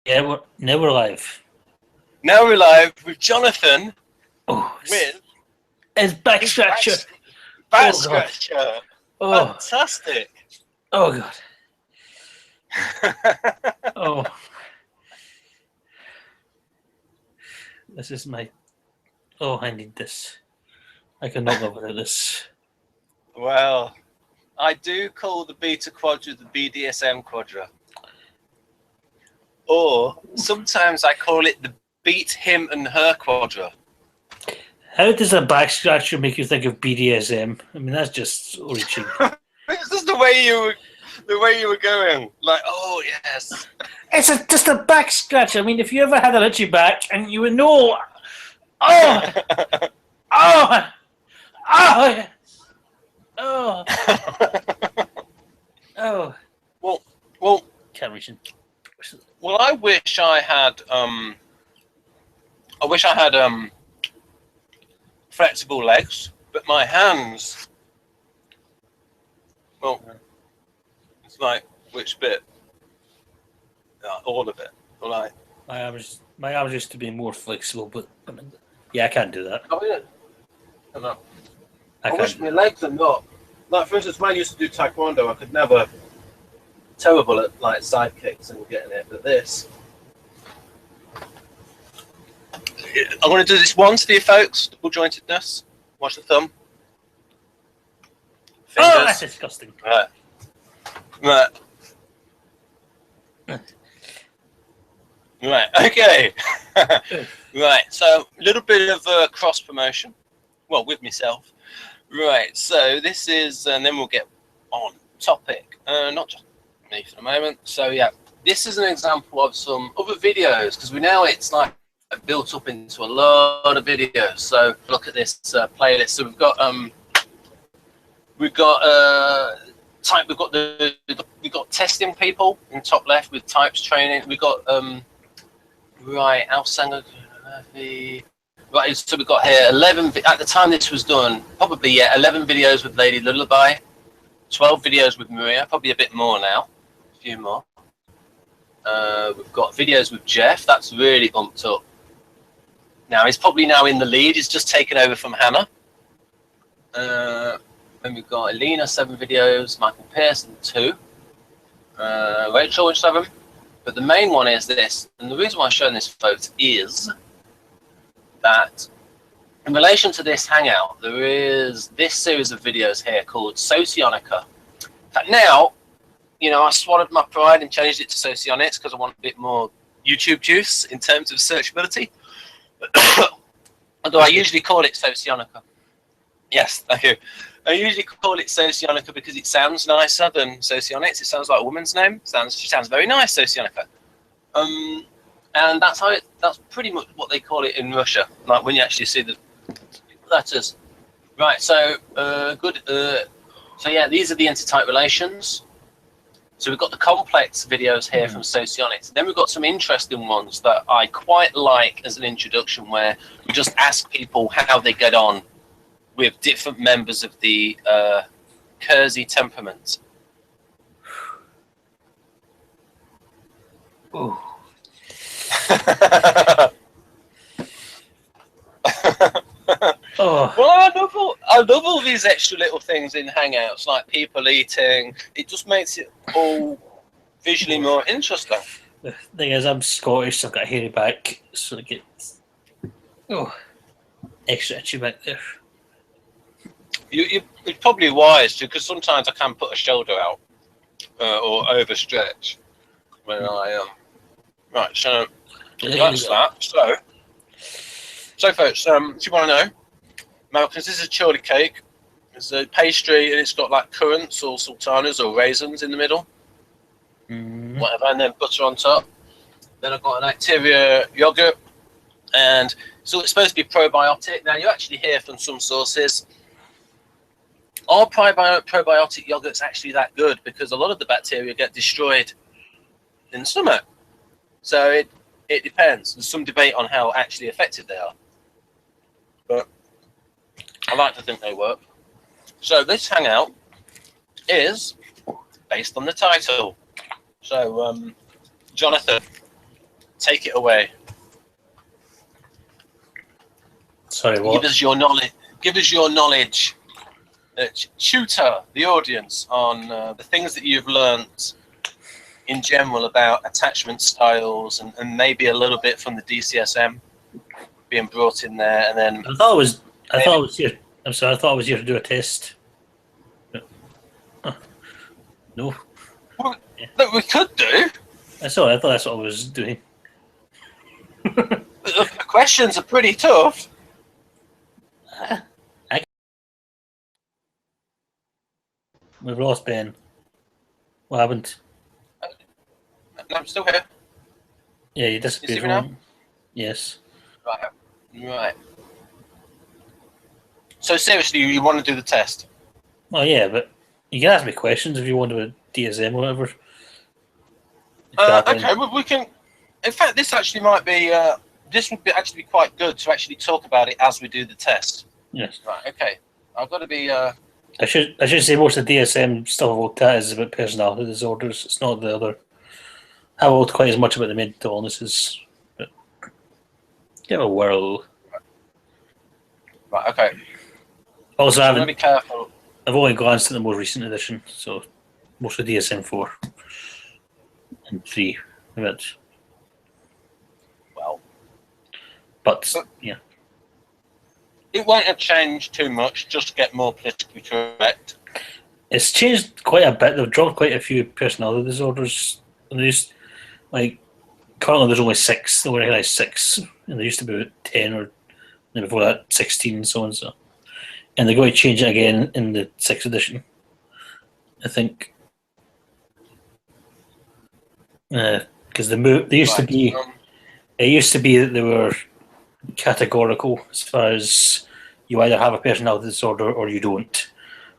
Now we're live. Now we're live with Jonathan. Oh, with his back scratcher. Back scratcher. Oh, fantastic. Oh god. Oh. This is my. Oh, I need this. I cannot live without this. Well, I do call the beta quadra the BDSM quadra. Or sometimes I call it the beat him and her quadra. How does a back scratcher make you think of BDSM? I mean, that's just reaching. It's just the way you were going. Like, oh yes. It's just a back scratch. I mean, if you ever had an itchy back and you would know, oh, oh, oh, oh, oh. Well, can't reach in. Well, I wish I had flexible legs, but my hands. Well, it's like which bit? All of it. Like my arms used to be more flexible, but I mean, yeah, I can't do that. Oh yeah. I wish my legs are not. Like for instance, when I used to do taekwondo, I could never. Terrible at like side kicks and getting it, but this. I'm going to do this once for you folks. Double jointedness. Watch the thumb. Fingers. Oh, that's disgusting. Right. Right. Okay. Right. So a little bit of cross promotion. Well, with myself. Right. So this is, and then we'll get on topic. Not just me for the moment. So yeah, this is an example of some other videos because it's like built up into a lot of videos. So look at this playlist. So we've got testing people in top left with types training. We've got right Alsanger. Right, so we've got here 11 at the time this was done. Probably 11 videos with Lady Lullaby, 12 videos with Maria. Probably a bit more now. A few more. We've got videos with Jeff. That's really bumped up. Now he's probably now in the lead. He's just taken over from Hannah. Then we've got Alina 7 videos, Michael Pearson 2, Rachel 7. But the main one is this, and the reason why I'm showing this, folks, is that in relation to this hangout, there is this series of videos here called Socionica. Now, I swallowed my pride and changed it to Socionics because I want a bit more YouTube juice in terms of searchability. Although I usually call it Socionica. Yes, thank you. I usually call it Socionica because it sounds nicer than Socionics. It sounds like a woman's name. She sounds very nice, Socionica. And that's pretty much what they call it in Russia. Like when you actually see the letters. Right. So good. So yeah, these are the intertype relations. So we've got the complex videos here from Socionics. Then we've got some interesting ones that I quite like as an introduction, where we just ask people how they get on with different members of the Kersey temperament. Ooh. Oh. Well, I love all these extra little things in Hangouts, like people eating. It just makes it all visually more interesting. The thing is, I'm Scottish, so I've got a hairy back, so it gets extra itchy back there. It's probably wise to, because sometimes I can put a shoulder out or overstretch when I right. So that's that. So folks, if you want to know, now because this is a chili cake, it's a pastry and it's got like currants or sultanas or raisins in the middle, whatever, and then butter on top. Then I've got an Activia yogurt, and so it's supposed to be probiotic. Now you actually hear from some sources, are probiotic yogurts actually that good? Because a lot of the bacteria get destroyed in the stomach. So it depends. There's some debate on how actually effective they are. But I like to think they work. So this hangout is based on the title. So, Jonathan, take it away. Sorry, what? Give us your knowledge. Give us your knowledge. Tutor the audience on the things that you've learnt in general about attachment styles, and maybe a little bit from the DCSM being brought in there, and then I thought it was. I thought it was here. I'm sorry. I thought I was here to do a test. No. Well, that we could do. I thought that's what I was doing. The questions are pretty tough. We've lost Ben. What happened? No, I'm still here. Yeah, you disappeared. You see me now? Yes. Right. So seriously, you want to do the test? Well, yeah, but you can ask me questions if you want to do a DSM or whatever. Okay, well, we can. In fact, this actually might be. This would be actually be quite good to actually talk about it as we do the test. Yes. Right. Okay. I've got to be. I should say most of the DSM stuff I've looked at is about personality disorders. It's not the other. I haven't looked quite as much about the mental illnesses. But give it a whirl. Right. Okay. Also, I'm gonna be careful. I've only glanced at the most recent edition, so most of DSM 4 and 3. But yeah. It won't have changed too much, just get more politically correct. It's changed quite a bit. They've dropped quite a few personality disorders. And there's currently there's only 6. They recognise 6, and there used to be about 10 or before that 16 and so on. So, and they're going to change it again in the 6th edition, I think, because they used to be. It used to be that they were categorical as far as you either have a personality disorder or you don't,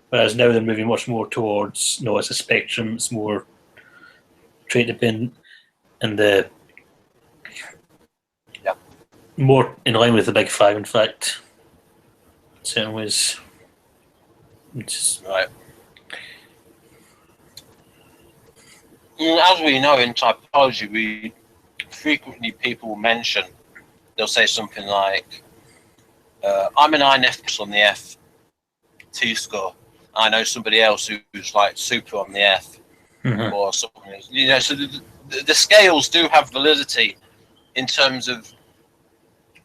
whereas now they're moving much more towards it's a spectrum, it's more trait dependent, and more in line with the big 5, in fact, in certain ways. Right. As we know in typology, frequently people will mention, they'll say something like, I'm an INFJ on the FT score. I know somebody else who's like super on the F, or something. So the scales do have validity in terms of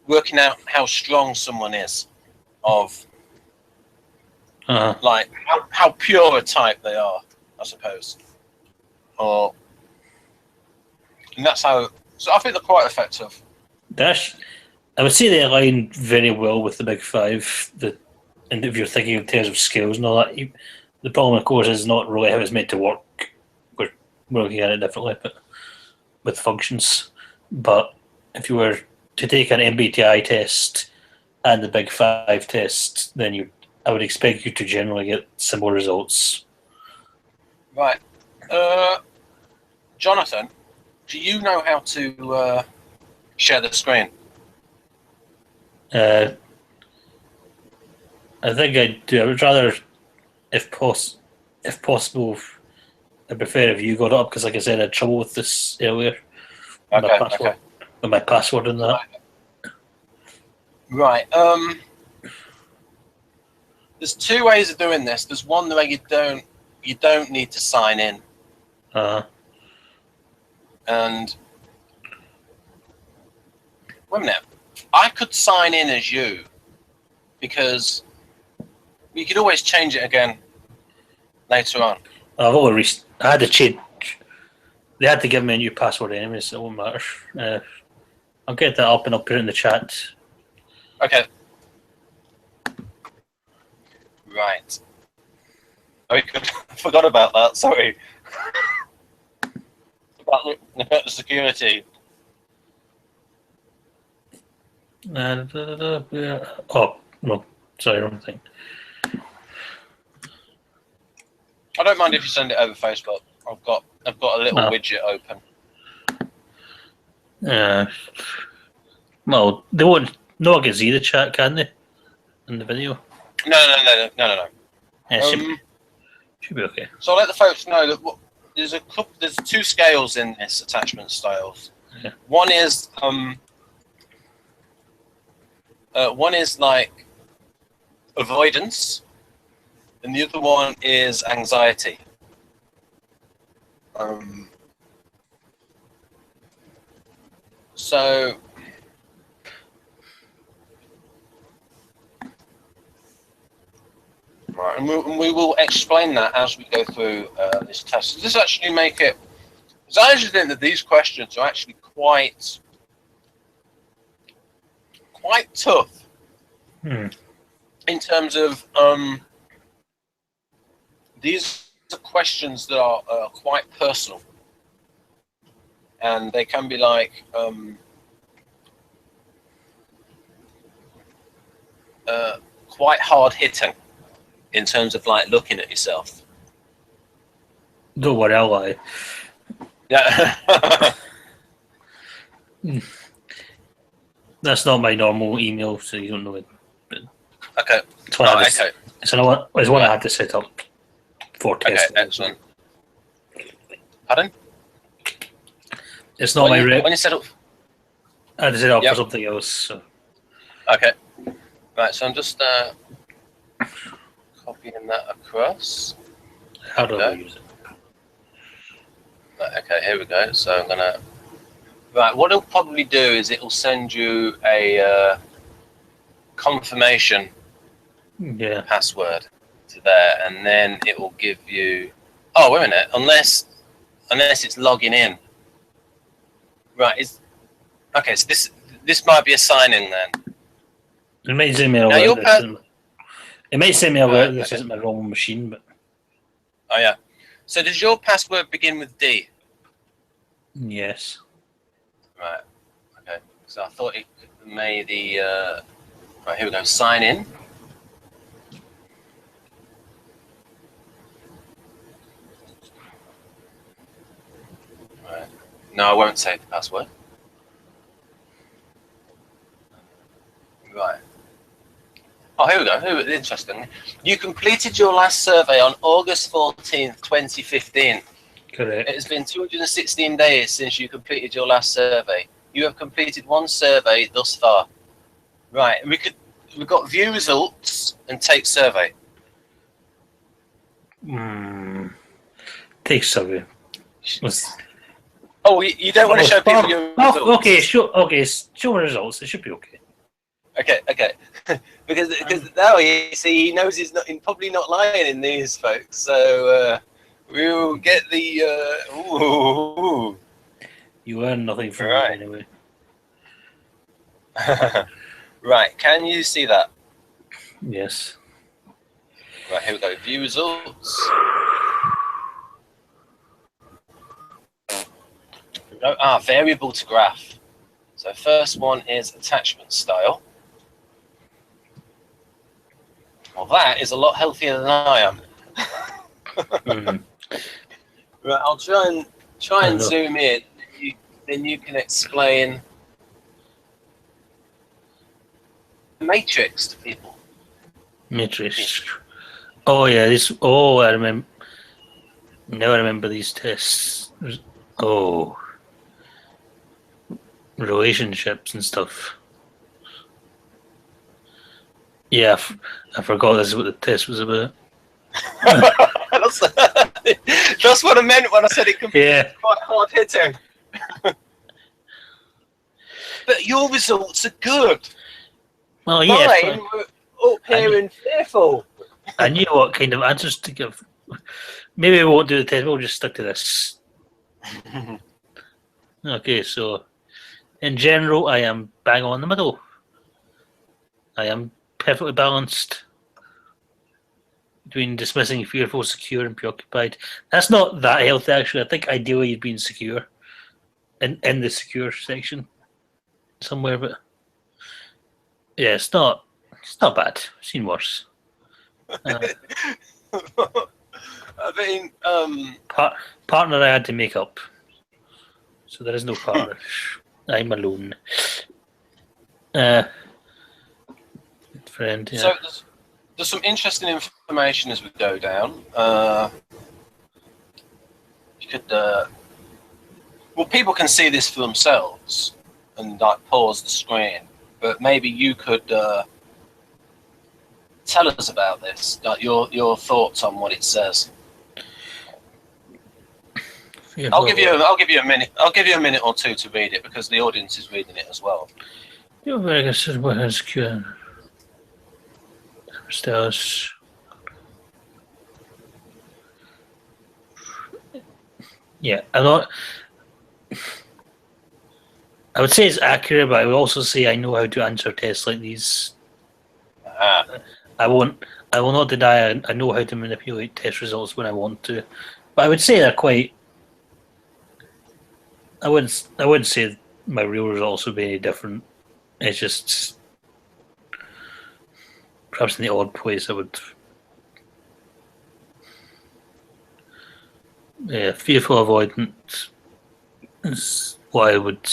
working out how strong someone is, of like how pure a type they are, I suppose. And that's how. So I think they're quite effective. I would say they align very well with the big 5. And if you're thinking in terms of skills and all that, the problem, of course, is not really how it's meant to work. We're looking at it differently, but with functions. But if you were to take an MBTI test and the big 5 test, then I would expect you to generally get similar results. Right. Jonathan, do you know how to share the screen? I think I do. I would rather, if possible, I prefer if you got it up, because, like I said, I had trouble with this earlier. Okay. With my password and that. Right. There's 2 ways of doing this. There's one where you don't need to sign in. And wait a minute. I could sign in as you, because you could always change it again later on. I had to change. They had to give me a new password anyway, so it won't matter. I'll get that up and I'll put it in the chat. Okay. Right. Very good. I forgot about that. Sorry. About the security. Oh no, sorry, wrong thing. I don't mind if you send it over Facebook. I've got a little widget open. Well, they won't. No one can see the chat, can they? In the video. No. Yeah, should be okay. So I'll let the folks know that there's 2 scales in this attachment styles. Yeah. One is like avoidance, and the other one is anxiety. So right, and we will explain that as we go through this test. Does this actually make it? Because I actually think that these questions are actually quite tough in terms of these are questions that are quite personal, and they can be like quite hard hitting in terms of like looking at yourself. Don't worry, I'll lie. Yeah. That's not my normal email, so you don't know it. Okay. It's one, okay. It's one I had to set up for testing. Okay, excellent. Pardon? It's not my when you set up. I had to set up for something else. So. Okay. Right, so I'm just copying that across. How do I use it? Right, okay, here we go. So I'm gonna. Right, what it'll probably do is it'll send you a confirmation password to there, and then it will give you. Oh, wait a minute. Unless it's logging in. Right. Okay. So this might be a sign in then. It might send me a alert. It might send me a alert. This isn't my wrong machine, but. Oh yeah. So does your password begin with D? Yes. Right. Okay. So I thought it made the. Right, here we go. Sign in. Right. No, I won't save the password. Right. Oh, here we go. Interesting. You completed your last survey on August 14th, 2015. Correct. It has been 216 days since you completed your last survey. You have completed one survey thus far. Right. We've got view results and take survey. Take survey. Oh, you don't want to show people your results? Okay, show results. It should be okay. Okay. because now you see he knows he's probably not lying in these, folks. So we'll get the. Ooh. You earn nothing from it anyway. Right, can you see that? Yes. Right, here we go. View results. Variable to graph. So first one is attachment style. Well, that is a lot healthier than I am. Right, I'll try and zoom in. Then you can explain the matrix to people. Matrix. Oh yeah, this. Oh, I remember. Now I remember these tests. Oh, relationships and stuff. Yeah, I forgot this is what the test was about. That's what I meant when I said it could be quite hard hitting. But your results are good. Well, yeah. Mine were up here in fearful. I knew what kind of answers to give. Maybe we won't do the test. We'll just stick to this. Okay, so in general, I am bang on the middle. I am perfectly balanced between dismissing, fearful, secure, and preoccupied. That's not that healthy, actually. I think ideally you'd be insecure in the secure section somewhere, but yeah, it's not bad. I've seen worse. I mean, partner I had to make up, so there is no partner. I'm alone. Friend. Yeah. So there's some interesting information as we go down. You could Well, people can see this for themselves and like pause the screen, but maybe you could tell us about this, like your thoughts on what it says. Yeah, I'll give you a minute. I'll give you a minute or two to read it because the audience is reading it as well. You're very good. What has Q? Stars. Yeah, a lot. I would say it's accurate, but I would also say I know how to answer tests like these. I will not deny I know how to manipulate test results when I want to, but I would say they're quite. I wouldn't say my real results would be any different. It's just perhaps in the odd place I would. Yeah, fearful-avoidant is what I would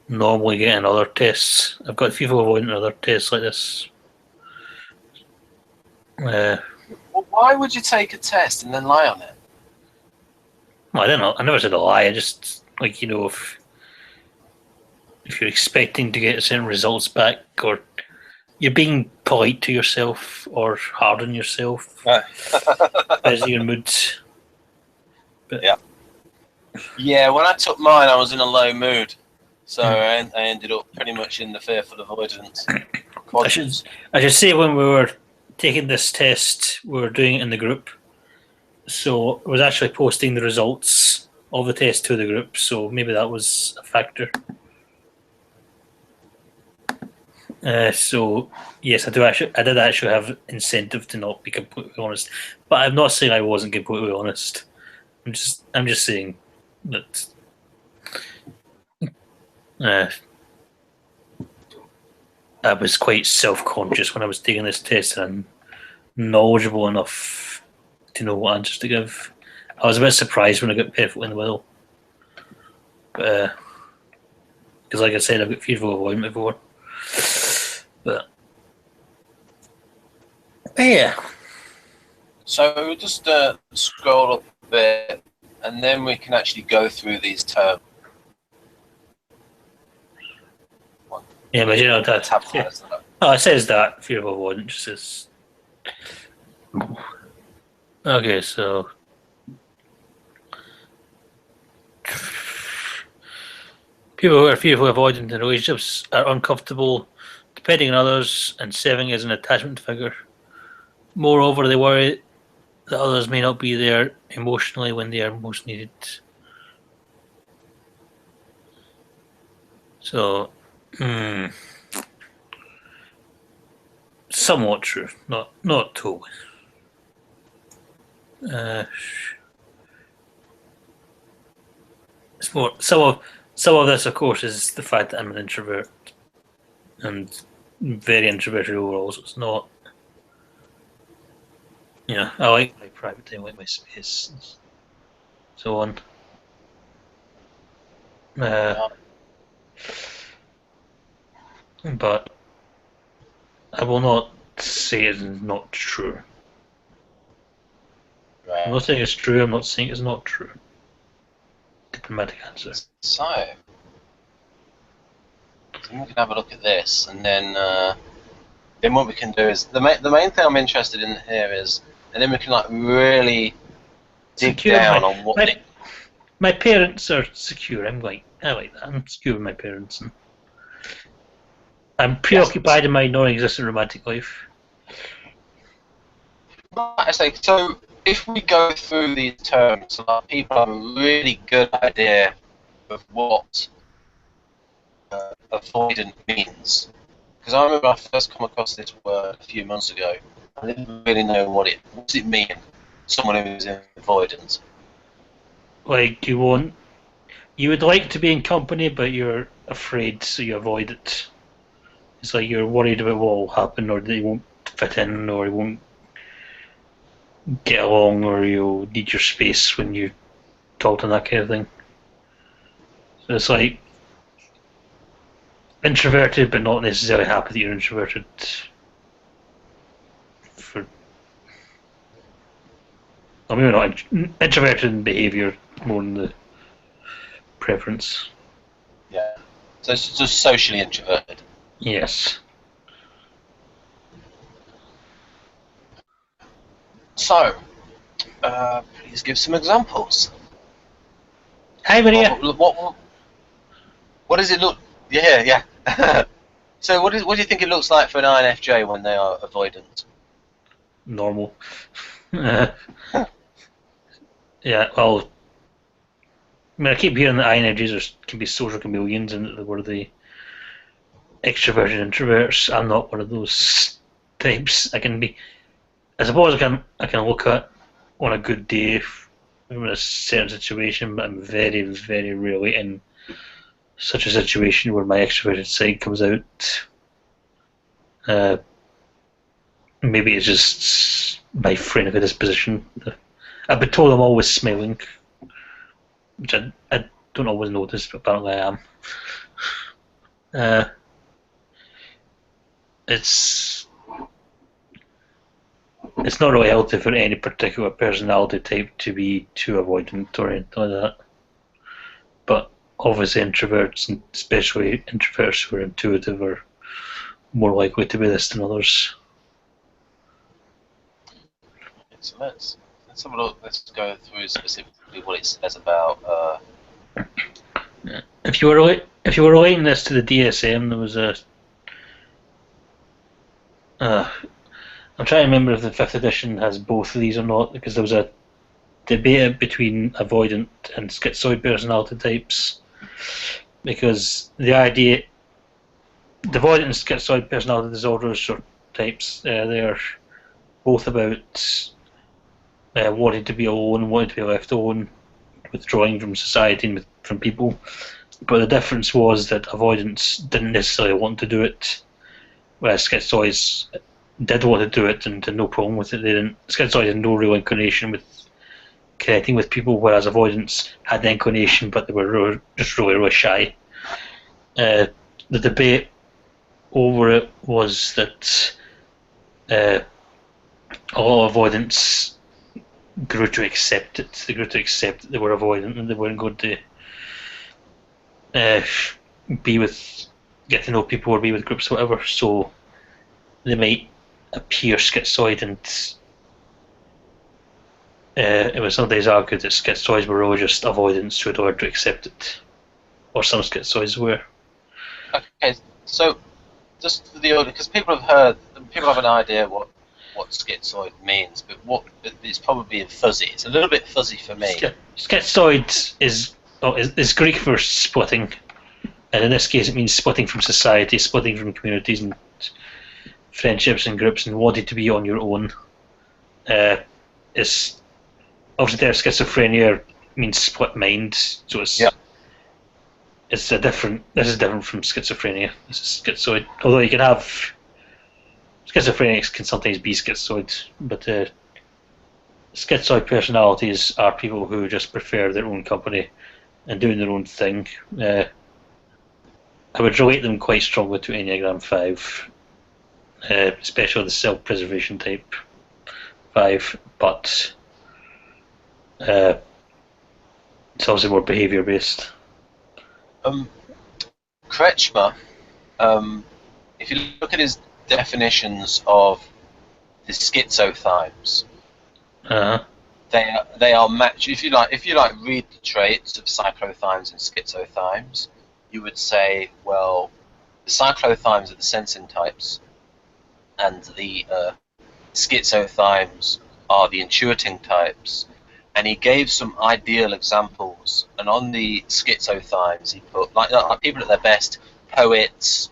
normally get in other tests. I've got fearful-avoidant in other tests like this. Well, why would you take a test and then lie on it? Well, I don't know. I never said a lie. I just if you're expecting to get certain results back, or you're being polite to yourself or hard on yourself, as your moods. But yeah. When I took mine, I was in a low mood, so I ended up pretty much in the fearful-avoidance. I should say when we were taking this test, we were doing it in the group. So I was actually posting the results of the test to the group, so maybe that was a factor. So yes, I did actually have incentive to not be completely honest, but I'm not saying I wasn't completely honest. I'm just saying that I was quite self-conscious when I was taking this test, and I'm knowledgeable enough to know what answers to give. I was a bit surprised when I got perfect in the middle, because like I said, I've got fearful-avoidant before. But yeah. So we just scroll up a bit, and then we can actually go through these terms. Yeah, but you know that. Oh, it says that fearful-avoidant just says. Okay, so people who are fearful-avoidant in relationships are uncomfortable depending on others and serving as an attachment figure. Moreover, they worry that others may not be there emotionally when they are most needed. So, somewhat true, not totally. It's more some of this, of course, is the fact that I'm an introvert and very introverted overall. So it's not. I like my private time, I like my space, and so on. But I will not say it's not true. Right. I'm not saying it's true. I'm not saying it's not true. Diplomatic answer. So we can have a look at this, and then what we can do is the main thing I'm interested in here is, and then we can like really dig down on what my parents are secure. I like that. I'm secure with my parents, and I'm preoccupied in my non-existent romantic life. I say so. If we go through these terms, like, people have a really good idea of what avoidant means. Because I remember I first come across this word a few months ago. I didn't really know what does it mean. Someone who is avoidant. Like you would like to be in company, but you're afraid, so you avoid it. It's like you're worried about what will happen, or that you won't fit in, or you won't get along, or you'll need your space when you talk and that kind of thing. So it's like introverted, but not necessarily happy that you're introverted. Maybe not introverted in behaviour more than preference. Yeah. So it's just socially introverted. Yes. So, please give some examples. Hi, Maria. What does it look? Yeah. So what do you think it looks like for an INFJ when they are avoidant? Normal. Yeah, well, I mean, I keep hearing that INFJs can be social chameleons and that they were the extroverted introverts. I'm not one of those types. I suppose I can look at on a good day in a certain situation, but I'm very, very rarely in such a situation where my extroverted side comes out. Maybe it's just my friend of a disposition. I've been told I'm always smiling, which I don't always notice, but apparently I am. It's not really healthy for any particular personality type to be too avoidant or anything like that. But obviously introverts, and especially introverts who are intuitive, are more likely to be this than others. So let's have a look. Let's go through specifically what it says about. If you were relating this to the DSM, there was a. I'm trying to remember if the 5th edition has both of these or not, because there was a debate between avoidant and schizoid personality types. Because the avoidant and schizoid personality disorders or types, they are both about wanting to be alone, wanting to be left alone, withdrawing from society and from people. But the difference was that avoidants didn't necessarily want to do it, whereas schizoids did want to do it and had no problem with it. Schizoids had no real inclination with connecting with people, whereas avoidants had the inclination, but they were just really, really shy. The debate over it was that a lot of avoidants grew to accept it. They grew to accept that they were avoidant and they weren't going to get to know people or be with groups or whatever, so they might appear schizoid, and it was sometimes argued that schizoids were really just avoidants who had learned to accept it, or some schizoids were. Okay, so just for the audience, because people have an idea what schizoid means, but it's probably fuzzy. It's a little bit fuzzy for me. Schizoid is Greek for splitting, and in this case it means splitting from society, splitting from communities and friendships and groups, and wanting to be on your own. It's obviously their schizophrenia means split mind, so it's This is different from schizophrenia. This is schizoid. Although you can have schizophrenics can sometimes be schizoid, but schizoid personalities are people who just prefer their own company and doing their own thing. I would relate them quite strongly to Enneagram 5, especially the self-preservation type 5, but it's obviously more behaviour-based. Kretschmer, if you look at his definitions of the schizotypes, they are matched. If you like read the traits of cyclothymes and schizotypes, you would say, well, the cyclothymes are the sensing types, and the schizotypes are the intuiting types. And he gave some ideal examples. And on the schizotypes, he put like people at their best, poets,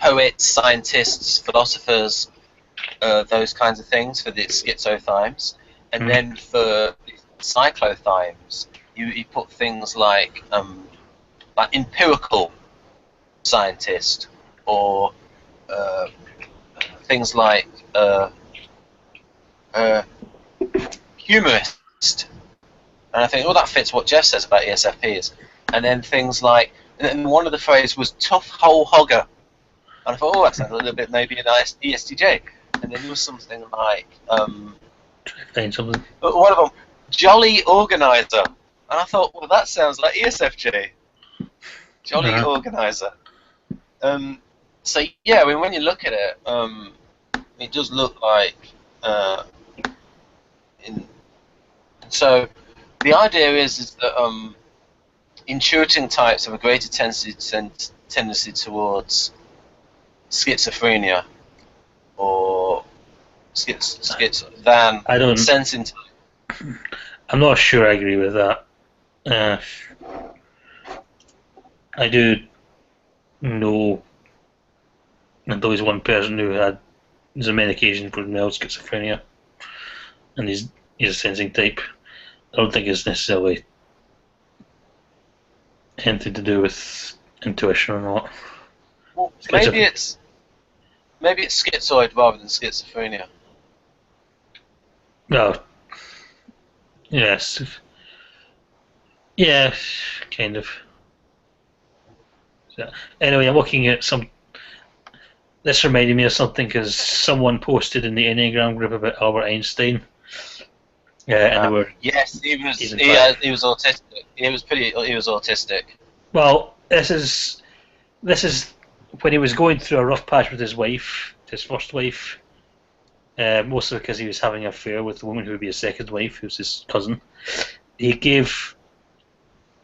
poets, scientists, philosophers, those kinds of things for the schizotypes. And then for cyclotypes, you put things like empirical scientist, or things like humorist. And I think, well, that fits what Jeff says about ESFPs. And then things like, and one of the phrases was tough hole hogger. And I thought, oh, that sounds a little bit maybe an ESTJ. And then there was something like Find something. One of them, jolly organizer. And I thought, well, that sounds like ESFJ. Jolly organizer. So yeah, I mean, when you look at it, it does look like. So the idea is that intuiting types have a greater tendency towards schizophrenia or than I don't. sensing. I'm not sure I agree with that. I do know that there was one person who had, on many occasions, mild schizophrenia, and he's a sensing type. I don't think it's necessarily anything to do with intuition or not. Well, maybe it's schizoid rather than schizophrenia. Well, yes. Yeah, kind of. So, anyway, I'm looking at some. This reminded me of something because someone posted in the Enneagram group about Albert Einstein. And they were. Yes, he was autistic. He was autistic. Well, this is when he was going through a rough patch with his wife, his first wife. Mostly because he was having an affair with the woman who would be his second wife, who's his cousin. He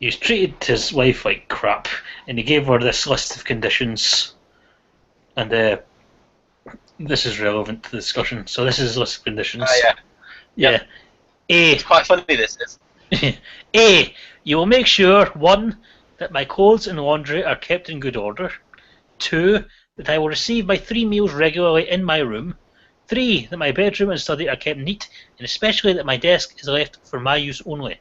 was treated his wife like crap, and he gave her this list of conditions. And this is relevant to the discussion. So this is a list of conditions. Yeah. A. It's quite funny. This is. A. You will make sure 1. That my clothes and laundry are kept in good order. 2. That I will receive my 3 meals regularly in my room. 3. That my bedroom and study are kept neat, and especially that my desk is left for my use only.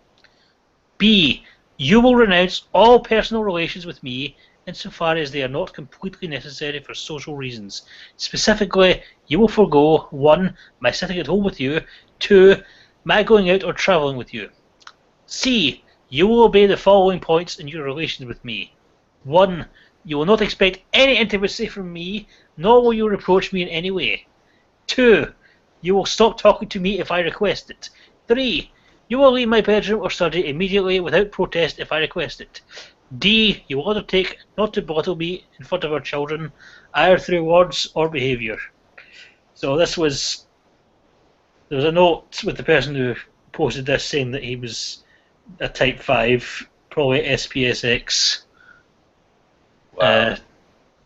B. You will renounce all personal relations with me insofar as they are not completely necessary for social reasons. Specifically, you will forego 1. My sitting at home with you. 2. My going out or travelling with you. C. You will obey the following points in your relations with me. 1. You will not expect any intimacy from me, nor will you reproach me in any way. 2. You will stop talking to me if I request it. 3. You will leave my bedroom or study immediately without protest if I request it. D. You will undertake not to belittle me in front of our children, either through words or behaviour. So there was a note with the person who posted this saying that he was a type 5, probably SPSX. Wow.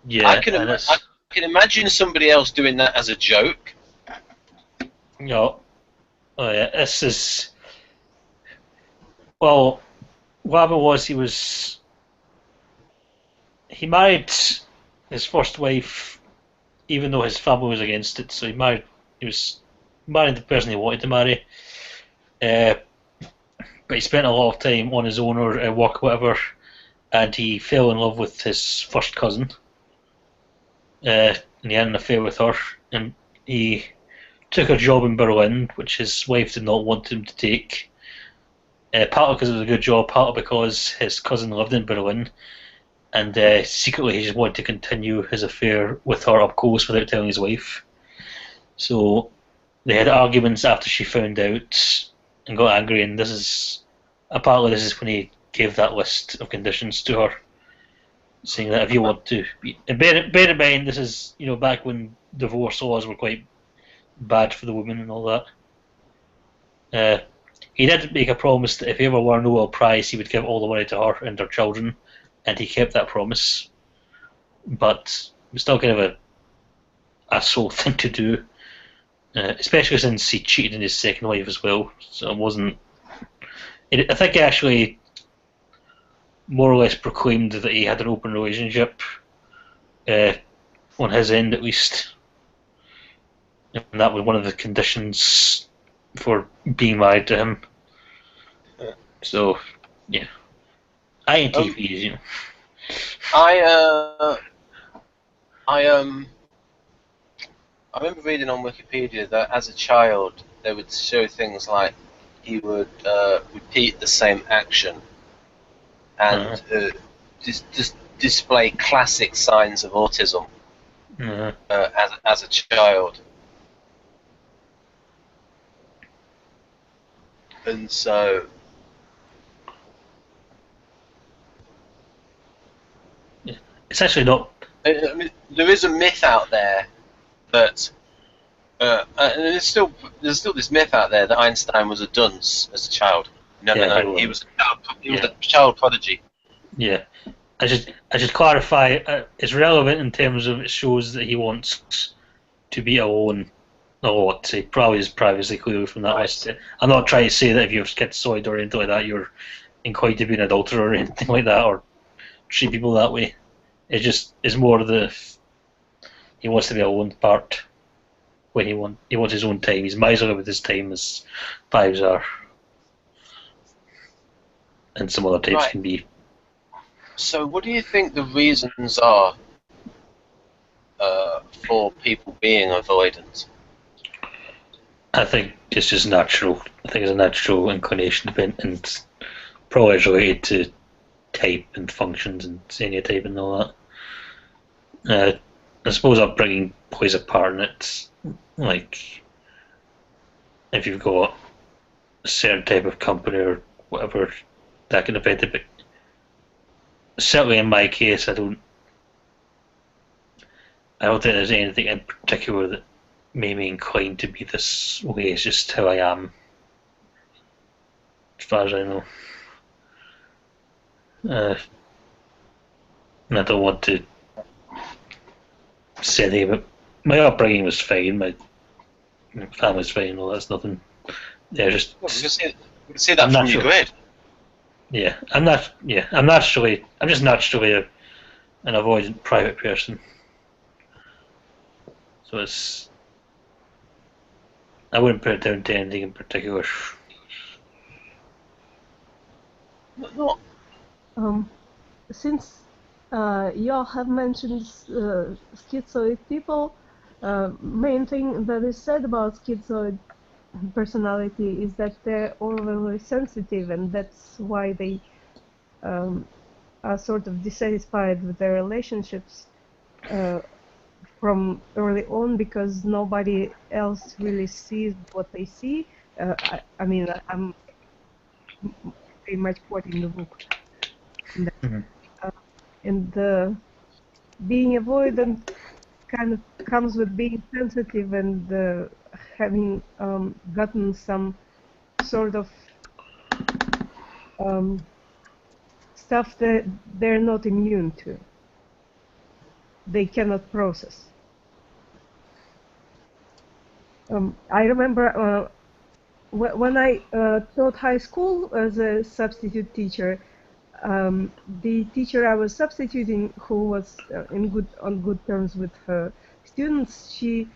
Yeah. I can imagine somebody else doing that as a joke. No. Oh yeah, this is. Well, what happened was he married his first wife, even though his family was against it. So he was married the person he wanted to marry. But he spent a lot of time on his own or at work, whatever, and he fell in love with his first cousin. And he had an affair with her, and he took a job in Berlin, which his wife did not want him to take. Partly because it was a good job, partly because his cousin lived in Berlin, and secretly he just wanted to continue his affair with her up close without telling his wife. So they had arguments after she found out and got angry, and apparently this is when he gave that list of conditions to her, saying that if you want to, and bear in mind this is back when divorce laws were quite bad for the women and all that. He did make a promise that if he ever won a Nobel Prize, he would give all the money to her and her children, and he kept that promise. But it was still kind of an asshole thing to do, especially since he cheated on his second wife as well. So it wasn't. I think he actually more or less proclaimed that he had an open relationship, on his end at least, and that was one of the conditions for being married to him. So, yeah. INTPs, I remember reading on Wikipedia that as a child they would show things like he would repeat the same action and just display classic signs of autism as a child. And so It's actually not. I mean, there is a myth out there that, and there's still this myth out there that Einstein was a dunce as a child. No, he was a child prodigy. Yeah, I should clarify. It's relevant in terms of it shows that he wants to be alone a lot. He probably is privacy clearly from that list. I'm not trying to say that if you're schizoid or anything like that, you're inclined to be an adulterer or anything like that, or treat people that way. It just is more the he wants to be alone part when he wants his own time. He's miserly with his time, as fives are, and some other types can be. So, what do you think the reasons are for people being avoidant? I think it's just natural. I think it's a natural inclination, and probably it's related to type and functions and senior type and all that. I suppose upbringing plays a part in it. Like, if you've got a certain type of company or whatever, that can affect it. But certainly in my case, I don't think there's anything in particular that made me inclined to be this way. It's just how I am, as far as I know. And I don't want to say anything, but my upbringing was fine. My family's fine. All that's nothing. Yeah, just. Well, we can see that from your grid. Yeah, I'm not. Yeah, I'm naturally. I'm just naturally an avoidant private person. So it's. I wouldn't put it down to anything in particular. Not. Since you all have mentioned schizoid people, main thing that is said about schizoid personality is that they're overly sensitive, and that's why they are sort of dissatisfied with their relationships from early on, because nobody else really sees what they see. I mean, I'm pretty much quoting the book. And being avoidant kind of comes with being sensitive and having gotten some sort of stuff that they're not immune to. They cannot process. I remember when I taught high school as a substitute teacher, the teacher I was substituting, who was on good terms with her students, she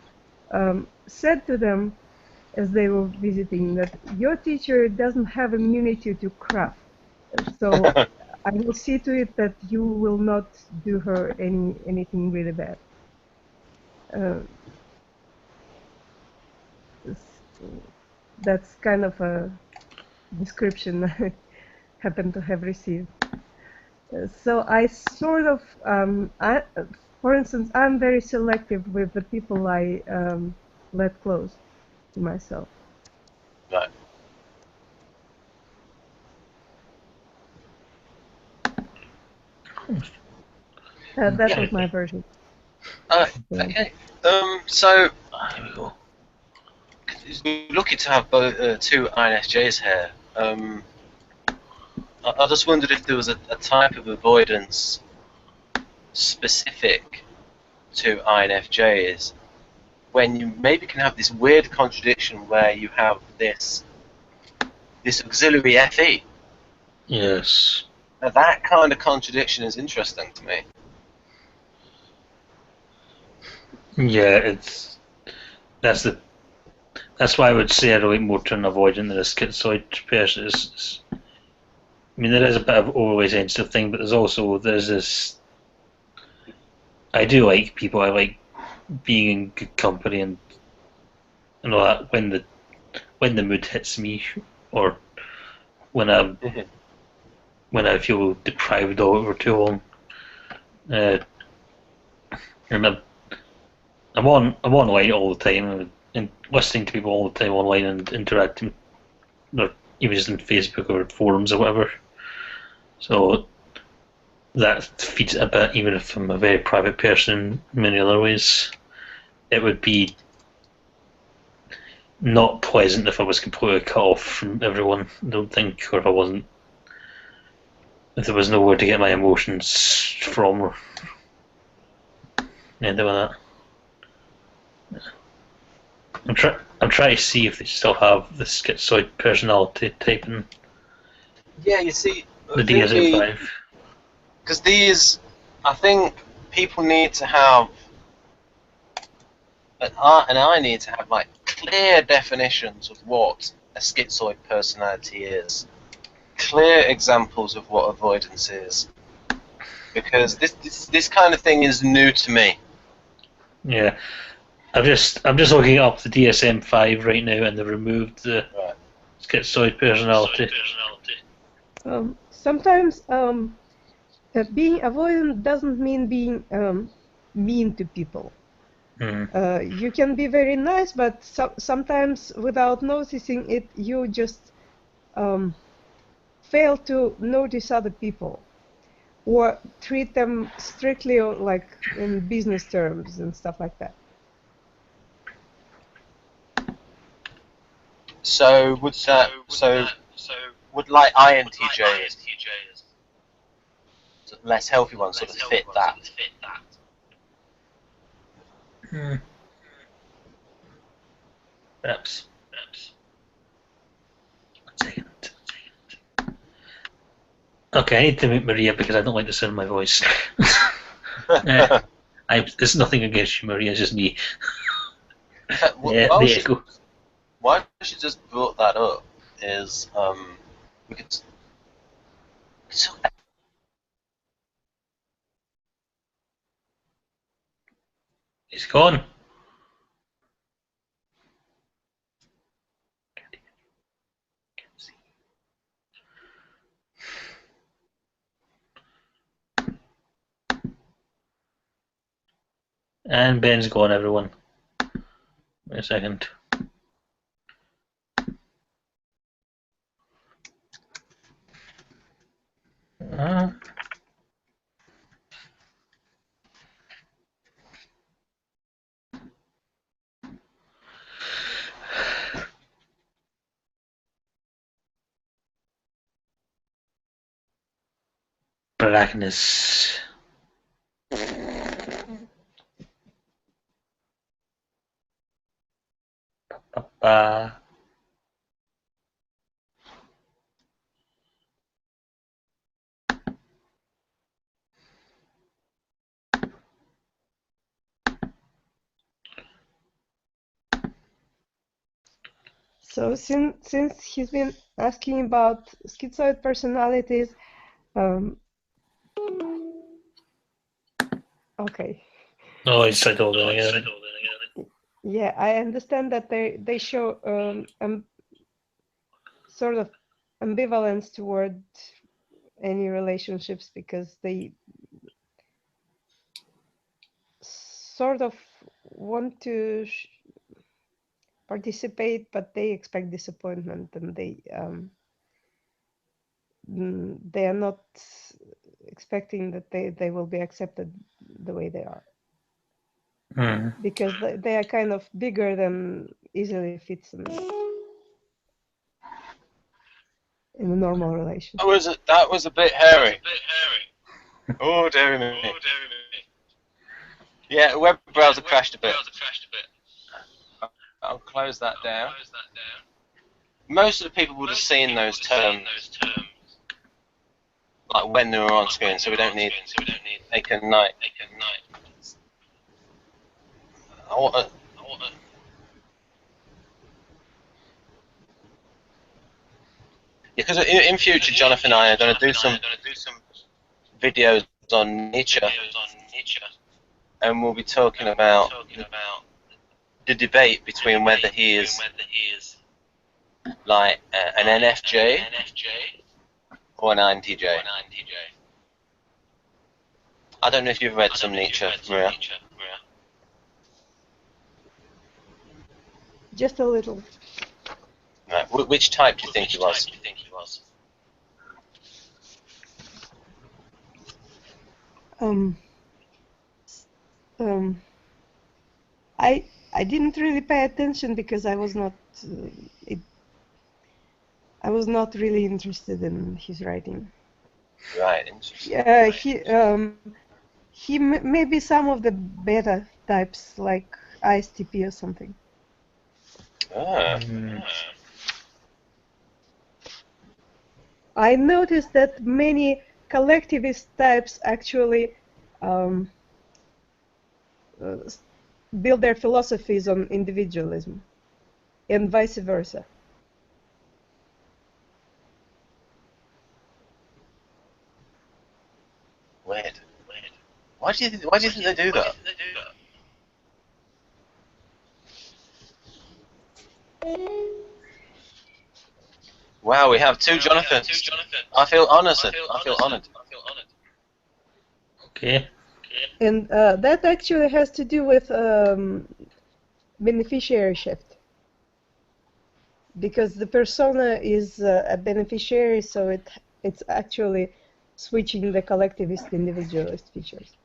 said to them as they were visiting that your teacher doesn't have immunity to crap, so I will see to it that you will not do her anything really bad. That's kind of a description I happen to have received. So I sort of, for instance, I'm very selective with the people I let close to myself. Right. That was my version. Okay. So we're lucky to have both two INFJs here. I just wondered if there was a type of avoidance specific to INFJs, when you maybe can have this weird contradiction where you have this auxiliary FE. Yes. Now that kind of contradiction is interesting to me. Yeah, that's why I would say I relate more to an avoidant than a schizoid person. I mean, there is a bit of overly sensitive thing, but there's this. I do like people. I like being in good company and all that. When the mood hits me, or when I feel deprived of it for too long. I'm online all the time and listening to people all the time online and interacting, or images on Facebook or forums or whatever. So that feeds it a bit, even if I'm a very private person in many other ways. It would be not pleasant if I was completely cut off from everyone, I don't think, or if there was nowhere to get my emotions from, or anything like that. I'm trying to see if they still have the schizoid personality type in Yeah, you see, the DSM-5. Because these, I think people need to have, and I need to have like clear definitions of what a schizoid personality is, clear examples of what avoidance is, because this kind of thing is new to me. Yeah, I'm just looking up the DSM-5 right now, and they've removed the schizoid personality. Sometimes being avoidant doesn't mean being mean to people. You can be very nice, but sometimes without noticing it, you just fail to notice other people or treat them strictly like in business terms and stuff like that. So would like INTJs, less healthy ones, sort of fit that? Perhaps. 1 second. Okay, I need to mute Maria because I don't like the sound of my voice. It's nothing against you, Maria, it's just me. The echo. Why she just brought that up is we could. It's gone. And Ben's gone, everyone. Wait a second. Blackness. So since he's been asking about schizoid personalities, okay. Oh, it's said all that again. Yeah, I understand that they show sort of ambivalence toward any relationships because they sort of want to participate, but they expect disappointment, and they are not expecting that they will be accepted the way they are. Because they are kind of bigger than easily fits in a normal relationship. That was a bit hairy. Oh, dear me. Yeah, web browser crashed a bit. I'll close that down. Most of the people would have seen those terms like when they were on screen, so we don't need Ake and Night. Because in future, Jonathan and I are going to do some videos on Nietzsche, and we'll be talking about the debate between whether he is like an NFJ or an INTJ. I don't know if you've read some Nietzsche, Maria. Just a little. Right. Which type do you think he was? I didn't really pay attention because I was not I was not really interested in his writing. Right, interesting. He maybe some of the beta types like ISTP or something. Ah. I noticed that many collectivist types actually build their philosophies on individualism, and vice versa. Weird. Why do you think they do that? Wow, we have two Jonathans. I feel honoured. Okay. And that actually has to do with beneficiary shift. Because the persona is a beneficiary, so it's actually switching the collectivist individualist features.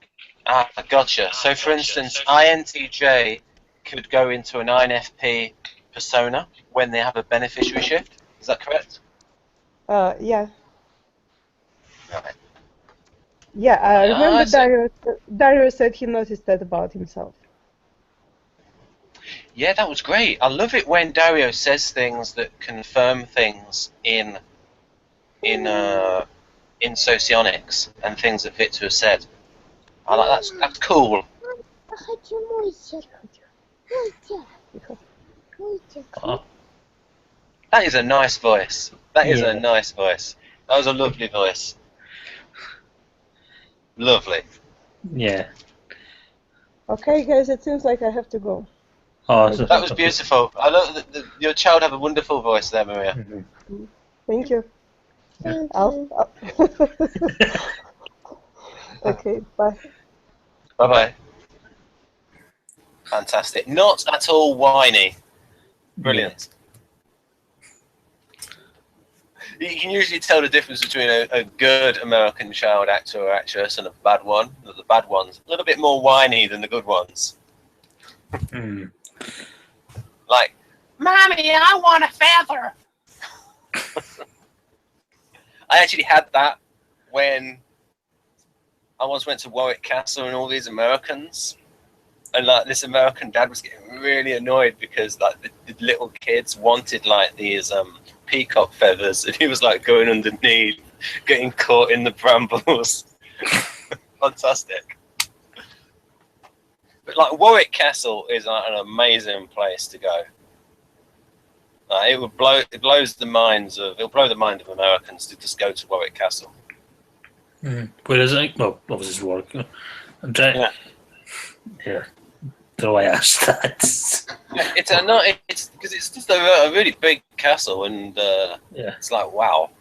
Ah, gotcha. So, for instance, INTJ could go into an INFP persona when they have a beneficiary shift. Is that correct? Yeah. Right. Yeah, I remember Dario said he noticed that about himself. Yeah, that was great. I love it when Dario says things that confirm things in socionics and things that Victor has said. I like that's cool. That is a nice voice. That is a nice voice. That was a lovely voice. Lovely. Yeah. Okay, guys, it seems like I have to go. Oh, that was beautiful. I love that your child have a wonderful voice there, Maria. Mm-hmm. Thank you. Okay, bye. Bye-bye. Fantastic. Not at all whiny. Brilliant. Yeah. You can usually tell the difference between a good American child actor or actress and a bad one. The bad one's a little bit more whiny than the good ones. Like, Mommy, I want a feather. I actually had that when I once went to Warwick Castle and all these Americans, and like this American dad was getting really annoyed because like the little kids wanted like these peacock feathers, and he was like going underneath, getting caught in the brambles. Fantastic. But like Warwick Castle is like an amazing place to go. It'll blow the mind of Americans to just go to Warwick Castle. Where is it? Well, obviously it's Warwick. I'm trying. Yeah. Don't know why I asked that. It's because it's just a really big castle, and it's like wow.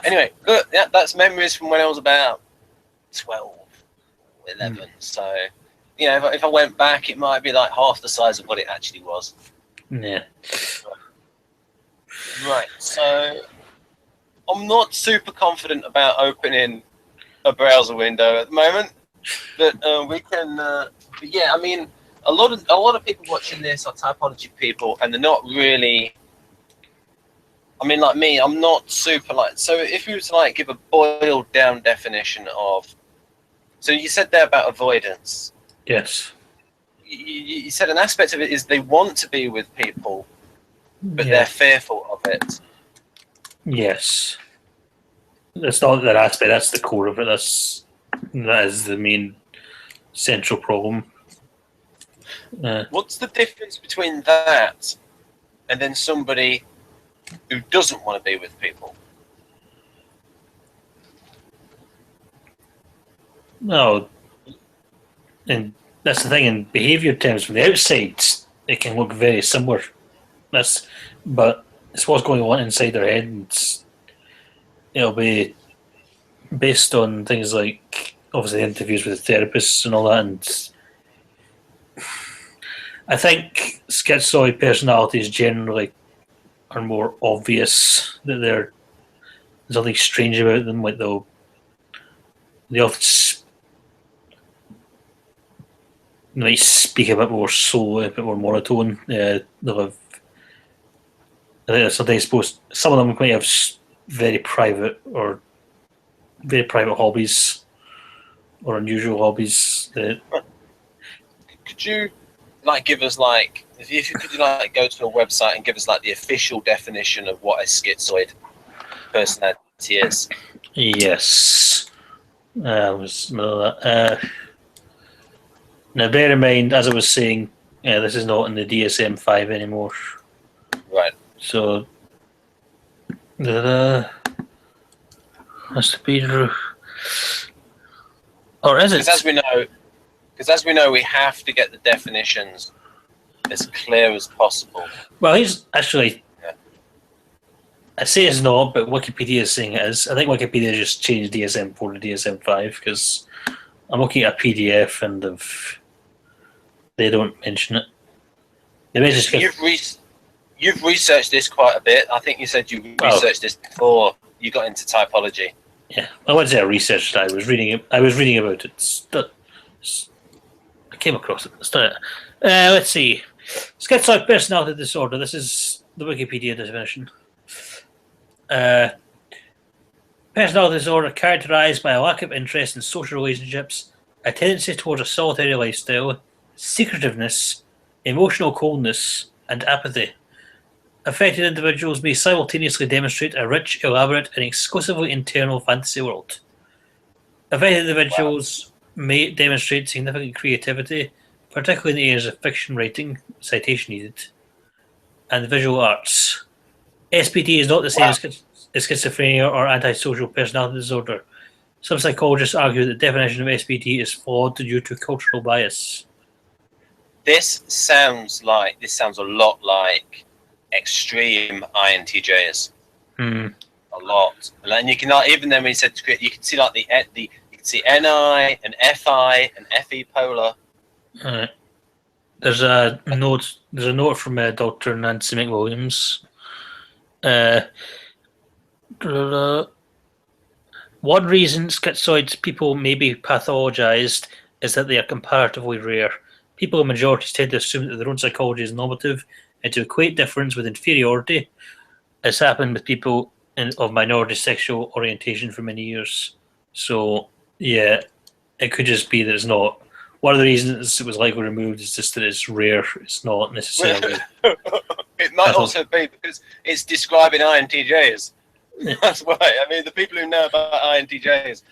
Anyway, look, yeah, that's memories from when I was about 12, 11. So, yeah, if I went back, it might be like half the size of what it actually was. Yeah. Right. So, I'm not super confident about opening a browser window at the moment, but we can. But yeah, I mean, a lot of people watching this are typology people, and they're not really. I mean, like me, I'm not super like. So, if you were to like give a boiled down definition of, so you said there about avoidance. Yes. You said an aspect of it is they want to be with people, but they're fearful of it. Yes. That's not that aspect. That's the core of it. That is the main central problem. What's the difference between that and then somebody who doesn't want to be with people? No. And that's the thing, in behaviour terms, from the outside, it can look very similar. But it's what's going on inside their head, and it'll be based on things like, obviously, interviews with therapists and all that. And I think schizoid personalities generally are more obvious, that there's something strange about them. Like they often might speak a bit more slowly, a bit more monotone. They'll have, I think sometimes some of them might have very private hobbies or unusual hobbies. Could you give us if you could go to a website and give us the official definition of what a schizoid personality is? Yes. Was that. Now, bear in mind, as I was saying, this is not in the DSM-5 anymore. Right. So, has to be, or is it? Because as we know, we have to get the definitions as clear as possible. Well, he's actually. Yeah. I say it's not, but Wikipedia is saying it is. I think Wikipedia just changed DSM-4 to DSM-5 because I'm looking at a PDF and they don't mention it. You've researched this quite a bit. I think you said you researched this before you got into typology. Yeah, I wouldn't say I researched it. I was reading about it. I came across it. Let's see. Schizoid personality disorder. This is the Wikipedia definition. Personality disorder characterized by a lack of interest in social relationships, a tendency towards a solitary lifestyle, secretiveness, emotional coldness, and apathy. Affected individuals may simultaneously demonstrate a rich, elaborate, and exclusively internal fantasy world. Affected individuals may demonstrate significant creativity, particularly in the areas of fiction writing, citation needed, and visual arts. SPD is not the same as schizophrenia or antisocial personality disorder. Some psychologists argue that the definition of SPD is flawed due to cultural bias. This sounds a lot like extreme INTJs. A lot, and you can even then when you said you can see you can see NI and FI and FE polar. There's a note. There's a note from Dr. Nancy McWilliams. One reason schizoid people may be pathologized is that they are comparatively rare. People in majorities tend to assume that their own psychology is normative and to equate difference with inferiority, as happened with people of minority sexual orientation for many years. So, yeah, it could just be that it's not. One of the reasons it was likely removed is just that it's rare. It's not necessarily. It might also be because it's describing INTJs. That's why. I mean, the people who know about INTJs,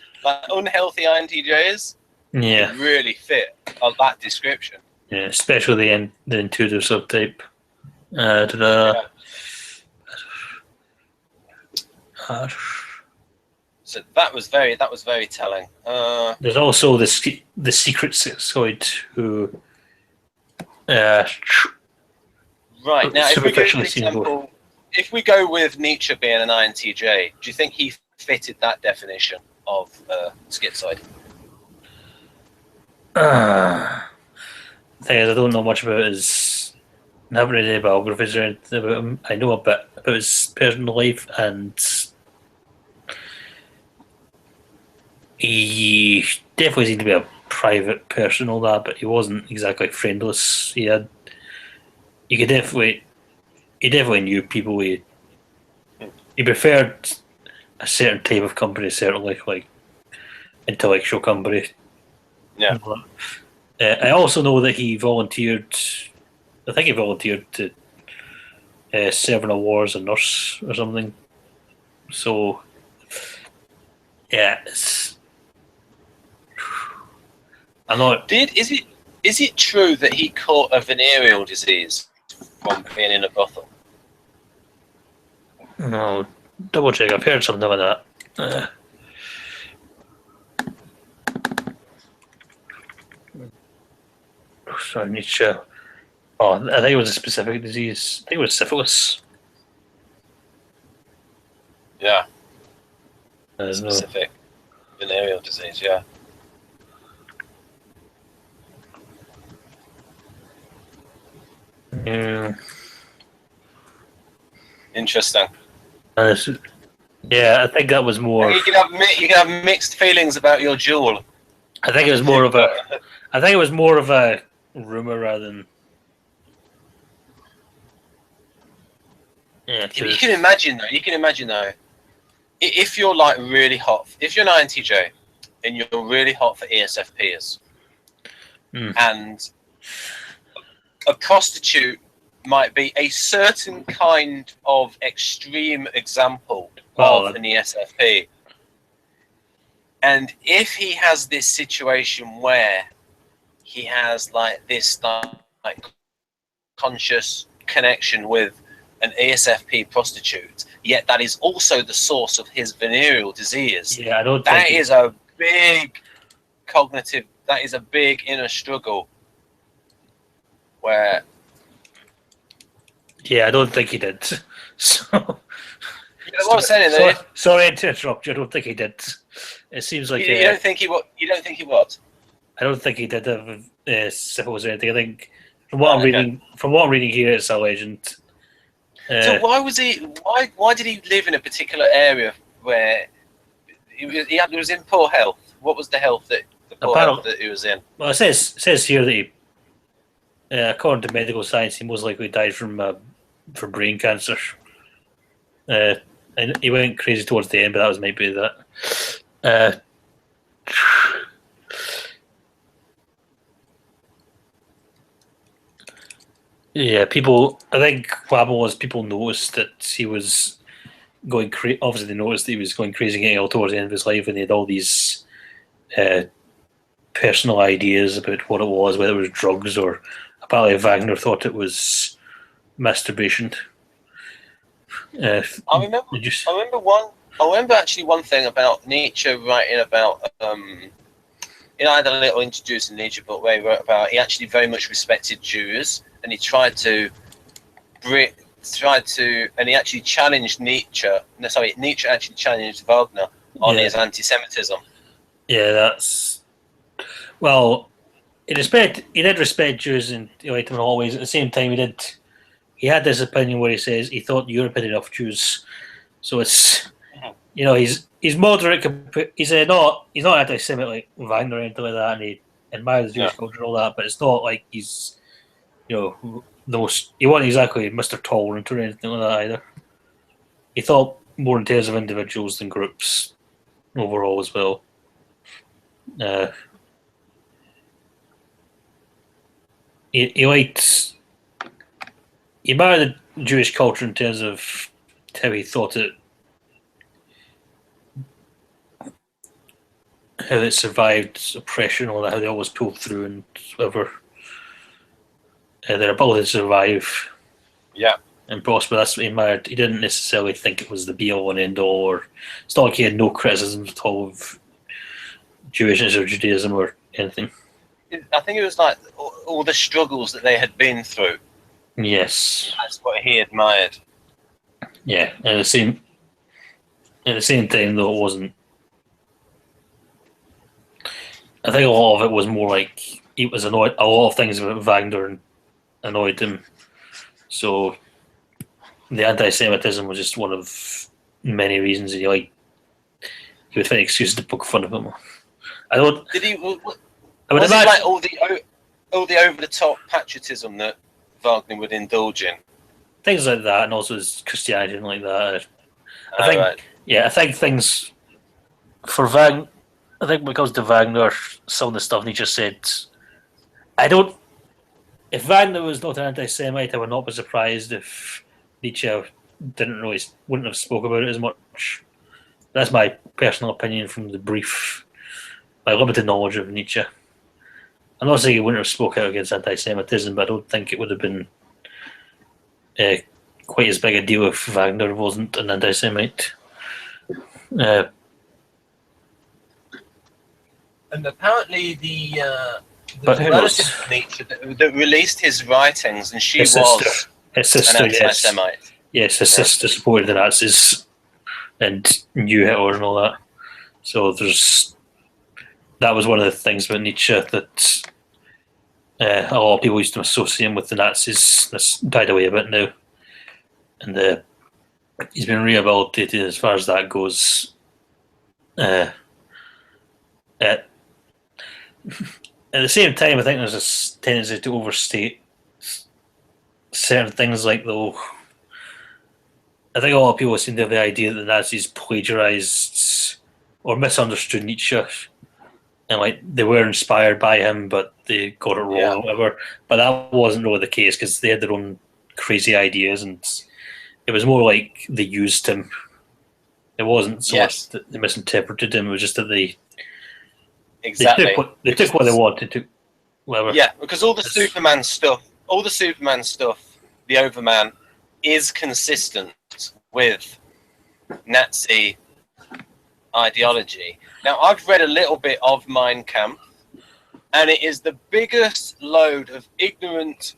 unhealthy INTJs, really fit on that description. Yeah, especially the intuitive subtype. So that was very telling. There's also the secret schizoid who. Right now, if we go, for example, if we go with Nietzsche being an INTJ, do you think he fitted that definition of schizoid? Thing is, I don't know much about his. I haven't read any biographies or anything about him. I know a bit about his personal life, and he definitely seemed to be a private person, all that, but he wasn't exactly friendless. He definitely knew people. He preferred a certain type of company, certainly, like intellectual company. Yeah. I also know that he volunteered. I think he volunteered to serve in a war as a nurse or something. So, yeah, I'm not. Is it true that he caught a venereal disease from being in a brothel? No, double check. I've heard something like that. Sorry, Nietzsche. Oh, I think it was a specific disease. I think it was syphilis. Yeah. Specific venereal disease, yeah. Interesting. Yeah, I think that was more. You can have mixed feelings about your duel. I think it was more of a. I think it was more of a rumor rather than. Yeah, you can imagine though. If you're like really hot, if you're an INTJ and you're really hot for ESFPs, and a prostitute might be a certain kind of extreme example of an ESFP. And if he has this situation where he has like this like conscious connection with an ESFP prostitute, yet that is also the source of his venereal disease. Yeah, I don't. That is a big cognitive. That is a big inner struggle. Where. Yeah, I don't think he did. So. What I'm saying, sorry to interrupt you. I don't think he did. It seems like you don't think he what? You don't think he what? I don't think he did have syphilis or anything. I think from what I'm reading here, it's a legend. So why was he? Why did he live in a particular area where he was in poor health? What was the health that he was in? Well, it says here that he, according to medical science, he most likely died from brain cancer. And he went crazy towards the end, but that was maybe that. Yeah, people. I think what happened was people noticed that he was going crazy. Obviously, they noticed that he was going crazy, getting ill towards the end of his life, and he had all these personal ideas about what it was, whether it was drugs or apparently Wagner thought it was masturbation. I remember actually one thing about Nietzsche writing about. I had a little introduced in Nietzsche book where he wrote about he actually very much respected Jews, and he tried to, and he actually challenged Nietzsche. No, sorry, Nietzsche actually challenged Wagner on his anti-Semitism. Yeah, that's well. He did respect Jews, and he liked them always. At the same time, he had this opinion where he says he thought Europe had enough Jews. So it's he's moderate. He's not anti-Semitic like Wagner or anything like that, and he admires the Jewish culture and all that. But it's not like he's the most. He wasn't exactly Mr. Tolerant or anything like that either. He thought more in terms of individuals than groups overall as well. He liked. He admired the Jewish culture in terms of how he thought it. How it survived oppression, or how they always pulled through and whatever. Their ability to survive, and prosper. That's what he admired. He didn't necessarily think it was the be all and end all, or it's not like he had no criticisms at all of Jewishness or Judaism or anything. I think it was like all the struggles that they had been through. Yes, that's what he admired. Yeah, and at the same time, though, it wasn't. I think a lot of it was more like he was annoyed. A lot of things about Wagner annoyed him. So the anti-Semitism was just one of many reasons he would find excuses to poke fun of him. I don't. Did he? Was it like all the over-the-top patriotism that Wagner would indulge in? Things like that, and also his Christianity and like that. I think things for Wagner. I think when it comes to Wagner, some of the stuff Nietzsche said, if Wagner was not an anti-Semite, I would not be surprised if Nietzsche wouldn't have spoke about it as much. That's my personal opinion from my limited knowledge of Nietzsche. I'm not saying he wouldn't have spoke out against anti-Semitism, but I don't think it would have been quite as big a deal if Wagner wasn't an anti-Semite. And apparently the relative of Nietzsche that released his writings, and she was his sister, an anti-Semite. Yes, his sister supported the Nazis and knew Hitler and all that. So that was one of the things about Nietzsche that a lot of people used to associate him with the Nazis. That's died away a bit now. And he's been rehabilitated as far as that goes. At the same time, I think there's a tendency to overstate certain things, like, though. I think a lot of people seem to have the idea that the Nazis plagiarized or misunderstood Nietzsche, and like they were inspired by him, but they got it wrong or whatever. But that wasn't really the case, because they had their own crazy ideas, and it was more like they used him. It wasn't so much that they misinterpreted him; it was just that they took what they wanted to. Whatever. Yeah, because all the Superman stuff, the Overman, is consistent with Nazi ideology. Now, I've read a little bit of Mein Kampf, and it is the biggest load of ignorant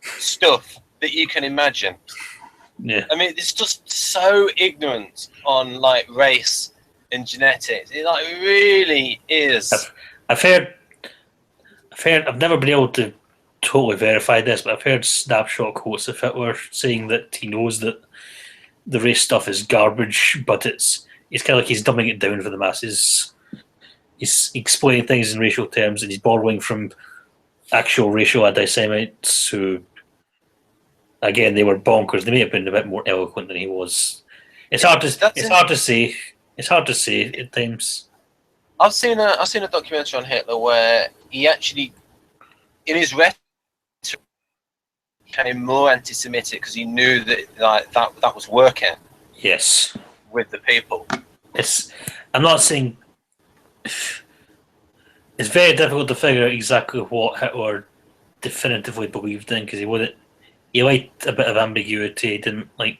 stuff that you can imagine. Yeah. I mean, it's just so ignorant on like race and genetics. It like really is. I've heard. I've never been able to totally verify this, but I've heard snapshot quotes of Hitler saying that he knows that the race stuff is garbage, but it's kind of like he's dumbing it down for the masses. He's explaining things in racial terms, and he's borrowing from actual racial anti-Semites who, again, they were bonkers. They may have been a bit more eloquent than he was. It's hard to say. It's hard to say at times. I've seen a documentary on Hitler where he actually, in his rhetoric, became more anti-Semitic because he knew that like that was working. Yes. With the people. I'm not saying. It's very difficult to figure out exactly what Hitler definitively believed in, because he liked a bit of ambiguity. He didn't like.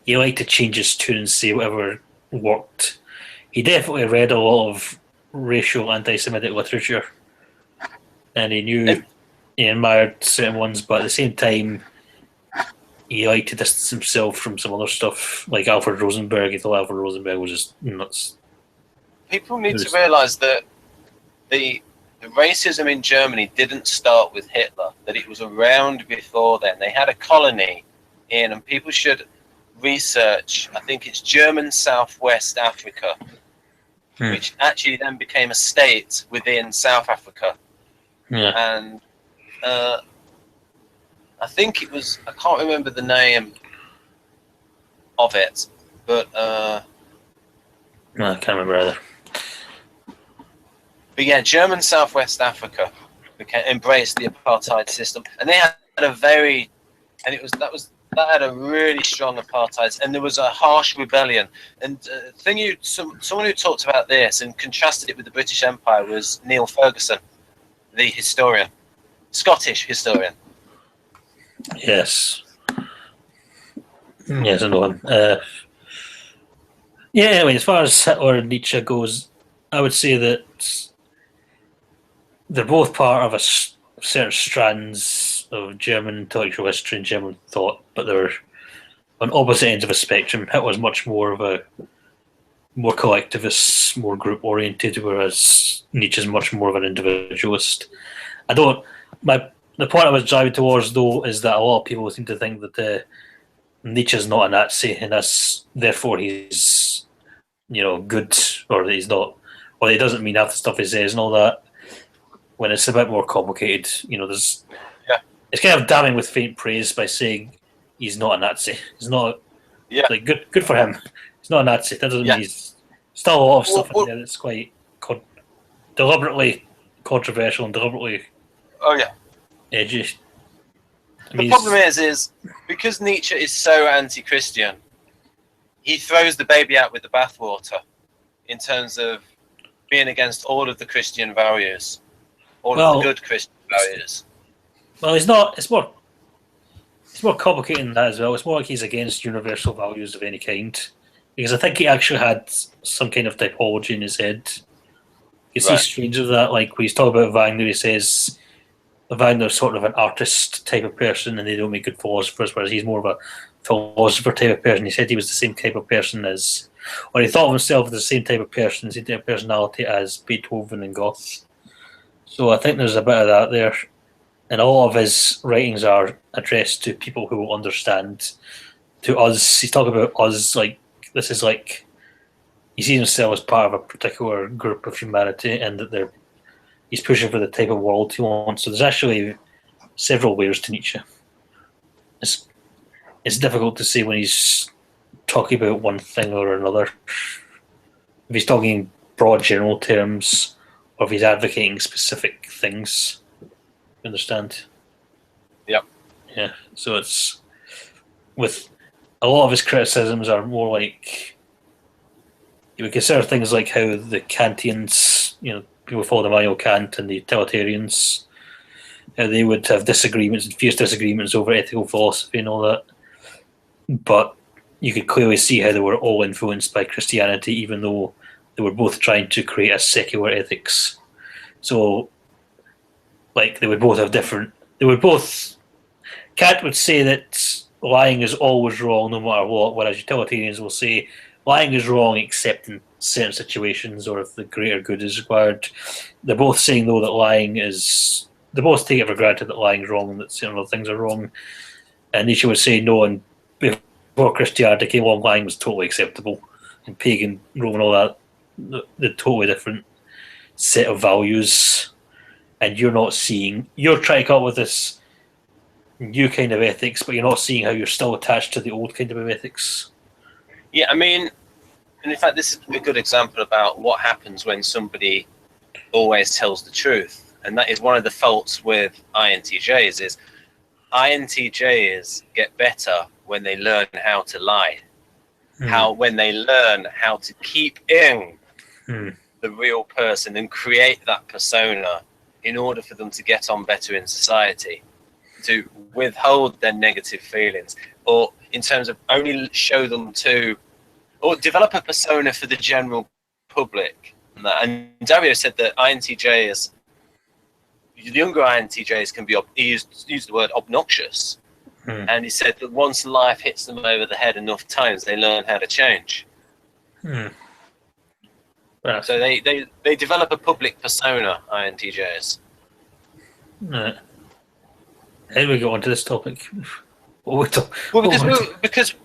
He liked to change his tune and say whatever worked. He definitely read a lot of racial anti-Semitic literature, and he knew he admired certain ones, but at the same time, he liked to distance himself from some other stuff, like Alfred Rosenberg. He thought Alfred Rosenberg was just nuts. People need to realise that the racism in Germany didn't start with Hitler, that it was around before then. They had a colony in, and people should research, I think it's German Southwest Africa, which actually then became a state within South Africa. Yeah. And I think it was, I can't remember the name of it, but no, I can't remember either. But yeah, German Southwest Africa embraced the apartheid system, and they had a that had a really strong apartheid, and there was a harsh rebellion. And someone who talked about this and contrasted it with the British Empire was Neil Ferguson, the historian, Scottish historian. Yes. Yes, I know him. Yeah, anyway, as far as Hitler and Nietzsche goes, I would say that they're both part of certain strands of German intellectual history and German thought, but they're on opposite ends of a spectrum. Hitler's much more of a more collectivist, more group oriented, whereas Nietzsche's much more of an individualist. The point I was driving towards, though, is that a lot of people seem to think that Nietzsche's not a Nazi, and therefore he's good, or that he's not, or he doesn't mean half the stuff he says and all that. When it's a bit more complicated, it's kind of damning with faint praise by saying he's not a Nazi. He's not like good for him. He's not a Nazi. That doesn't mean he's still a lot of stuff in there that's quite deliberately controversial and deliberately edgy. The problem is because Nietzsche is so anti-Christian, he throws the baby out with the bathwater in terms of being against all of the Christian values, all of the good Christian values. Well, he's not. It's more complicated than that as well. It's more like he's against universal values of any kind, because I think he actually had some kind of typology in his head. You see strange of that, like when he's talking about Wagner, he says Wagner's sort of an artist type of person, and they don't make good philosophers, whereas he's more of a philosopher type of person. He said he was the same type of person or he thought of himself as the same type of person, the same type of personality as Beethoven and Goethe. So I think there's a bit of that there. And all of his writings are addressed to people who will understand to us. He's talking about us like this is like he sees himself as part of a particular group of humanity, and that he's pushing for the type of world he wants. So there's actually several layers to Nietzsche. It's difficult to say when he's talking about one thing or another. If he's talking in broad general terms, or if he's advocating specific things. You understand? Yep. Yeah. So it's with a lot of his criticisms are more like you would consider things like how the Kantians, people follow Immanuel Kant and the utilitarians, how they would have disagreements and fierce disagreements over ethical philosophy and all that. But you could clearly see how they were all influenced by Christianity, even though they were both trying to create a secular ethics. So, like, they would both have different. Kant would say that lying is always wrong no matter what, whereas utilitarians will say lying is wrong except in certain situations or if the greater good is required. They're both saying, though, that lying is. They both take it for granted that lying is wrong and that certain other things are wrong. And Nietzsche would say, no, and before Christianity came along, lying was totally acceptable. And pagan Rome and all that, they're totally different set of values. And you're trying to come up with this new kind of ethics, but you're not seeing how you're still attached to the old kind of ethics. Yeah, I mean, and in fact, this is a good example about what happens when somebody always tells the truth. And that is one of the faults with INTJs is INTJs get better when they learn how to lie. When they learn how to keep in the real person and create that persona in order for them to get on better in society, to withhold their negative feelings, or in terms of only show them to, or develop a persona for the general public. And Dario said that INTJs, the younger INTJs can be, he used the word obnoxious. And he said that once life hits them over the head enough times, they learn how to change. Right. So they develop a public persona, INTJs. Right. How do we go on to this topic? Because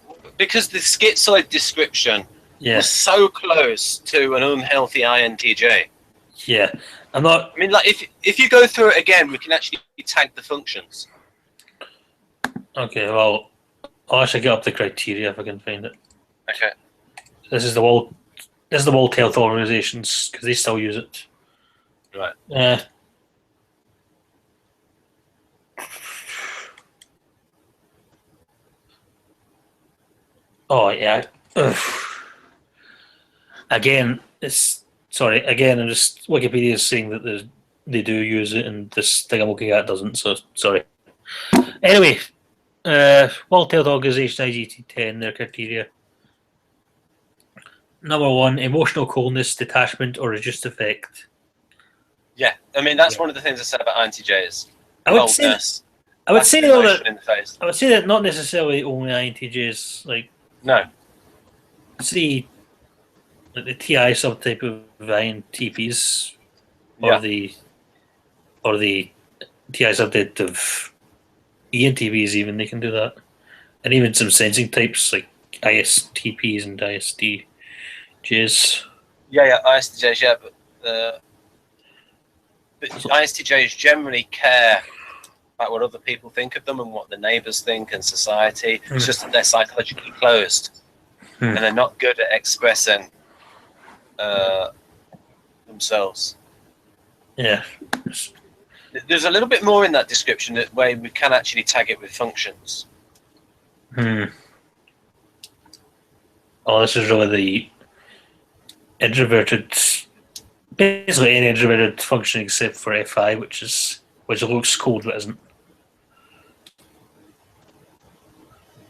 the schizoid description was so close to an unhealthy INTJ. Yeah. I'm not. I mean, like if you go through it again, we can actually tag the functions. Okay, well, I'll actually get up the criteria if I can find it. Okay. This is the World Health Organizations because they still use it. Right. Oh yeah. Again, I'm just Wikipedia is saying that they do use it, and this thing I'm looking at doesn't. So sorry. Anyway, World Health Organization IGT-10, their criteria. Number 1, emotional coldness, detachment, or reduced affect. Yeah, I mean that's one of the things I said about INTJs. I would say that not necessarily only INTJs. Like see, like the TI subtype of INTPs, or the TI subtype of ENTPs, even they can do that, and even some sensing types like ISTPs and ISTJs. Yeah, ISTJs. Yeah, but ISTJs generally care about what other people think of them and what the neighbours think and society. It's just that they're psychologically closed and they're not good at expressing themselves. Yeah. There's a little bit more in that description where we can actually tag it with functions. Oh, this is really the introverted, basically any introverted function except for FI, which looks cold but isn't.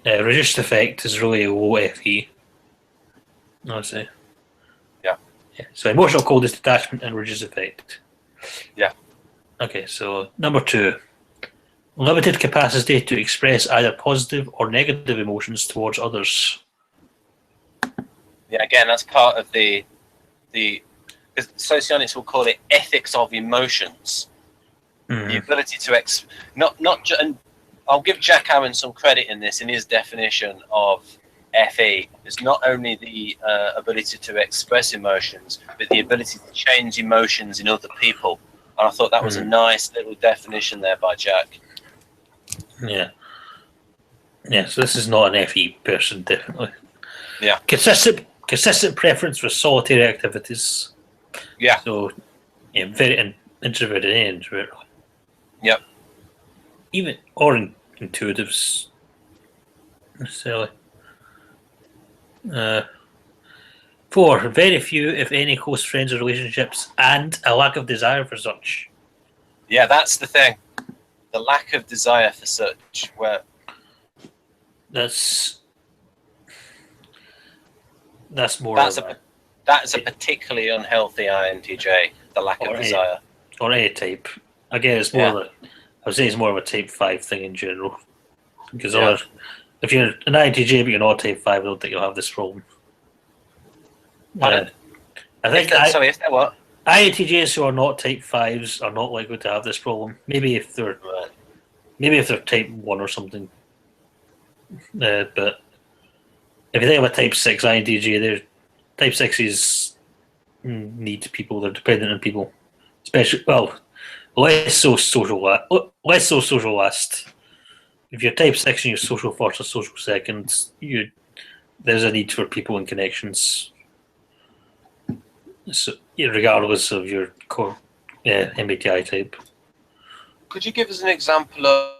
Reduced affect is really a low FE. I see. Yeah. So emotional coldness, detachment, and reduced affect. Yeah. Okay, so number 2, limited capacity to express either positive or negative emotions towards others. Yeah, again, that's part of the socionics will call it ethics of emotions. The ability to I'll give Jack Aaron some credit in this, in his definition of FE. It's not only the ability to express emotions, but the ability to change emotions in other people. And I thought that was a nice little definition there by Jack. Yeah. Yeah, so this is not an FE person, definitely. Yeah. Consistent preference for solitary activities. Yeah. So, yeah, very introverted and introvert. Yep. Even or intuitives necessarily. 4, very few, if any, close friends or relationships, and a lack of desire for such. Yeah, that's the thing. The lack of desire for such. Where that's more. That's a particularly unhealthy INTJ. The lack of desire. Or A type. Again, it's more. I would say it's more of a type 5 thing in general. Because if you're an INTJ but you're not type 5, I don't think you'll have this problem. Pardon? I think. If they're what? INTJs who are not type 5s are not likely to have this problem. Maybe if they're type 1 or something. But if you think of a type 6 INTJ, they're type 6s need people. They're dependent on people, especially less so social last. If you're type 6 and you're social first or social second, there's a need for people and connections. So, regardless of your core MBTI type. Could you give us an example of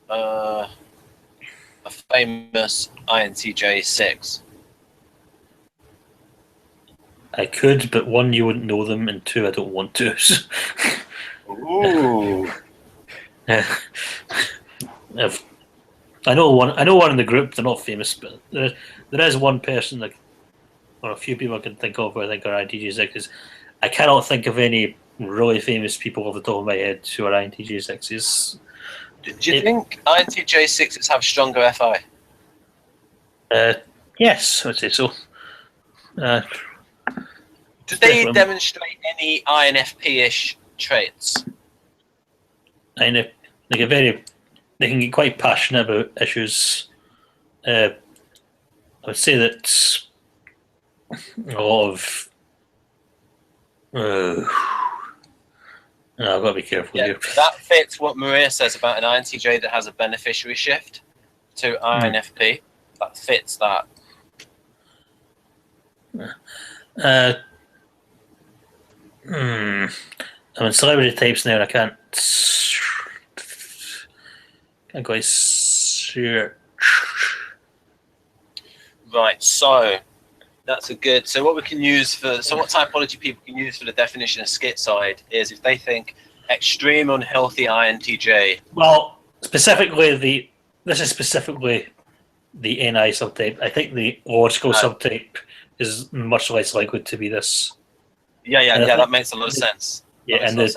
a famous INTJ 6? I could, but 1, you wouldn't know them, and 2, I don't want to. Ooh. I know one in the group. They're not famous, but there is one person, or a few people I can think of who I think are INTJ 6s. I cannot think of any really famous people off the top of my head who are INTJ 6s. Do you think INTJ 6s have stronger FI? Yes, I would say so. Do they demonstrate any INFP-ish traits? They can get quite passionate about issues. I would say that a lot of I've got to be careful here. That fits what Maria says about an INTJ that has a beneficiary shift to INFP. That fits that. I'm in celebrity types now, and I can't quite search. Right, so that's a good. So what we can use what typology people can use for the definition of schizoid is if they think extreme unhealthy INTJ. Well, specifically this is specifically the NI subtype. I think the logical subtype is much less likely to be this. Yeah, that makes a lot of sense. Yeah, and the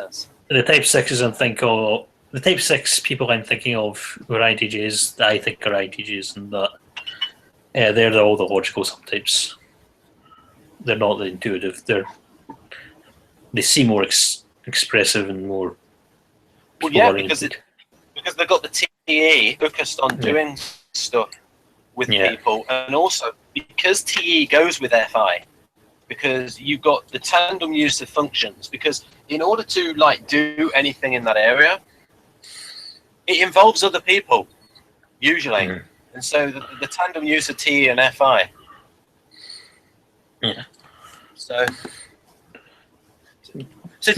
type 6s the type 6 people I'm thinking of who are INTJs that I think are INTJs, and that they're all the logical subtypes. They're not the intuitive. They seem more expressive and more. Well, yeah, because they've got the TE focused on doing stuff with people, and also because TE goes with FI. Because you've got the tandem use of functions. Because in order to do anything in that area, it involves other people usually, and so the tandem use of TE and FI. Yeah. So just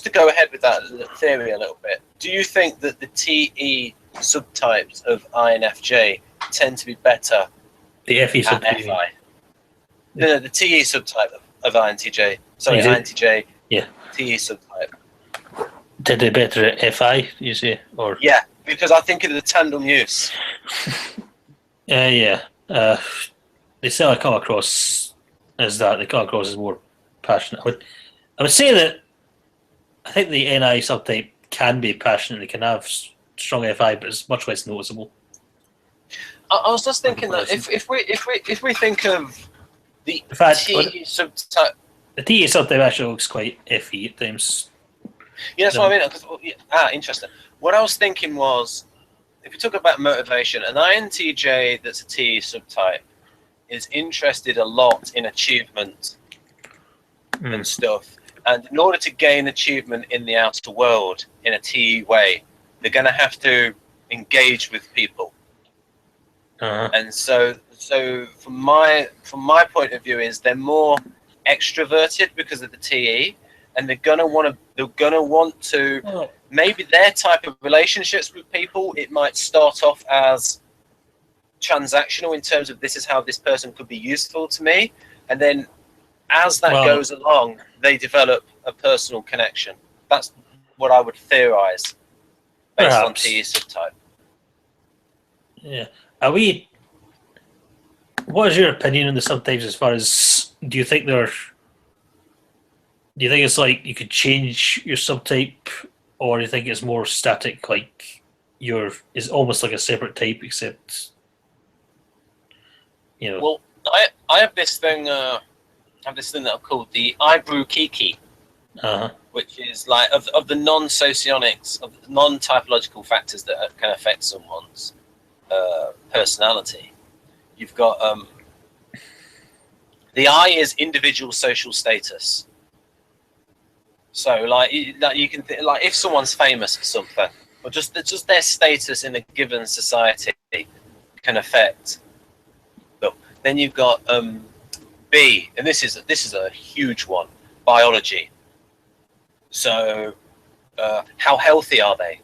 to go ahead with that theory a little bit, do you think that the TE subtypes of INFJ tend to be better the FE at FI? No, the TE subtype of INTJ. Sorry, INTJ. Yeah. TE subtype. Did they better at FI, you say? Or yeah, because I think of the tandem use. They certainly come across as that. They come across as more passionate. I would say that I think the NI subtype can be passionate. They can have strong FI, but it's much less noticeable. I was just thinking that if we think of the in fact, TE subtype, the TE subtype actually looks quite FE at times. Yeah, that's what I mean. 'Cause, interesting. What I was thinking was, if you talk about motivation, an INTJ that's a T subtype is interested a lot in achievement and stuff. And in order to gain achievement in the outer world in a T way, they're going to have to engage with people. And so from my point of view, is they're more extroverted because of the TE, and they're gonna want to maybe their type of relationships with people, it might start off as transactional in terms of this is how this person could be useful to me, and then as that goes along, they develop a personal connection. That's what I would theorize based on TE subtype. Yeah. What is your opinion on the subtypes as far as, do you think it's like you could change your subtype, or do you think it's more static, like is almost like a separate type, except, you know? Well, I have this thing that I've called the INFJ, which is like of the non-socionics, of the non-typological factors that can affect someone's personality. You've got the I is individual social status. So like you can like if someone's famous for something, or just their status in a given society can affect them. Then you've got B, and this is a huge one, biology. So how healthy are they?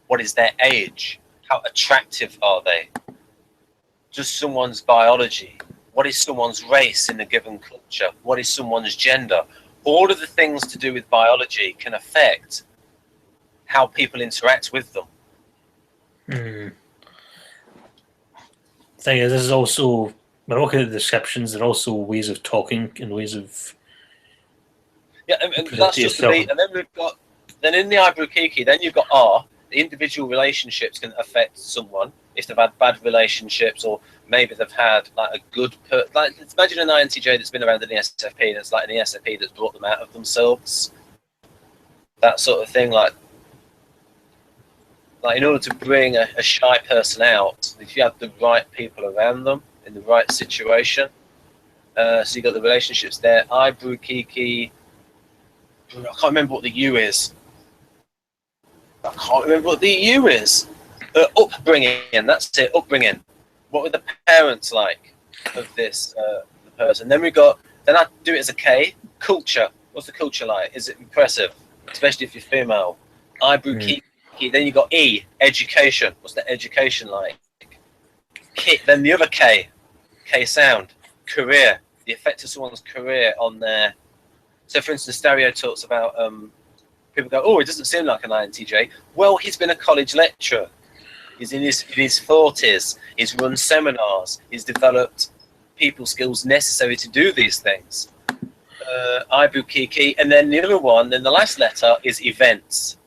What is their age? How attractive are they? Just someone's biology. What is someone's race in a given culture? What is someone's gender? All of the things to do with biology can affect how people interact with them. Thing is, this is also, when looking at the descriptions, there are also ways of talking and ways of and that's just the B. And then we've got, then in the INFJ, then you've got R. The individual relationships can affect someone if they've had bad relationships, or maybe they've had like a good like imagine an INTJ that's been around an ESFP that's like an ESFP that's brought them out of themselves, that sort of thing. Like in order to bring a shy person out, if you have the right people around them in the right situation, so you got the relationships there. INFJ, I can't remember what the U is. Upbringing, that's it, upbringing. What were the parents like of this the person? Then I do it as a K, culture. What's the culture like? Is it impressive? Especially if you're female. Then you got E, education. What's the education like? Then the other K sound, career. The effect of someone's career on their. So for instance, Stereo talks about people go, oh, he doesn't seem like an INTJ. Well, he's been a college lecturer. He's in his 40s. He's run seminars. He's developed people skills necessary to do these things. INFJ, and then the other one, then the last letter is events.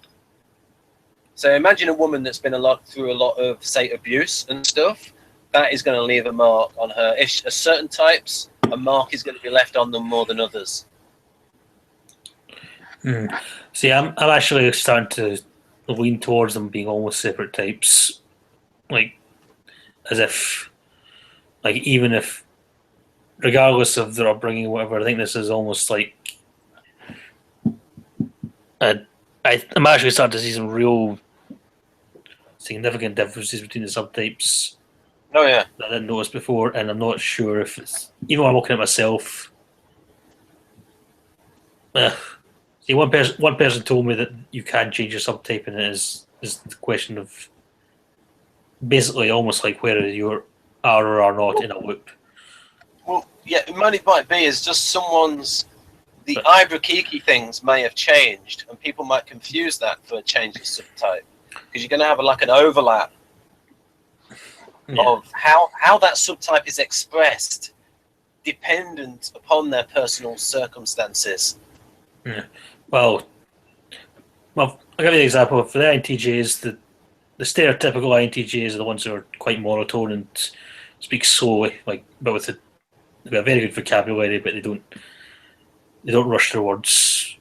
So imagine a woman that's been through a lot of, say, abuse and stuff. That is going to leave a mark on her. If certain types, a mark is going to be left on them more than others. See, I'm actually starting to lean towards them being almost separate types, like as if, like even if, regardless of their upbringing, or whatever. I think this is almost like I'm actually starting to see some real significant differences between the subtypes. Oh yeah, that I didn't notice before, and I'm not sure if it's, even when I'm looking at myself. See, one person told me that you can change your subtype, and it is the question of basically almost like whether you are or are not in a loop. Well, yeah, it might be is just the INFJ things may have changed, and people might confuse that for a change of subtype, because you're going to have like an overlap of how that subtype is expressed, dependent upon their personal circumstances. Yeah. Well, I'll give you an example. For the INTJs, the stereotypical INTJs are the ones who are quite monotone and speak slowly, they've got a very good vocabulary, but they don't rush their words.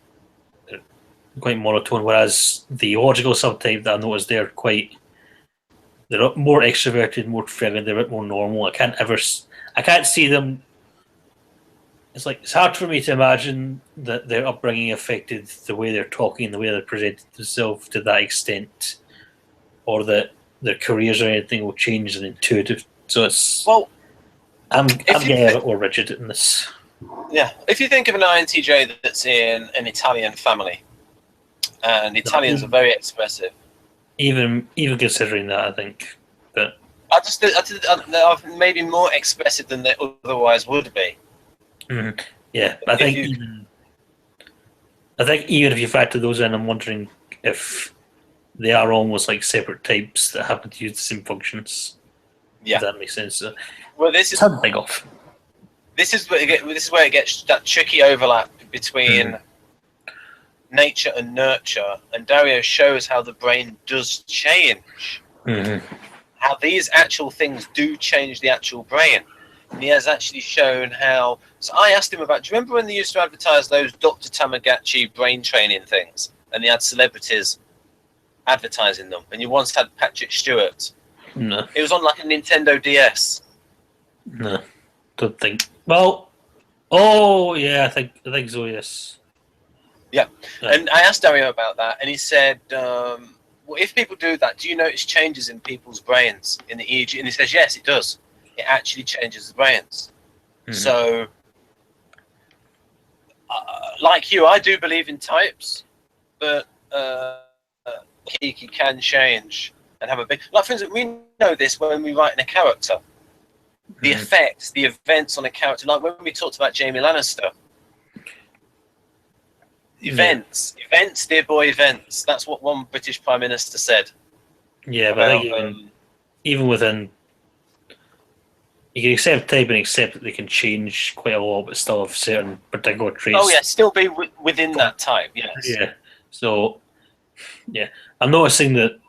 quite monotone. Whereas the logical subtype that I noticed, they're more extroverted, more friendly, they're a bit more normal. I can't see them. It's hard for me to imagine that their upbringing affected the way they're talking, the way they presented themselves to that extent, or that their careers or anything will change and intuitive. So I'm getting a bit more rigid in this. Yeah, if you think of an INTJ that's in an Italian family, and Italians are very expressive. Even considering that, I think, but they're maybe more expressive than they otherwise would be. Mm-hmm. Yeah, I think even if you factor those in, I'm wondering if they are almost like separate types that happen to use the same functions. Yeah, if that makes sense. Well, this is something off. This is where it gets that tricky overlap between nature and nurture, and Dario shows how the brain does change. How these actual things do change the actual brain. And he has actually shown how. So I asked him about. Do you remember when they used to advertise those Dr. Tamagotchi brain training things, and they had celebrities advertising them? And you once had Patrick Stewart. No. It was on like a Nintendo DS. No, don't think. Well, oh yeah, I think so. Yes. Yeah, and I asked Dario about that, and he said, "Well, if people do that, do you notice changes in people's brains in the EEG?" And he says, "Yes, it does. It actually changes the brains." So, like you, I do believe in types, but he can change and have a big. Like for instance, we know this when we write in a character. The effects, the events on a character, like when we talked about Jamie Lannister. Events, dear boy, events. That's what one British Prime Minister said. Yeah, but I think even within, you can accept type and accept that they can change quite a lot, but still have certain particular traits. Oh yeah, still be within that type. Yes. Yeah. So, yeah, I'm noticing that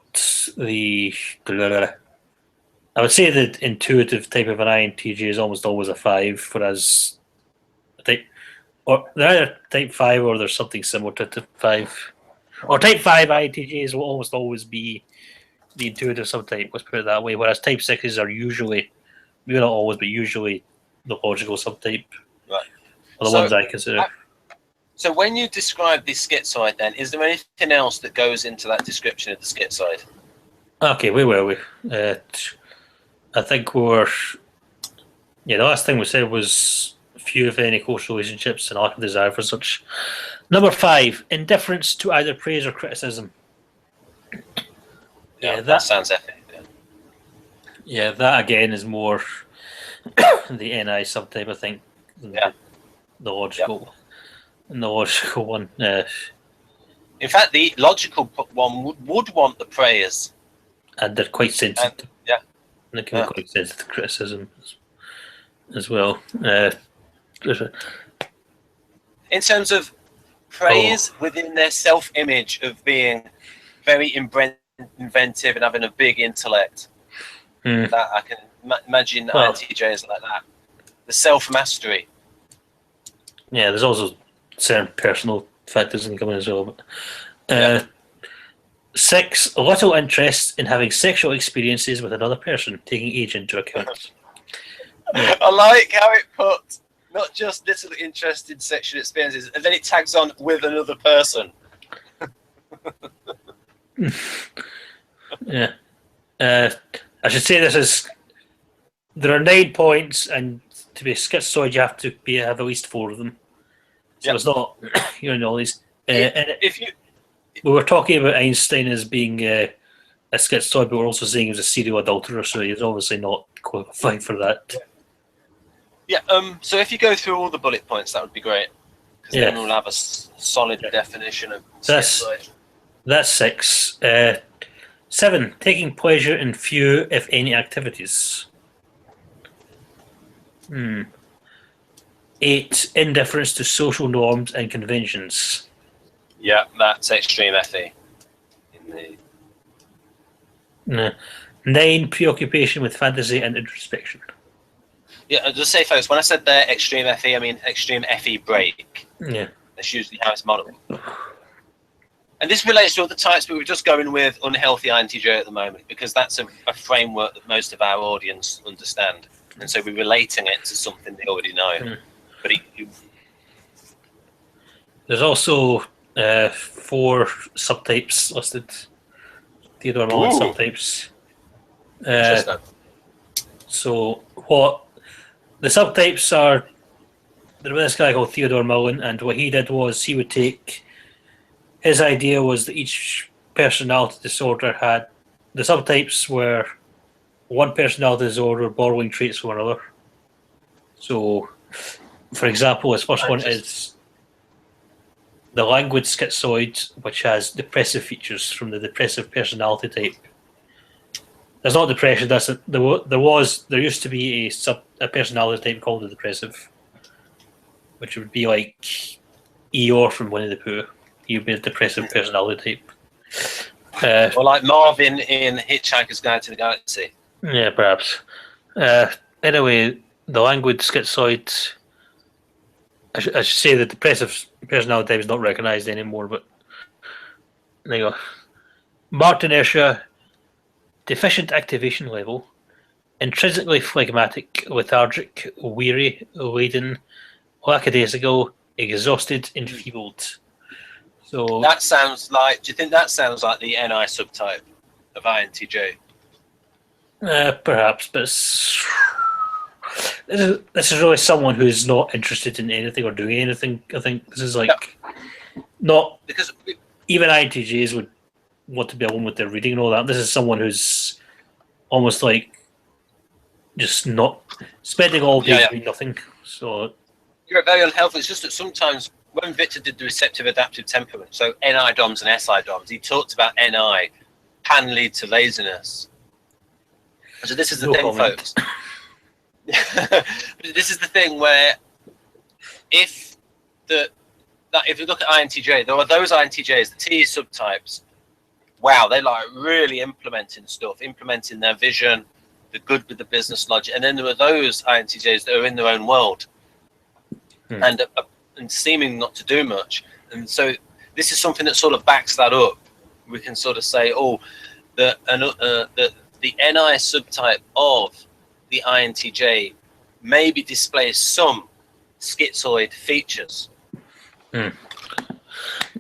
I would say the intuitive type of an INTJ is almost always a 5, whereas they're either type 5 or there's something similar to type 5. Or type 5 INTJs will almost always be the intuitive subtype, let's put it that way, whereas type 6s are usually, maybe not always, but usually the logical subtype. Right. Are the ones I consider. So when you describe the schizoid then, is there anything else that goes into that description of the schizoid? Okay, where were we? I think we were... Yeah, the last thing we said was few, if any, close relationships and lack of desire for such. Number 5, indifference to either praise or criticism. Yeah, that sounds epic. Yeah, that again is more the NI subtype, I think, than the logical. And the logical one. In fact, the logical one would want the praise. And they're quite sensitive. And they can be quite sensitive to criticism as well. In terms of praise within their self-image of being very inventive and having a big intellect, that I can imagine INTJs like that. The self-mastery. Yeah, there's also certain personal factors that can come in as well. But, 6, little interest in having sexual experiences with another person, taking age into account. I like how it put not just little interest in sexual experiences, and then it tags on with another person. I should say there are 9 points, and to be a schizoid you have to have at least 4 of them. So it's not all these. We were talking about Einstein as being a schizoid, but we're also saying he was a serial adulterer, so he's obviously not qualified for that. So if you go through all the bullet points, that would be great, because then we'll have a solid definition of schizoid. That's 6. 7, taking pleasure in few, if any, activities. 8, indifference to social norms and conventions. Yeah, that's extreme FE. 9, preoccupation with fantasy and introspection. Yeah, just say, folks, when I said there extreme FE, I mean extreme FE break. Yeah. That's usually how it's modeled. And this relates to other types, but we're just going with unhealthy INTJ at the moment because that's a framework that most of our audience understand. And so we're relating it to something they already know. But there's also 4 subtypes listed. Theodore Mullen subtypes. So what the subtypes are, there was this guy called Theodore Mullen, and what he did was he would take, his idea was that each personality disorder had, the subtypes were one personality disorder borrowing traits from another. So, for example, his first one is the languid schizoid, which has depressive features from the depressive personality type. There's not depression. There used to be a personality type called the depressive, which would be like Eeyore from Winnie the Pooh. He'd be a depressive personality type. Or like Marvin in Hitchhiker's Guide to the Galaxy. Yeah, perhaps. Anyway, the languid schizoid, I should say the depressive personality type is not recognised anymore, but there you go. Marked inertia, deficient activation level, intrinsically phlegmatic, lethargic, weary, laden, lackadaisical, exhausted, enfeebled. So that sounds like. Do you think that sounds like the NI subtype of INTJ? Perhaps, but this is really someone who's not interested in anything or doing anything. I think this is like not because even INTJs would want to be alone with their reading and all that. This is someone who's almost like just not spending all day doing nothing. So you're very unhealthy. It's just that sometimes when Victor did the receptive adaptive temperament, so NI DOMs and SI DOMs, he talked about NI can lead to laziness. So this is the thing, folks. This is the thing where if you look at INTJ, there are those INTJs, the T subtypes. Wow, they like really implementing stuff, implementing their vision, the good with the business logic, and then there are those INTJs that are in their own world and seeming not to do much. And so this is something that sort of backs that up. We can sort of say, the NI subtype of the INTJ maybe displays some schizoid features. Yeah,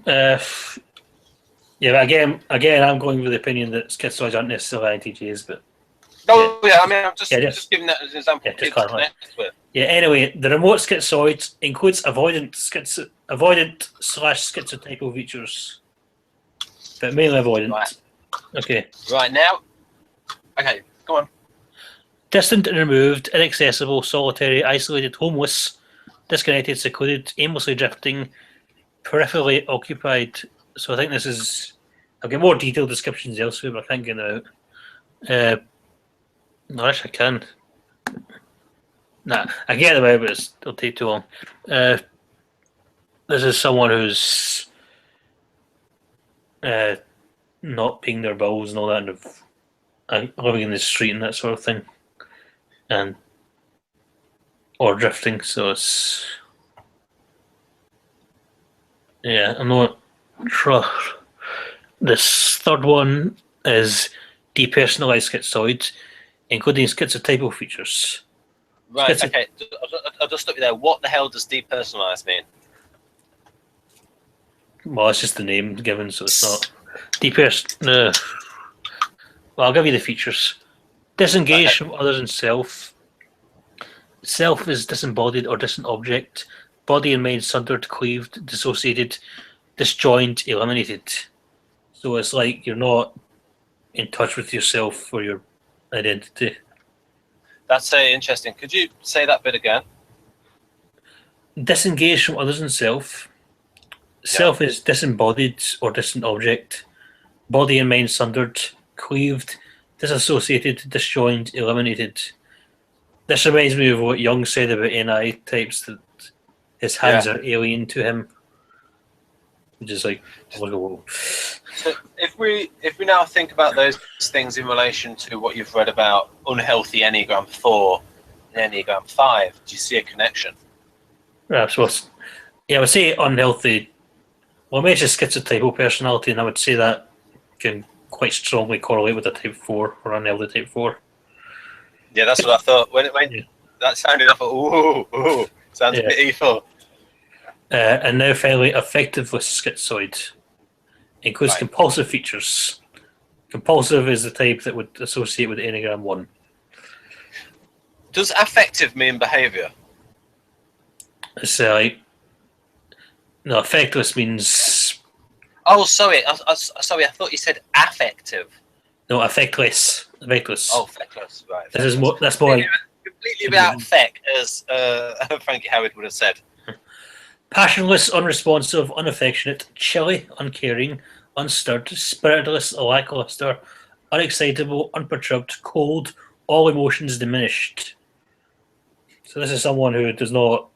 but again, I'm going with the opinion that schizoids aren't necessarily INTJs, but I mean, I'm just giving that as an example. Anyway, the remote schizoid includes avoidant / schizotypal features, but mainly avoidant. Right. Okay. Right now. Okay, go on. Distant and removed, inaccessible, solitary, isolated, homeless, disconnected, secluded, aimlessly drifting, peripherally occupied. So I think this is. I'll get more detailed descriptions elsewhere, but I can't get them out. No, I wish I can. Nah, I get them out, but it'll take too long. This is someone who's not paying their bills and all that, and living in the street and that sort of thing, or drifting. So it's I'm not sure. This third one is depersonalized schizoid, including schizotypal features. Right. Okay. I'll just stop you there. What the hell does depersonalized mean? Well, it's just the name given, so it's not well, I'll give you the features. Disengaged from others and self. Self is disembodied or distant object. Body and mind sundered, cleaved, dissociated, disjoined, eliminated. So it's like you're not in touch with yourself or your identity. That's interesting. Could you say that bit again? Disengaged from others and self. Self is disembodied or distant object. Body and mind sundered, cleaved, disassociated, disjoined, eliminated. This reminds me of what Jung said about NI types, that his hands are alien to him. Which is like, whoa. So if we now think about those things in relation to what you've read about unhealthy Enneagram 4 and Enneagram 5, do you see a connection? Perhaps. Well, I would say unhealthy Well, maybe it's a schizotypal personality, and I would say that can quite strongly correlate with a type 4 or an elder type 4. Yeah, that's what I thought. When Yeah. that sounded, I thought, ooh, sounds a bit evil. And now finally, affectively schizoid. Includes Right. compulsive features. Compulsive is the type that would associate with Enneagram 1. Does affective mean behaviour? It's like, no, affectless means, Oh, sorry. Sorry, I thought you said affective. no, affectless. Affectless. Oh, feckless. Right. This is more, that's more like Completely without feck, as Frankie Howard would have said. passionless, unresponsive, unaffectionate, chilly, uncaring, unstirred, spiritless, lackluster, unexcitable, unperturbed, cold, all emotions diminished. So this is someone who does not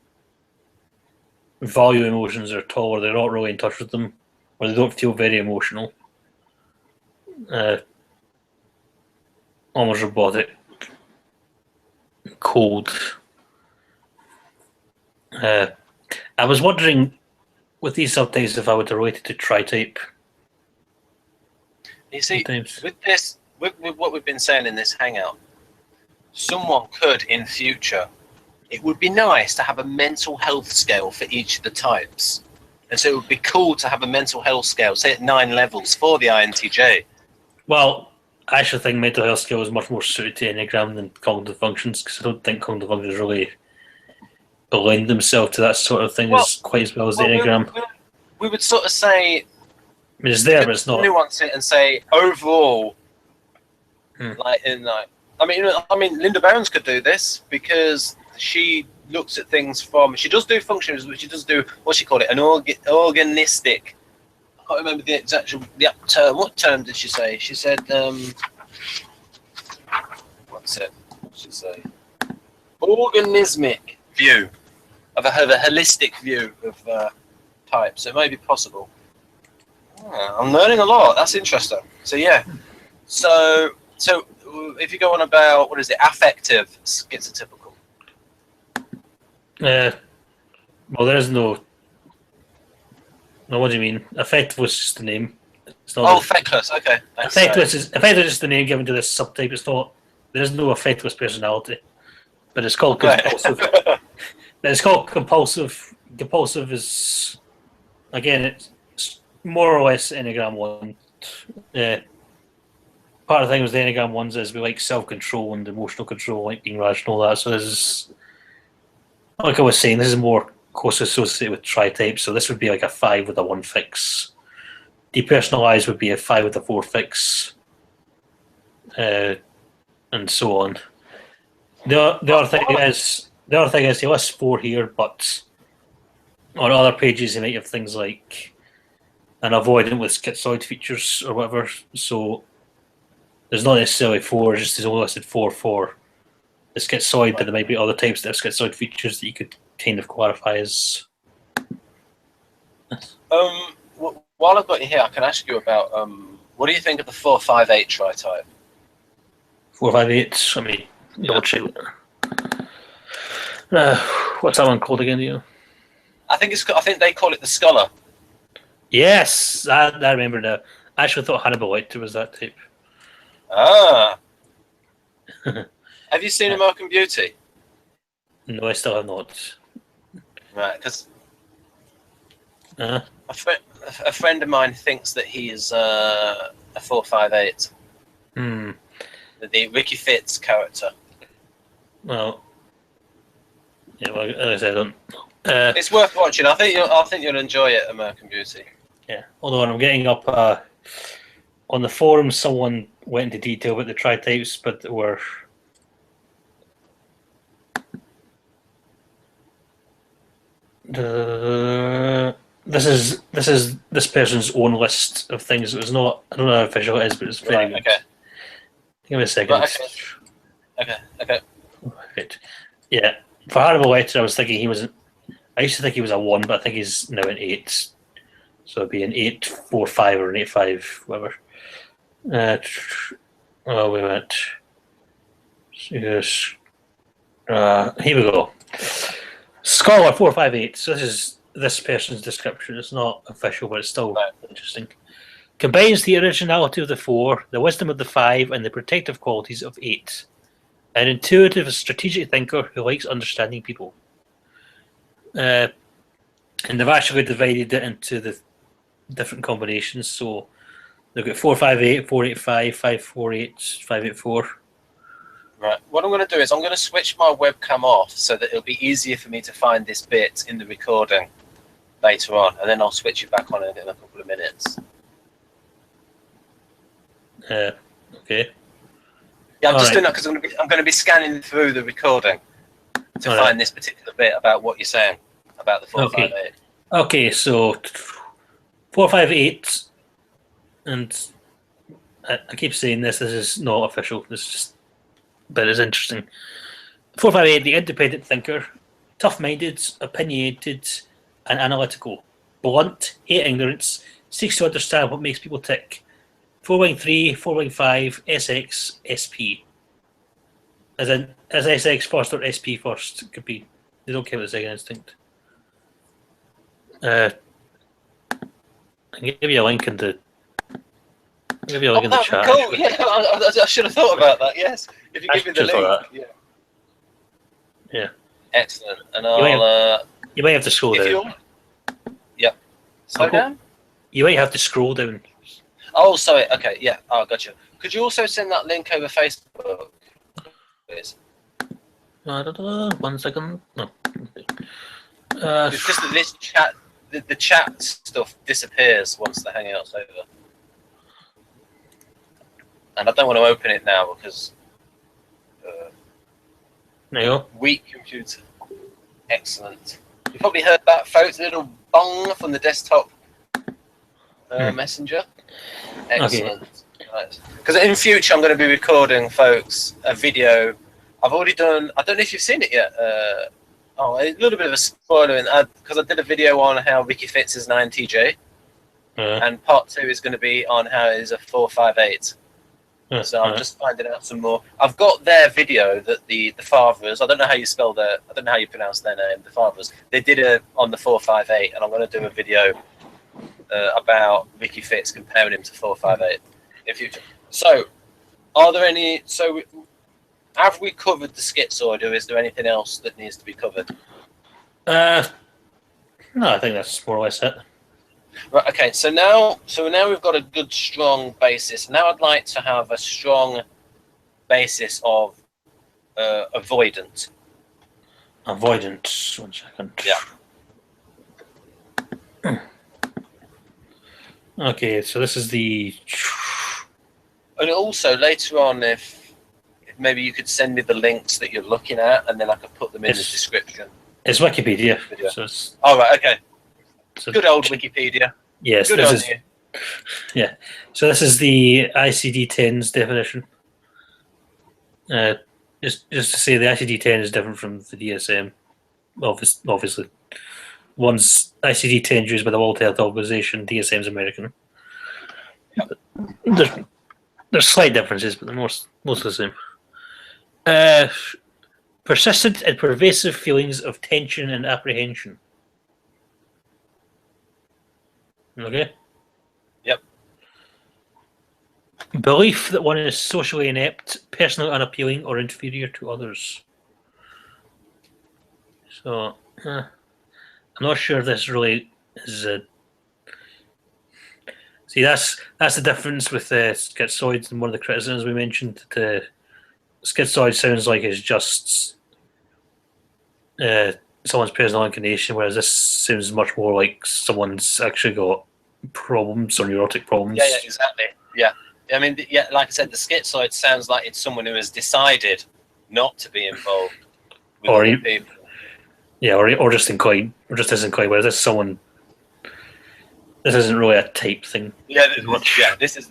value emotions at all, or they're not really in touch with them, or they don't feel very emotional. Almost robotic. Cold. I was wondering with these subtypes if I would relate it to tri-type. You see, Sometimes. with this, with what we've been saying in this hangout, someone could, in future, it would be nice to have a mental health scale for each of the types. And so it would be cool to have a mental health scale, say at 9 levels for the INTJ. Well, I actually think mental health skill is much more suited to Enneagram than cognitive functions, because I don't think cognitive functions really align themselves to that sort of thing as quite as well as the Enneagram. We would sort of say, I mean, it's there, but it's not. Nuance it and say overall, I mean, Linda Bounds could do this because she looks at things from. She does do functions, but she does do what she called it, an organistic. I can't remember the exact term. What term did she say? She said, what's it? What did she say? Organismic view of a holistic view of types. So it may be possible. I'm learning a lot. That's interesting. So yeah. So if you go on about what is it, affective schizotypical. Well, there is no. No, what do you mean? Affective was just the name. It's not feckless. Okay. Affectless is just the name given to this subtype. It's not. There is no affectless personality, but it's called compulsive. It's called compulsive. Compulsive is, again, it's more or less Enneagram 1. Part of the thing with the Enneagram 1s is we like self-control and emotional control, like being rational. That so this is, like I was saying, this is more closely associated with tri-types. So this would be like a 5 with a 1 fix. Depersonalized would be a 5 with a 4 fix, and so on. The other thing is he lists 4 here, but on other pages he might have things like an avoidant with schizoid features or whatever. So there's not necessarily 4; just he's only listed 4 for the schizoid, but there might be other types that have schizoid features that you could kind of clarify as. While I've got you here, I can ask you about what do you think of the 458 tri-type? 458. Let me double check. What's that one called again? You? I think they call it the scholar. Yes, I remember now. I actually thought Hannibal Lecter was that type. Ah. Have you seen American Beauty? No, I still have not. Right, because a friend of mine thinks that he is a 458. The Ricky Fitz character. Well, yeah. Well, as I said, I don't. It's worth watching. I think you'll enjoy it, American Beauty. Yeah. Hold on, I'm getting up. On the forum, someone went into detail about the tri-types, but there were. This is this person's own list of things. It was not. I don't know how official it is, but it's very good. Okay. Give me a second. Right, okay. Right. Yeah. For Hannibal Lecter, I was thinking he was. I used to think he was a 1, but I think he's now an 8. So it'd be an 8-4-5 or an 8-5, whatever. Oh, wait a minute. Yes. Here we go. Scholar 458. So this is this person's description. It's not official, but it's still interesting. Combines the originality of the 4, the wisdom of the 5, and the protective qualities of 8. An intuitive, strategic thinker who likes understanding people. And they've actually divided it into the different combinations. So they've got 458, 485, 548, 584. Right. What I'm going to do is I'm going to switch my webcam off so that it'll be easier for me to find this bit in the recording later on, and then I'll switch it back on in a couple of minutes. Okay. Yeah, I'm just doing that because I'm going to be scanning through the recording to find this particular bit about what you're saying about the 458. Okay, so 458, and I keep saying this is not official. This is just, but it's interesting. 458, the independent thinker, tough-minded, opinionated, and analytical. Blunt, hate ignorance, seeks to understand what makes people tick. 413, 415, SX, SP. As SX first or SP first, could be. They don't care about the second instinct. I can give you a link in the. I'll give you a link in the chat. Cool. Yeah, I should have thought about that. Yes, if you give me the link. Yeah. Excellent. And I'll. You might have to scroll down. Yep. Slow down. You might have to scroll down. Oh, sorry. Okay. Yeah. Oh, gotcha. Could you also send that link over Facebook, please? 1 second. No. It's just that this chat, the chat stuff disappears once the hangout's over, and I don't want to open it now because there you go. Weak computer. Excellent. You probably heard that, folks. A little bong from the desktop messenger. Excellent. Because in future I'm going to be recording, folks, a video. I've already done. I don't know if you've seen it yet. A little bit of a spoiler, because I did a video on how Ricky Fitz is an INTJ, and part 2 is going to be on how he's a 458. So I'm just finding out some more. I've got their video that the fathers. I don't know how you spell their. I don't know how you pronounce their name. The fathers. They did it on the 458, and I'm going to do a video about Ricky Fitz, comparing him to 458 in future. So, are there any? So, have we covered the schizoid, or is there anything else that needs to be covered? No, I think that's more or less it. Right. Okay. So now we've got a good, strong basis. Now I'd like to have a strong basis of avoidant. Avoidant. 1 second. Yeah. Okay, so this is the. And also later on, if maybe you could send me the links that you're looking at, and then I could put them in the description. It's Wikipedia. So it's, right. Okay. So good old Wikipedia. Yes. Good on you. Yeah. So this is the ICD-10's definition. Just to say, the ICD-10 is different from the DSM. Obviously, one's ICD-10 used by the World Health Organization. DSM's American. Yep. There's slight differences, but they're most the same. Persistent and pervasive feelings of tension and apprehension. Okay. Yep. Belief that one is socially inept, personally unappealing, or inferior to others. So, I'm not sure this really is a. See, that's the difference with schizoids, and one of the criticisms we mentioned. The schizoid sounds like it's just someone's personal inclination, whereas this sounds much more like someone's actually got problems or neurotic problems. Yeah, exactly. Yeah. I mean, like I said, the schizoid sounds like it's someone who has decided not to be involved with other people. Yeah, or just inclined, or just isn't quite. Whereas this isn't really a type thing. Yeah, this is.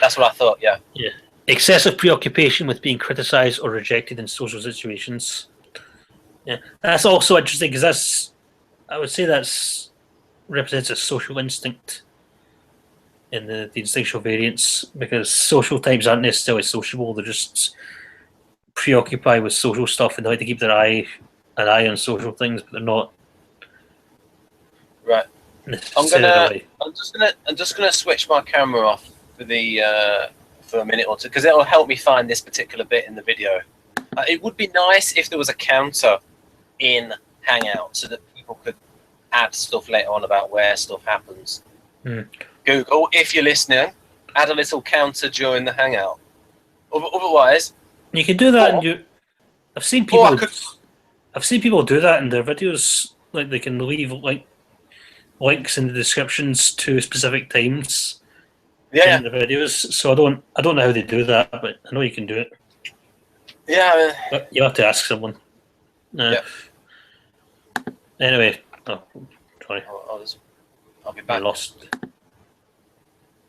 That's what I thought. Yeah. Yeah. Excessive preoccupation with being criticised or rejected in social situations. Yeah, that's also interesting because I would say represents a social instinct in the instinctual variants, because social types aren't necessarily sociable. They're just preoccupied with social stuff and they like to keep an eye on social things, but they're not Right. I'm just gonna switch my camera off for for a minute or two because it'll help me find this particular bit in the video. It would be nice if there was a counter in Hangout so that people could add stuff later on about where stuff happens. Google, if you're listening, add a little counter during the Hangout. Otherwise, you can do that. I've seen people. I've seen people do that in their videos. Like they can leave links in the descriptions to specific times in the videos. So I don't know how they do that, but I know you can do it. Yeah, but you have to ask someone. Anyway, sorry. I'll be back. I lost.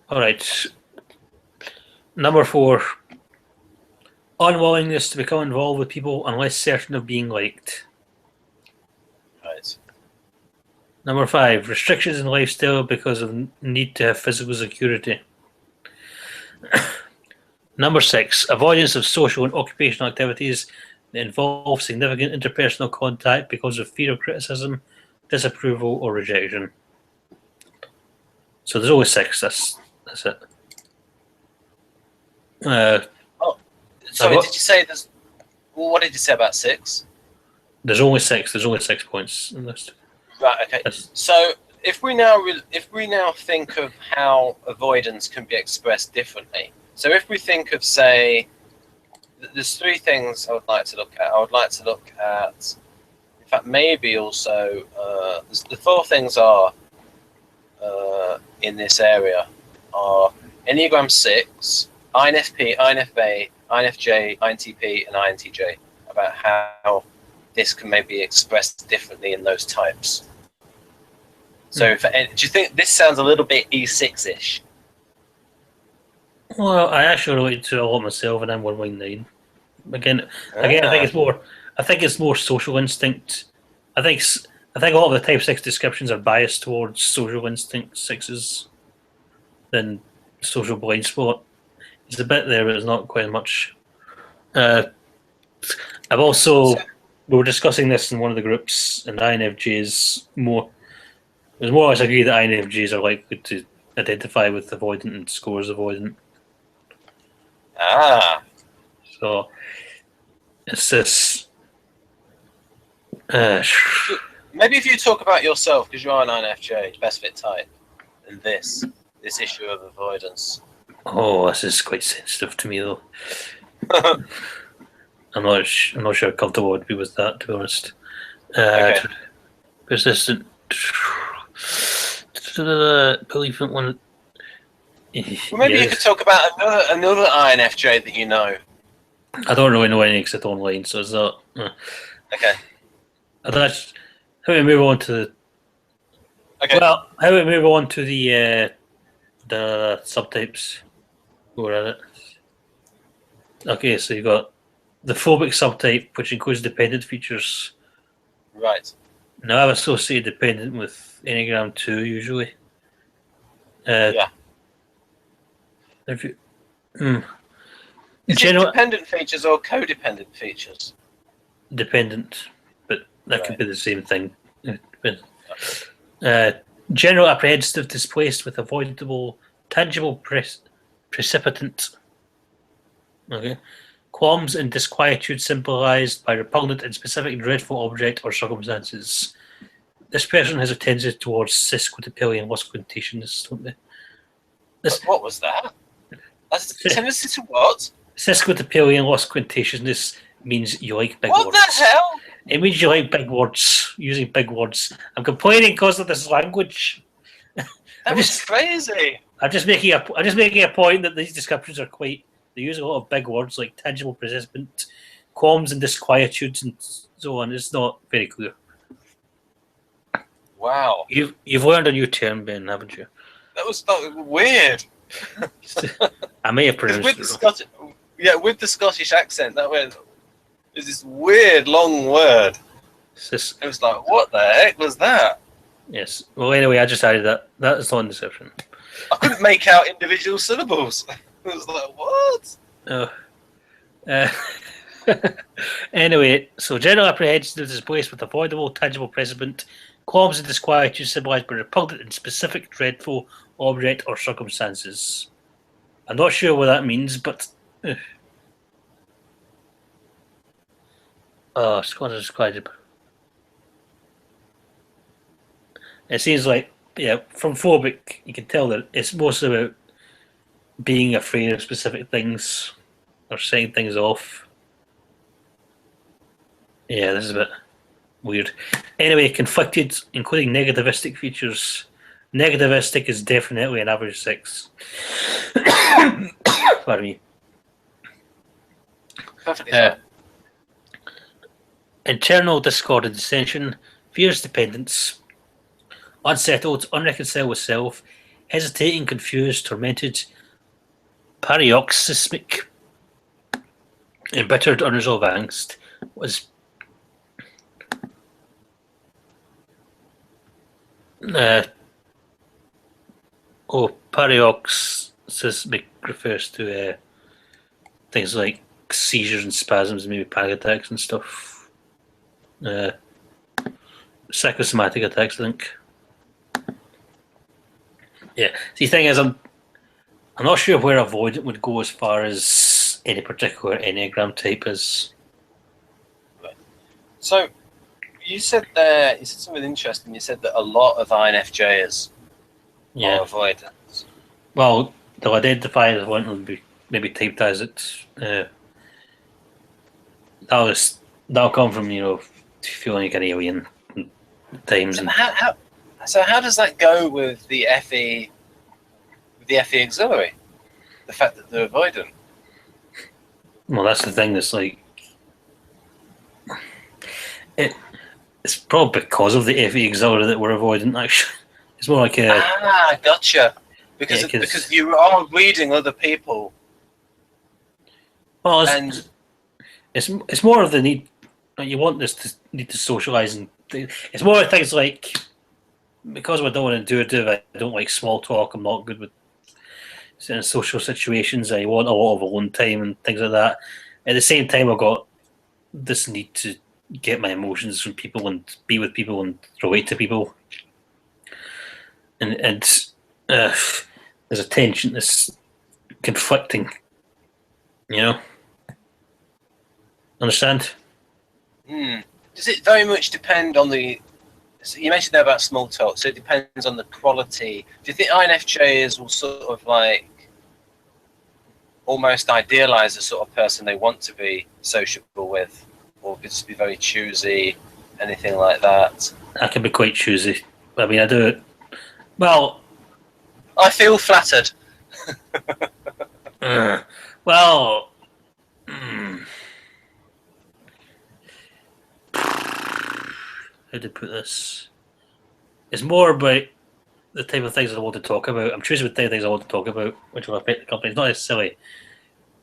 All right. Number 4. Unwillingness to become involved with people unless certain of being liked. Right. Number 5. Restrictions in lifestyle because of need to have physical security. Number 6. Avoidance of social and occupational activities that involve significant interpersonal contact because of fear of criticism, disapproval, or rejection. So there's only 6. That's it. Sorry, did you say there's? Well, what did you say about 6? There's only 6. There's only 6 points in this. Right. Okay. So if we now think of how avoidance can be expressed differently. So if we think of, say, there's 3 things I would like to look at. I would like to look at, in fact, maybe also the 4 things are in this area are Enneagram 6, INFP, INFA, INFJ, INTP, and INTJ, about how this can maybe be expressed differently in those types. So, do you think this sounds a little bit E6-ish? Well, I actually relate to a lot myself, and I'm 119. Again, I think it's more social instinct. I think a lot of the Type 6 descriptions are biased towards social instinct 6s than social blind spot. There's a bit there, but it's not quite much. We were discussing this in one of the groups, and INFJs there's more or less agree that INFJs are likely to identify with avoidant and scores avoidant. So it's this. Maybe if you talk about yourself, because you are an INFJ, best fit type, and this issue of avoidance. Oh, this is quite sensitive to me, though. I'm not sure how comfortable I'd be with that, to be honest. Persistent belief in one. Well, maybe you could talk about another INFJ that you know. I don't really know any except online, so it's not. Okay. How do we move on to? Well, how do we move on to the subtypes? We're at it. Okay, so you've got the phobic subtype, which includes dependent features. Right. Now, I've associated dependent with Enneagram 2 usually. Yeah. If you, Is it dependent features or codependent features? Dependent, but that could be the same thing. General apprehensive displaced with avoidable, tangible precipitant. Okay. Qualms and disquietude symbolized by repugnant and specific dreadful object or circumstances. This person has a tendency towards cisquotopilian wasquintationist, don't they? What was that? That's a tendency to what? Cisquotopilian wasquintationist means you like big words. What the hell? It means you like big words, using big words. I'm complaining because of this language. That was crazy. I'm just making a point that these descriptions are quite. They use a lot of big words like tangible participant, qualms and disquietudes, and so on. It's not very clear. Wow. You've learned a new term, Ben, haven't you? That was weird. I may have pronounced it wrong. With the Scottish accent, there's this weird long word. It was like, what the heck was that? Yes. Well, anyway, I just added that. That is not in deception. I couldn't make out individual syllables. It was like, what? Anyway, so general apprehension is displaced with avoidable, tangible precedent. Qualms and disquietude symbolized by repugnant and specific, dreadful object or circumstances. I'm not sure what that means, but disquieted. It seems like, yeah, from phobic, you can tell that it's mostly about being afraid of specific things or setting things off. Yeah, this is a bit weird. Anyway, conflicted, including negativistic features. Negativistic is definitely an average 6. Pardon me. Perfectly. Internal discord and dissension, fears dependence, unsettled, unreconciled with self, hesitating, confused, tormented, paroxysmic, embittered, unresolved angst. Was paroxysmic refers to things like seizures and spasms, maybe panic attacks and stuff. Psychosomatic attacks, I think. Yeah. See, the thing is, I'm not sure where avoidant would go as far as any particular Enneagram type is. So, you said something interesting. You said that a lot of INFJs are avoidant. Well, they'll identify as one would be maybe typed as it. That'll come from feeling like an alien times. So how does that go with the FE? With the FE auxiliary, the fact that they're avoidant. Well, that's the thing. That's like it's probably because of the FE auxiliary that we're avoidant. Actually, it's more like a gotcha. Because you are reading other people. Well, it's more of the need. You want this to need to socialize, and it's more of things like because we're not intuitive. I don't like small talk. I'm not good with social situations. I want a lot of alone time and things like that. At the same time, I've got this need to get my emotions from people and be with people and relate to people. And there's a tension that's conflicting. Understand? Does it very much depend on the... So you mentioned there about small talk, so it depends on the quality. Do you think INFJs will sort of like almost idealize the sort of person they want to be sociable with, or just be very choosy, anything like that? I can be quite choosy. I mean, I do it. Well, I feel flattered. Well, how to put this? It's more about the type of things I want to talk about. I'm choosing with the type of things I want to talk about, which will affect the company. It's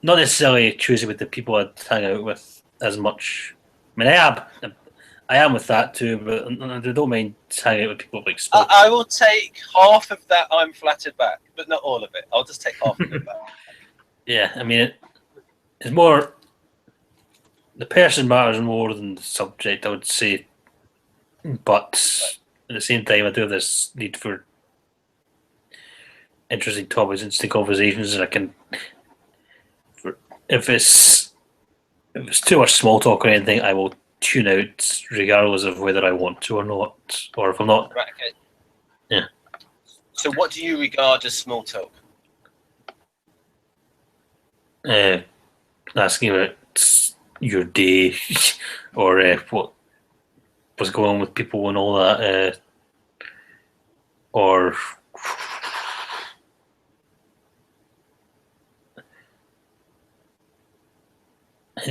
not necessarily choosing with the people I'd hang out with as much. I mean, I am with that too, but I don't mind hanging out with people like Spock. I will take half of that I'm flattered back, but not all of it. I'll just take half of it back. Yeah, I mean, it's more... The person matters more than the subject, I would say. But at the same time, I do have this need for interesting topics, interesting conversations, and I can... If it's too much small talk or anything, I will tune out regardless of whether I want to or not, or if I'm not. Right, okay. Yeah. So what do you regard as small talk? Asking about your day or what's going on with people and all that, or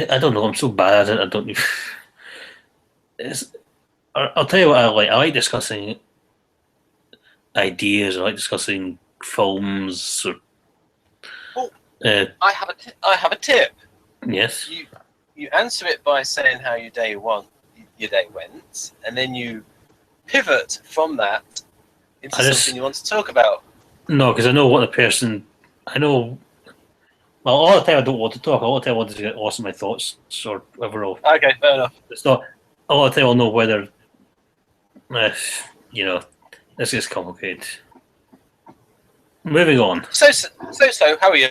I don't know. I'm so bad at it. I don't. I'll tell you what I like. I like discussing ideas. I like discussing films. Well, I have a tip. Yes. You answer it by saying how your day went, and then you pivot from that into something you want to talk about. No, because I know what the person. I know. Well, all the time I don't want to talk. All the time I want to get lost in my thoughts or whatever. Okay, fair enough. It's not. A lot of the time I'll know whether, this gets complicated. Moving on. So, how are you?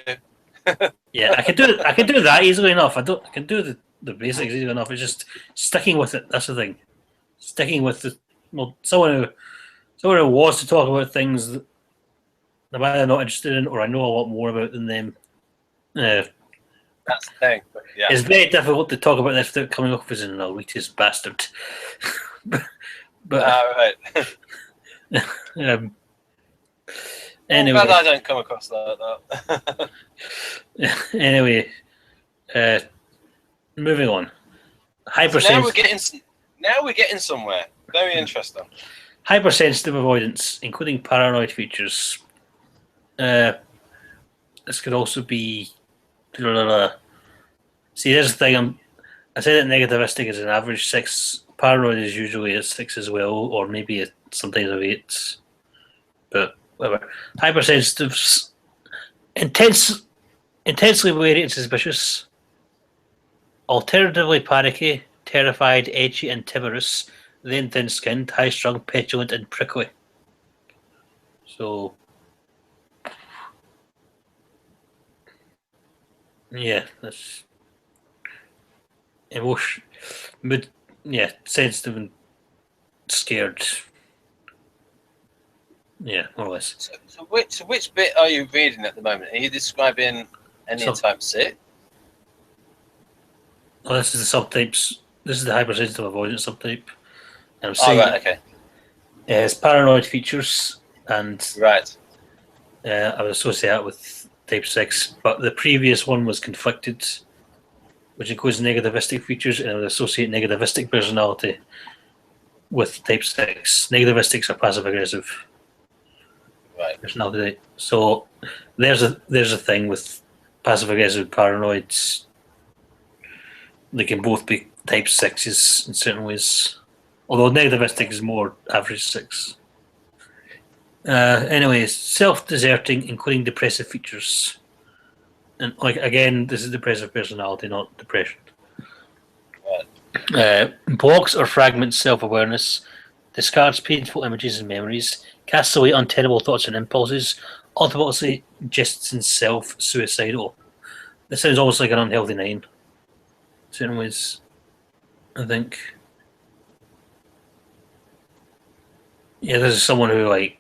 Yeah, I can do that easily enough. I can do the basics easily enough. It's just sticking with it. That's the thing. Sticking with someone who wants to talk about things that I'm either not interested in or I know a lot more about than them. That's the thing. Yeah. It's very difficult to talk about this without coming off as an elitist bastard. but right. Anyway, I'm glad I don't come across like that. Anyway, moving on. Hypersensitive. Now we're getting somewhere. Very interesting. Hypersensitive avoidance, including paranoid features. This could also be. See, there's the thing. I said that negativistic is an average 6. Paranoid is usually a 6 as well, or maybe sometimes a 8. But whatever. Hypersensitives, intensely wary and suspicious. Alternatively panicky, terrified, edgy, and timorous. Then thin-skinned, high-strung, petulant, and prickly. So, yeah, that's emotion, mood, yeah, sensitive and scared. Yeah, more or less. So which bit are you reading at the moment? Are you describing any type 6? Oh, this is the subtypes. This is the hypersensitive avoidance subtype. And I'm saying okay. It has paranoid features, and right. I would associate that with type 6. But the previous one was conflicted, which includes negativistic features, and I would associate negativistic personality with type 6. Negativistics are passive aggressive. Right. Personality. So there's a thing with passive aggressive paranoids. They can both be type 6s in certain ways. Although negativistic is more average 6. Anyways, self-deserting, including depressive features. And again, this is depressive personality, not depression. Right. Blocks or fragments self-awareness, discards painful images and memories, casts away untenable thoughts and impulses, ultimately gists in self-suicidal. This sounds almost like an unhealthy 9. In certain ways, I think. Yeah, this is someone who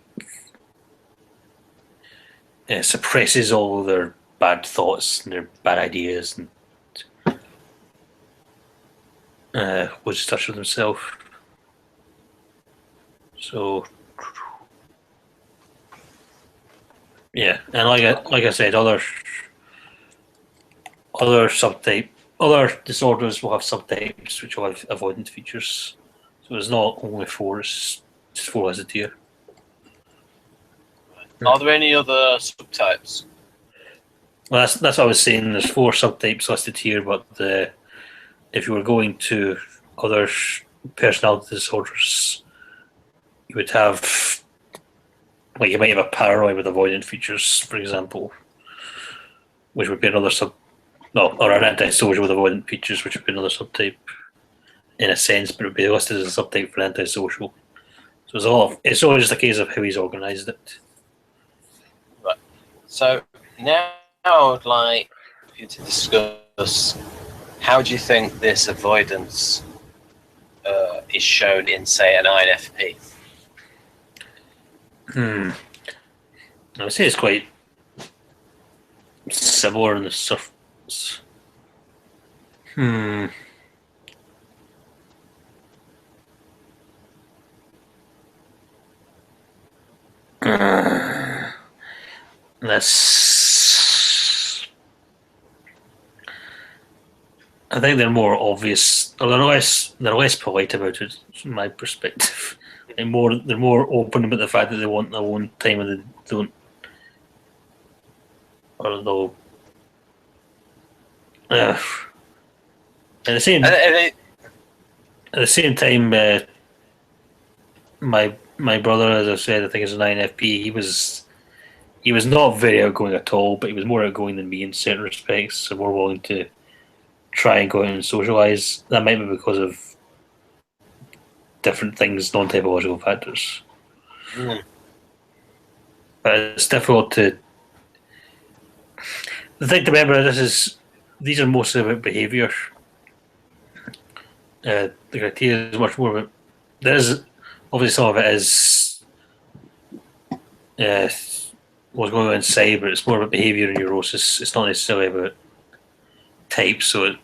suppresses all their bad thoughts and their bad ideas and loses touch with themselves. So yeah, and like I said, other disorders will have subtypes which will have avoidant features. So it's not only 4; it's just 4 as a tier. Are there any other subtypes? Well, that's what I was saying. There's 4 subtypes listed here, but if you were going to other personality disorders, you would have, you might have a paranoid with avoidant features, for example, which would be another or an antisocial with avoidant features, which would be another subtype, in a sense, but it would be listed as a subtype for antisocial. So it's always just a case of how he's organised it. Right. So now I would like you to discuss how do you think this avoidance is shown in, say, an INFP? I would say it's quite similar on the surface. I think they're more obvious, or they're less polite about it, from my perspective. They're more open about the fact that they want their own time and they don't. Although, at the same time, my brother, as I said, I think is an INFP. He he was not very outgoing at all, but he was more outgoing than me in certain respects, so more willing to try and go out and socialise. That might be because of different things, non-typological factors. Mm. But it's difficult to... The thing to remember is these are mostly about behaviour. The criteria is much more about... There is... Obviously some of it is what's going on inside, but it's more about behaviour and neurosis. It's not necessarily about type. So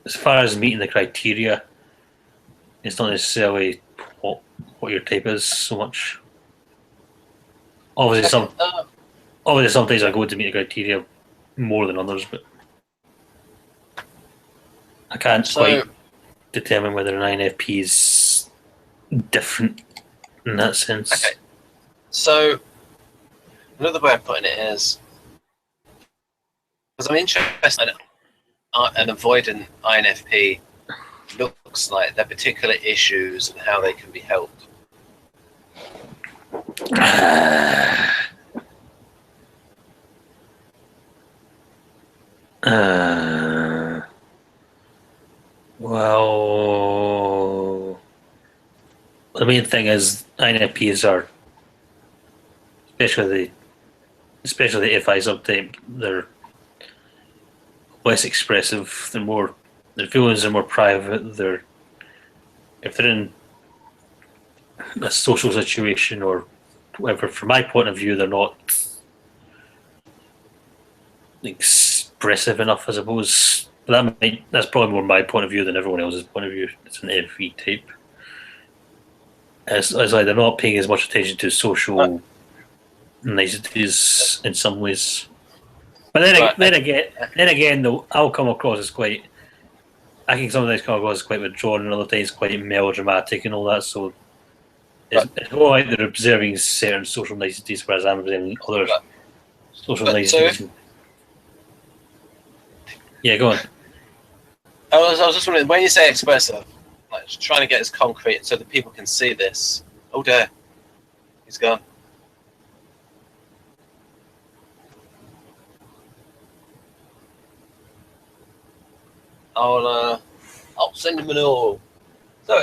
as far as meeting the criteria, it's not necessarily what your type is so much. Obviously, sometimes I go to meet the criteria more than others, but I can't quite determine whether an INFP is different in that sense. Okay. So another way of putting it is, because I'm interested in an avoidant INFP looks like, their particular issues and how they can be helped. Well, the main thing is INFPs are, especially the FI subtype, they're less expressive. Their feelings are more private. If they're in a social situation or whatever, from my point of view, they're not expressive enough, I suppose. But that's probably more my point of view than everyone else's point of view. It's an FE type. It's like they're not paying as much attention to social niceties in some ways. But then again, though, I'll come across as quite. I think sometimes come across as quite withdrawn, and other times quite melodramatic and all that. So it's more like they're observing certain social niceties, whereas I'm observing other social niceties. Yeah, go on. I was just wondering, when you say expressive, like trying to get as concrete so that people can see this. Oh dear, he's gone. I'll send him an oral. So,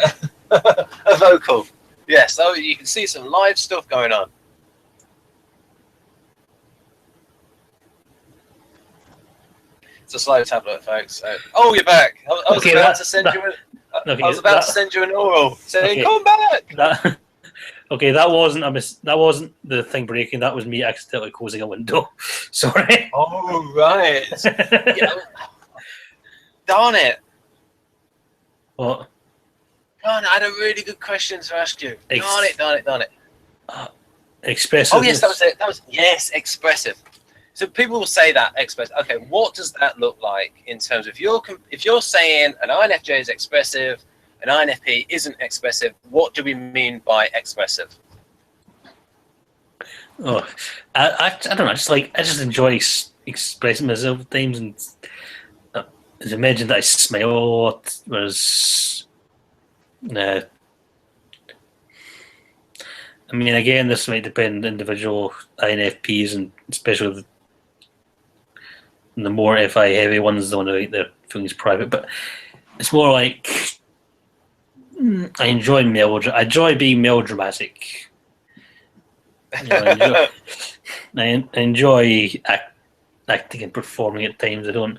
a vocal. Yes, so you can see some live stuff going on. It's a slow tablet, folks. Oh, you're back. I was about to send you an oral saying, "Come back." That wasn't the thing breaking. That was me accidentally closing a window. Sorry. Oh right. Yeah. Darn it. What? Darn it, I had a really good question to ask you. Darn it. Expressive. Oh yes, that was it. Yes, expressive. So people will say that expressive. Okay, what does that look like in terms of if you're saying an INFJ is expressive, an INFP isn't expressive, what do we mean by expressive? Oh, I don't know. I just enjoy expressing myself at times, and imagine that I smile a lot, whereas I mean, again, this might depend on individual INFPs, and especially the more FI heavy ones, the one who like their feelings private. But it's more like I enjoy being melodramatic. I enjoy acting and performing at times. I don't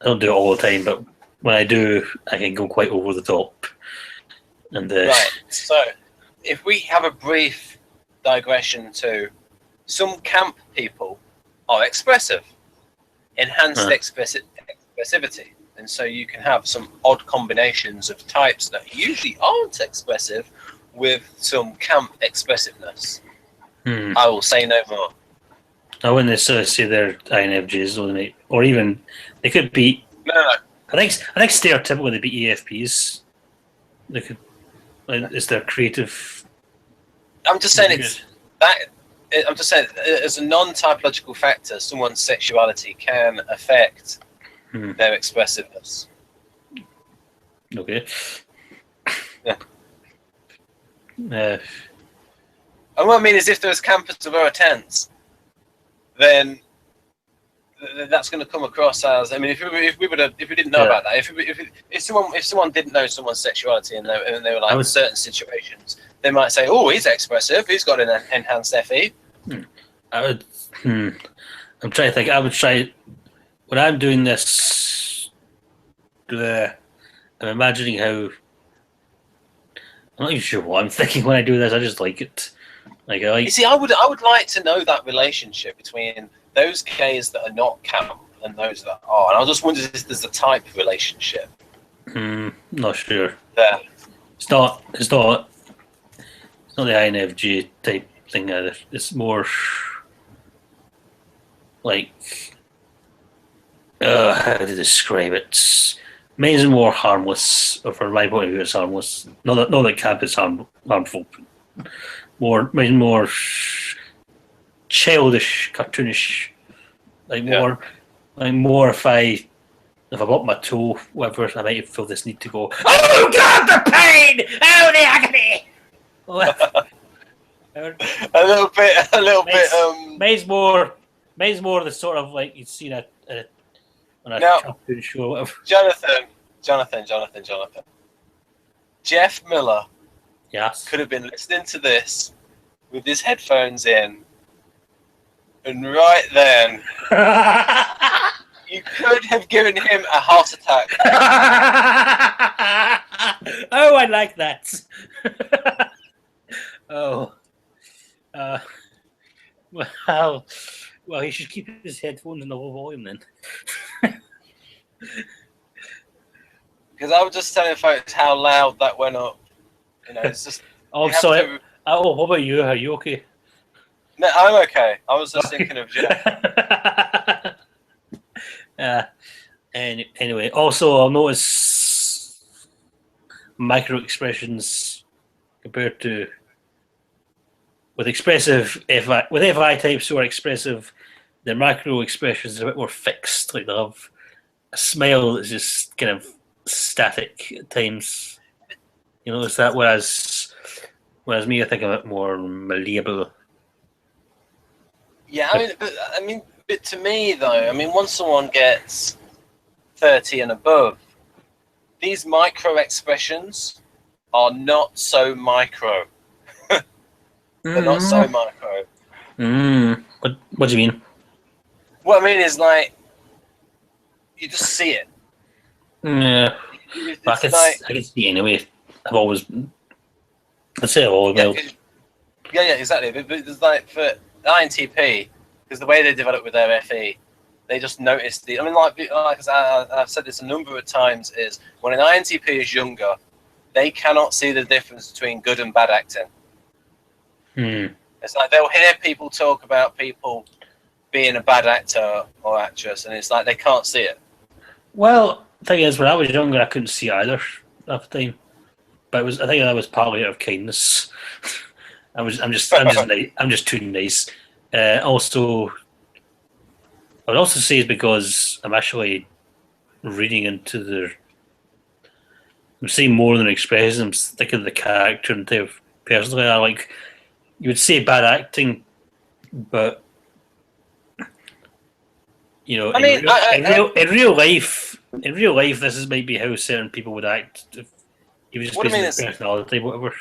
do it all the time, but when I do, I can go quite over the top. And right. So, if we have a brief digression to some camp people are expressive, enhanced expressivity, and so you can have some odd combinations of types that usually aren't expressive with some camp expressiveness. I will say no more. I wouldn't necessarily say they're INFJs, or even they could be. No. I think stereotypically they'd be ESPs. They could. It's their creative. I'm just saying I'm just saying, as a non-typological factor, someone's sexuality can affect their expressiveness. Okay. Yeah. And what I mean is, if there was campers to wear tents, then that's going to come across as, I mean, if we didn't know about that, if someone didn't know someone's sexuality and they were like in certain situations, they might say, oh, he's expressive, he's got an enhanced FE. I'm trying to think. I would try when I'm doing this. I'm imagining how. I'm not even sure what I'm thinking when I do this. I just like it. Like I like. You see, I would like to know that relationship between those gays that are not camp and those that are. And I just wonder if there's a type of relationship. Not sure. There. It's not the INFJ type thing either. It's more like how to describe it. Mine's more harmless, or from my point of view, it's harmless. Not that camp is harmful. Mine's more childish, cartoonish. Like more if I bump my toe, whatever, I might feel this need to go, oh God, the pain! Oh, the agony! a little bit. Mine's more the sort of like you'd seen on a cartoon show or whatever. Jonathan. Jeff Miller. Yes. Could have been listening to this with his headphones in, and right then you could have given him a heart attack. Oh, I like that. Well, he should keep his headphones in the low volume then. Because I was just telling folks how loud that went up. You know, it's just. Oh, sorry. Oh, what about you? Are you okay? No, I'm okay. I was just thinking of Jeff. And anyway, also I'll notice micro expressions compared to with FI types who are expressive, their macro expressions are a bit more fixed. Like they'll have a smile that's just kind of static at times. You notice that, whereas me, I think I'm a bit more malleable. Yeah, but to me though, once someone gets 30 and above, these micro expressions are not so micro. They're not so micro. What do you mean? What I mean is, like, you just see it. Yeah, I can see it anyway. I'd say I've always yeah, exactly. But it's like for INTP, because the way they develop with their FE, they just notice I've said this a number of times, is when an INTP is younger, they cannot see the difference between good and bad acting. It's like they'll hear people talk about people being a bad actor or actress, and it's like they can't see it. Well, the thing is, when I was younger, I couldn't see either half the time. But I think that was partly out of kindness. I'm just too nice. Also, I would also say it's because I'm actually reading into their. I'm seeing more than expressions. I'm thinking of the character and type of personally. I like. You would say bad acting, but you know, in real life, this is might be how certain people would act. If you just personality, whatever.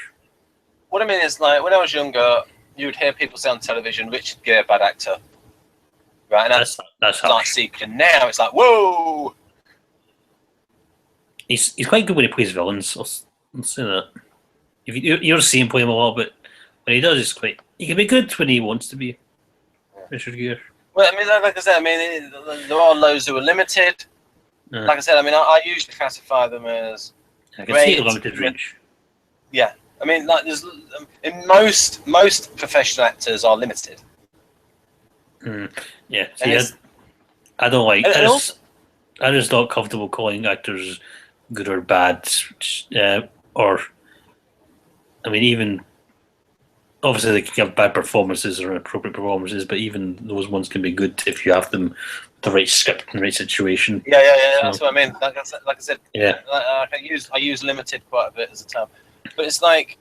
What I mean is, like, when I was younger, you would hear people say on television, Richard Gere, bad actor, right? And that's like seeking. Now it's like, whoa. He's quite good when he plays villains. I'll say that. If you'll see him play him a lot, but when he does, he can be good when he wants to be. Richard Gere. Well, like I said, there are those who are limited. Like I said, I usually classify them as. I can see a limited range. Yeah, like there's in most professional actors are limited. Yeah, see, I don't like. I'm just not comfortable calling actors good or bad, even. Obviously, they can have bad performances or inappropriate performances, but even those ones can be good if you have them the right script and the right situation. Yeah. So, that's what I mean. Like I said, yeah. I use limited quite a bit as a term, but it's like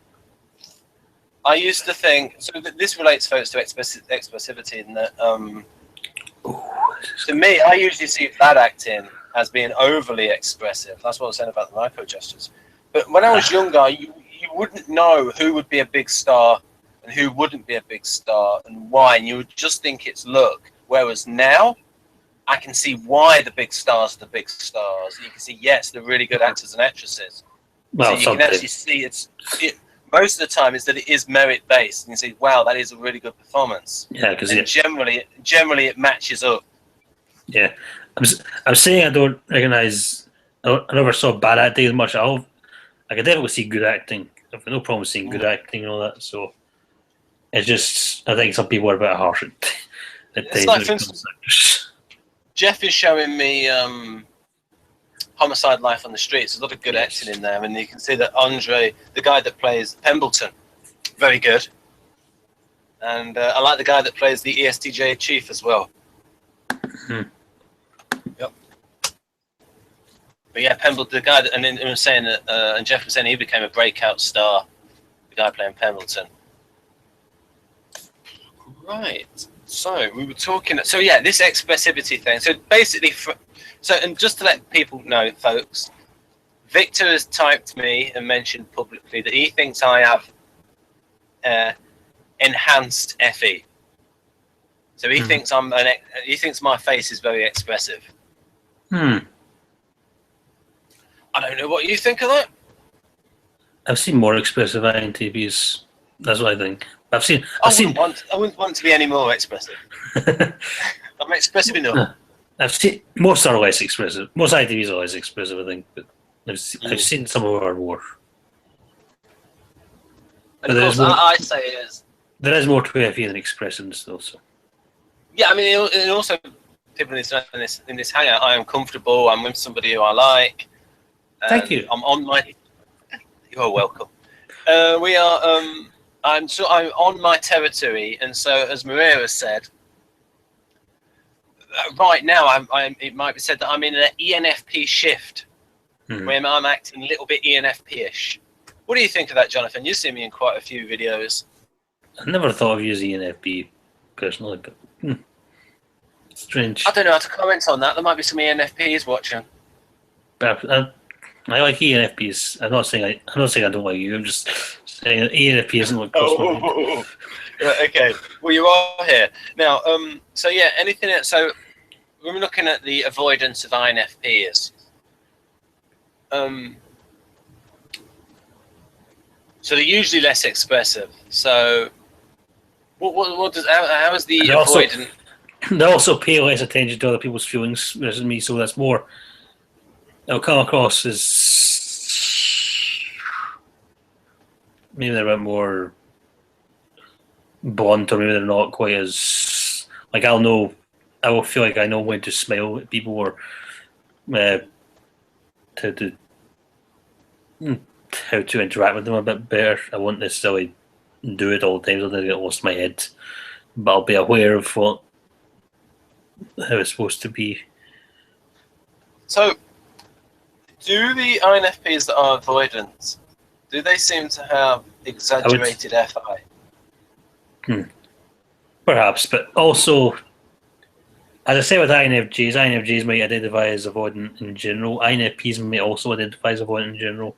I used to think. So this relates, folks, to expressivity, in that To me, I usually see bad acting as being overly expressive. That's what I was saying about the micro gestures. But when I was younger, you wouldn't know who would be a big star and who wouldn't be a big star and why, and you would just think it's look. Whereas now, I can see why the big stars are the big stars. You can see, yes, they're really good actors and actresses. Well, so you can actually see most of the time is that it is merit based, and you see, wow, that is a really good performance. Yeah, because generally it matches up. Yeah, I'm saying I don't recognise. I never saw bad acting as much. I could definitely see good acting. I've got no problem with seeing good acting and all that. So it's just, I think some people are a bit harsh at it's like, for instance, Jeff is showing me Homicide: Life on the Streets. There's a lot of good acting in there, and you can see that Andre, the guy that plays Pembleton, very good. And I like the guy that plays the ESTJ chief as well. Yep. But yeah, Pembleton, the guy that, and then was saying that, and Jeff was saying he became a breakout star. The guy playing Pembleton. Right. So we were talking. So yeah, this expressivity thing. So basically, and just to let people know, folks, Victor has typed me and mentioned publicly that he thinks I have enhanced FE. So he thinks he thinks my face is very expressive. I don't know what you think of that. I've seen more expressive INTPs. That's what I think. I wouldn't want to be any more expressive. I'm expressive enough. I've seen most are less expressive. Most ITVs are less expressive, I think, but I've seen some of our more. But of course, I say is there is more to FE than expressiveness, though. So. Yeah, I mean, and also people need to know in this hangout, I am comfortable. I'm with somebody who I like. Thank you. I'm on my. You're welcome. We are. I'm on my territory, and so as Maria has said, right now it might be said that I'm in an ENFP shift, where I'm acting a little bit ENFP-ish. What do you think of that, Jonathan? You've seen me in quite a few videos. I never thought of using ENFP personally, but strange. I don't know how to comment on that. There might be some ENFPs watching. But I like ENFPs. I'm not saying I don't like you. I'm just saying ENFP isn't what crossed my mind. Okay. Well, you are here now. So yeah, anything else? So we're looking at the avoidance of INFPs. So they're usually less expressive. So what does how is the avoidant? They also pay less attention to other people's feelings versus me. So that's more. It'll come across as maybe they're a bit more blunt, or maybe they're not quite as like I will feel like I know when to smile at people or how to interact with them a bit better. I won't necessarily do it all the time, so I don't get lost in my head, but I'll be aware of how it's supposed to be. So, do the INFPs that are avoidant, do they seem to have exaggerated FI? Perhaps, but also, as I say with INFJs might identify as avoidant in general. INFPs may also identify as avoidant in general.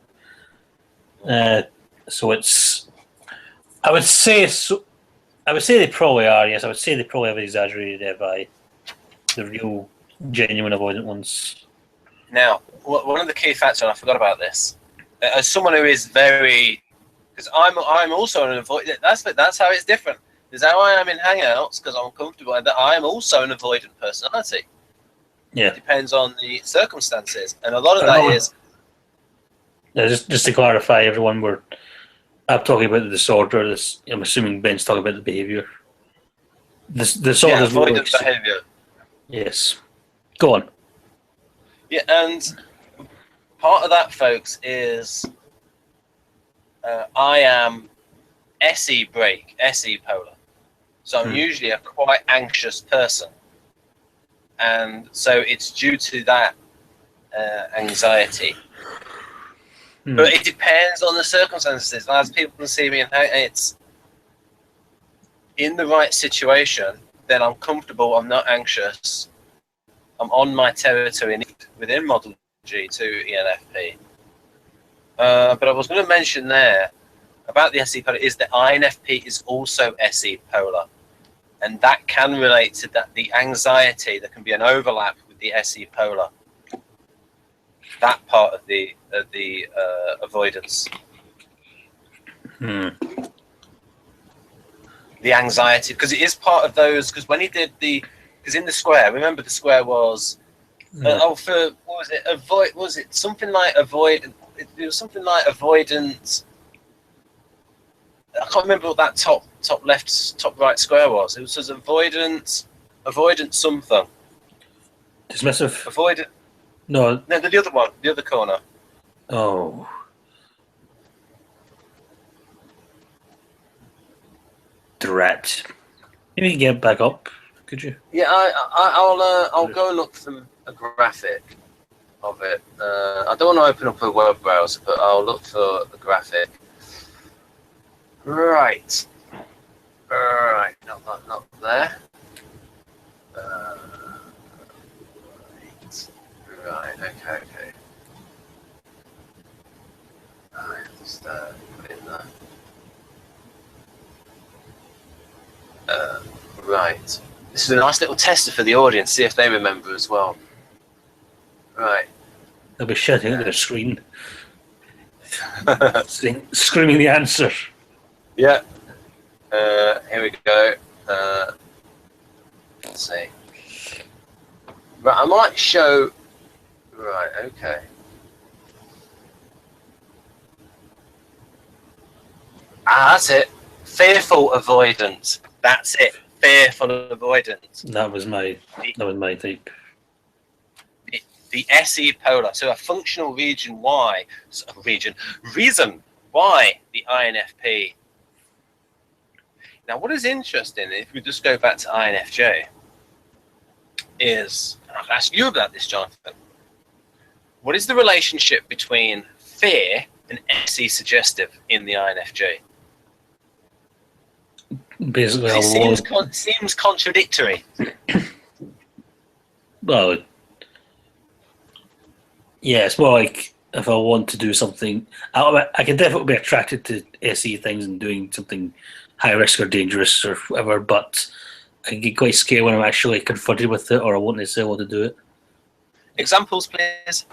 So it's, I would say they probably are. Yes, I would say they probably have exaggerated FI, the real, genuine avoidant ones. Now, one of the key factors, and I forgot about this, as someone who is very, because I'm also an avoidant. That's how it's different. Is how I am in Hangouts because I'm comfortable. That I am also an avoidant personality. Yeah, it depends on the circumstances, and a lot of that is. Just to clarify, everyone, I'm talking about the disorder. I'm assuming Ben's talking about the behaviour. The disorder is avoidant behaviour. Yes, go on. Yeah, and part of that, folks, is I am SE polar. So I'm usually a quite anxious person. And so it's due to that anxiety. But it depends on the circumstances. As people can see me, and it's in the right situation, then I'm comfortable, I'm not anxious, I'm on my territory within Model G to ENFP. But I was going to mention there about the SE polar is that INFP is also SE polar, and that can relate to that the anxiety. There can be an overlap with the SE polar. That part of the avoidance. The anxiety, because it is part of those. Because when he did because in the square, remember the square was what was it? Was it something like avoid? It was something like avoidance. I can't remember what that top left, top right square was. It was avoidance something. Dismissive. Avoidant. No, the other one, the other corner. Oh. Direct. Maybe you can get back up, could you? Yeah, I'll go and look for a graphic of it. I don't want to open up a web browser, but I'll look for a graphic. Right. Right. Not there. Right. Okay. Alright, just put it in there. Right. This is a nice little tester for the audience, see if they remember as well. Right. They'll be shouting at their screen. Screaming the answer. Yeah. Here we go. Let's see. Right, I might show... Right, okay. That's it. Fearful-avoidant. That's it. Fearful-avoidant. That was my type. The SE polar. So a functional reason why the INFP. Now, what is interesting, if we just go back to INFJ, is, and I'll ask you about this, Jonathan. What is the relationship between fear and SE suggestive in the INFJ? Basically, it seems contradictory. Well, yeah, it's more like if I want to do something, I can definitely be attracted to SE things and doing something high risk or dangerous or whatever, but I can get quite scared when I'm actually confronted with it or I won't necessarily want to do it. Examples, please.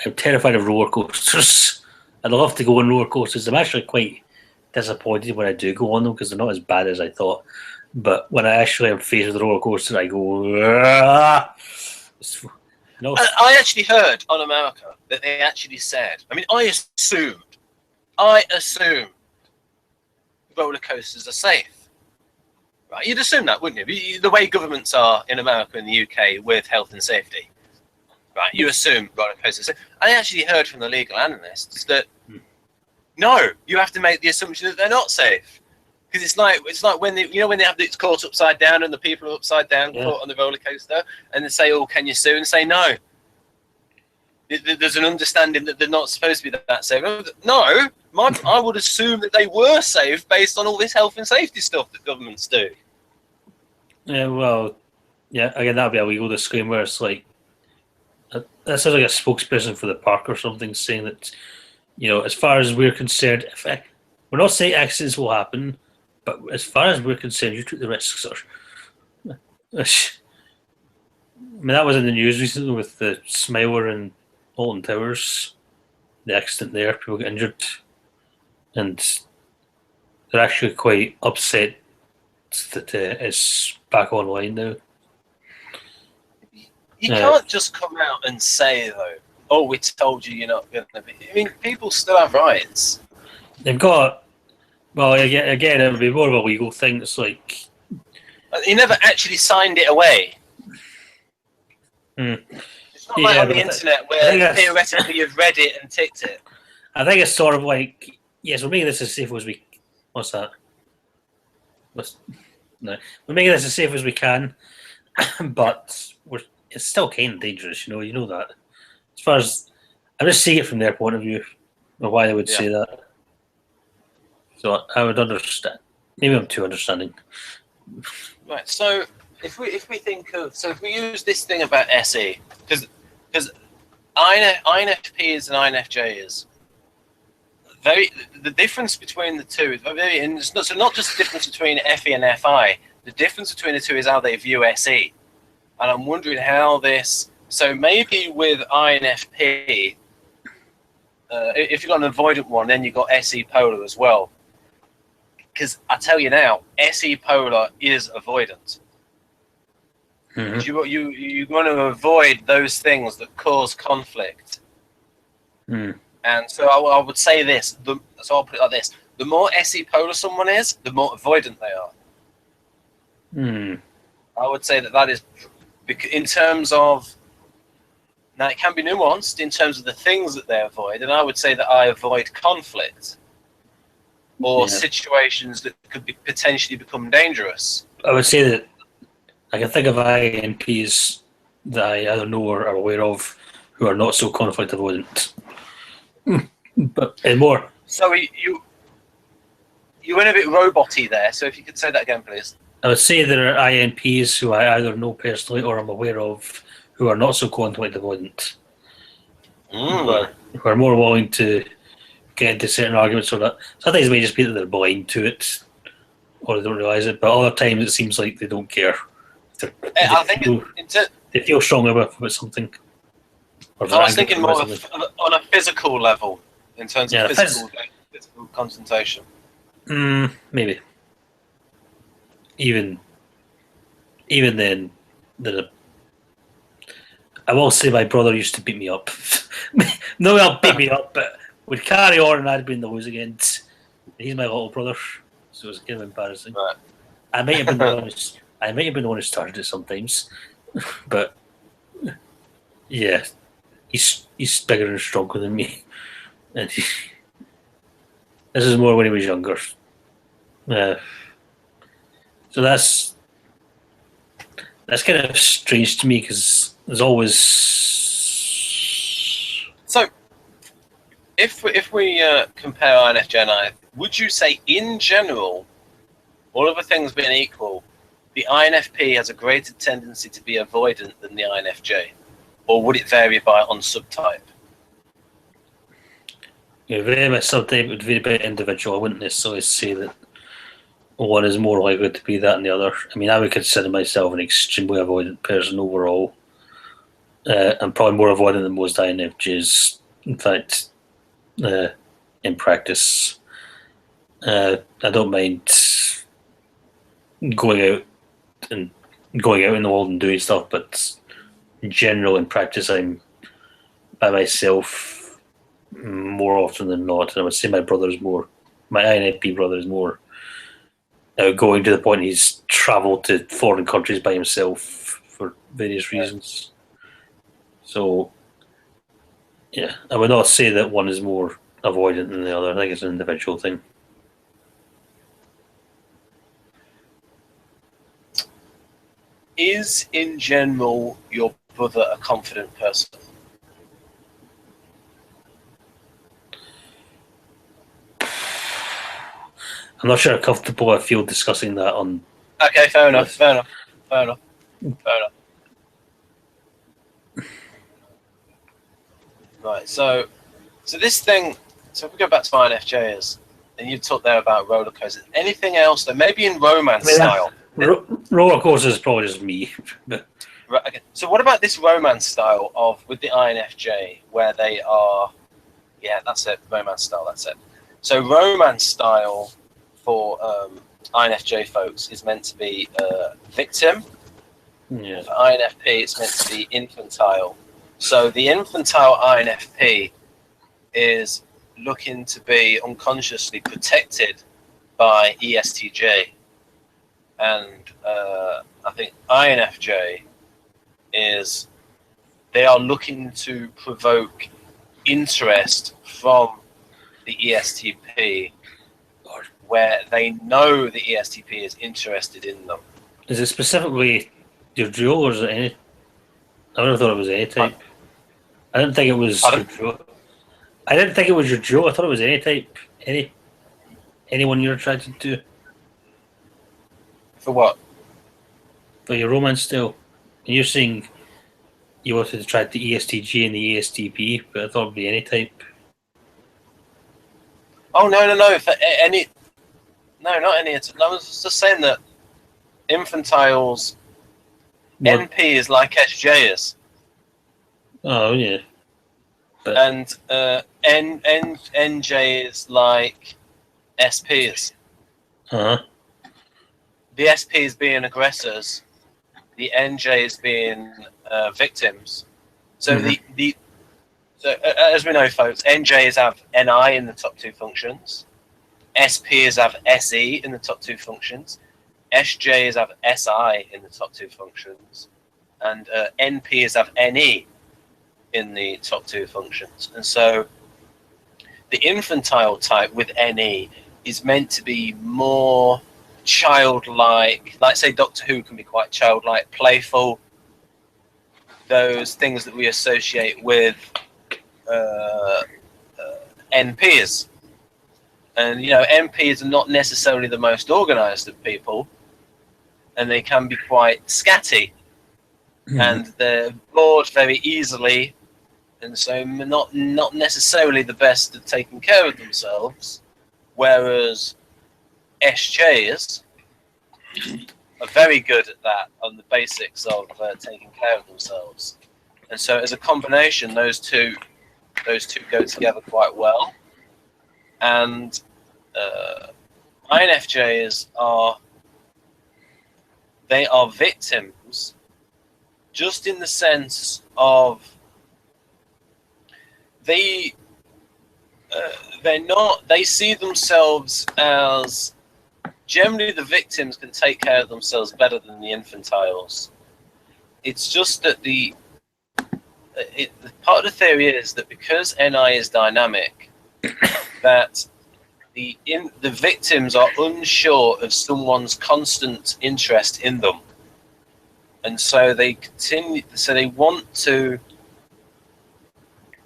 I'm terrified of roller coasters. I'd love to go on roller coasters. I'm actually quite disappointed when I do go on them because they're not as bad as I thought. But when I actually am faced with a roller coaster, I go, no. I actually heard on America that they actually said, I mean, I assumed roller coasters are safe. Right? You'd assume that, wouldn't you? The way governments are in America and the UK with health and safety. Right, you assume roller coasters. I actually heard from the legal analysts that no, you have to make the assumption that they're not safe, because it's like when they have it's caught upside down and the people are upside down caught on the roller coaster, and they say, "Oh, can you sue?" and say, "No." There's an understanding that they're not supposed to be that safe. No, I would assume that they were safe based on all this health and safety stuff that governments do. Yeah, well, yeah. Again, that'd be a legal disclaimer. It's like. That sounds like a spokesperson for the park or something saying that, as far as we're concerned, we're not saying accidents will happen, but as far as we're concerned, you took the risks. I mean, that was in the news recently with the Smiler and Alton Towers, the accident there, people get injured, and they're actually quite upset that it's back online now. You can't just come out and say, though, "Oh, we told you you're not going to be." I mean, people still have rights. They've got. Well, again, it would be more of a legal thing. It's like you never actually signed it away. It's not like on the internet where theoretically you've read it and ticked it. I think it's sort of like, yes, we're making this as safe as we. What's that? No, we're making this as safe as we can, but it's still kind of dangerous, you know that. As far as I'm just seeing it from their point of view, or why they would say that. So I would understand. Maybe I'm too understanding. Right. So if we think of, so if we use this thing about SE, because INFPs and INFJs, the difference between the two is very, and it's not just the difference between FE and FI. The difference between the two is how they view SE, and I'm wondering how this. So maybe with INFP, if you've got an avoidant one, then you've got SE polar as well. Because I tell you now, SE polar is avoidant. Mm-hmm. You want to avoid those things that cause conflict. Mm. And so I would say this. So I'll put it like this: the more SE polar someone is, the more avoidant they are. Mm. I would say that is in terms of. Now it can be nuanced in terms of the things that they avoid, and I would say that I avoid conflict or situations that could potentially become dangerous. I would say that I can think of INPs that I either know or are aware of who are not so conflict avoidant. But more. So you went a bit robot-y there, so if you could say that again, please. I would say there are INPs who I either know personally or I'm aware of who are not so conflict avoidant. Who are more willing to get into certain arguments or that. Sometimes it may just be that they're blind to it or they don't realise it, but other times it seems like they don't care. They feel strongly about something. I was thinking more on a physical level, in terms of physical concentration. Maybe. Even then, I will say my brother used to beat me up. No, he'll beat me up, but we'd carry on and I'd be in the lose against. He's my little brother, so it's kind of embarrassing. Right. I might have been honest. I might have been honest target sometimes, but yeah, he's bigger and stronger than me, and this is more when he was younger. So that's kind of strange to me because there's always. So, if we compare INFJ and I, would you say in general, all other things being equal, the INFP has a greater tendency to be avoidant than the INFJ, or would it vary on subtype? Yeah, very much subtype. It would vary by individual. I wouldn't necessarily say that one is more likely to be that than the other. I mean, I would consider myself an extremely avoidant person overall. I'm probably more avoidant than most INFJs. In fact, in practice, I don't mind going out in the world and doing stuff, but in general, in practice, I'm by myself more often than not. And I would say my INFP brother is more going to the point he's travelled to foreign countries by himself for various reasons. So, yeah, I would not say that one is more avoidant than the other. I think it's an individual thing. Is, in general, your brother a confident person? I'm not sure how comfortable I feel discussing that on. Okay, fair enough. Right, so this thing. So if we go back to INFJs, and you talked there about roller coasters. Anything else that maybe in romance style? Roller coasters is probably just me. Right, okay. So what about this romance style with the INFJ, where they are? Yeah, that's it. Romance style. That's it. So romance style for INFJ folks is meant to be victim. Yeah. For INFP, it's meant to be infantile. So the infantile INFP is looking to be unconsciously protected by ESTJ. And I think INFJ they are looking to provoke interest from the ESTP where they know the ESTP is interested in them. Is it specifically your dual or is it any? I would have thought it was any type. I didn't think it was your dual. I didn't think it was your dual. I thought it was any type. Anyone you're attracted to. For what? for your romance style. And you're saying you wanted to try the ESTG and the ESTP, but I thought it would be any type. Oh, no. For any... No, not any. I was just saying that infantiles... What? NP is like SJ is. Oh, yeah. But, And NJ is like SPs. uh-huh. The SPs being aggressors, the NJs being victims. So so as we know, folks, NJs have NI in the top two functions. SPs have SE in the top two functions. SJs have SI in the top two functions. And NPs have NE in the top two functions. And so the infantile type with NE is meant to be more childlike, like say Doctor Who can be quite childlike, playful, those things that we associate with NPs. And you know, NPs are not necessarily the most organized of people, and they can be quite scatty, and they're bored very easily, and so not necessarily the best at taking care of themselves, whereas SJs are very good at that on the basics of taking care of themselves. And so as a combination, those two go together quite well. And INFJs are victims just in the sense of they see themselves as generally the victims can take care of themselves better than the infantiles. It's just that the part of the theory is that because NI is dynamic, that the victims are unsure of someone's constant interest in them, and so they continue. So they want to.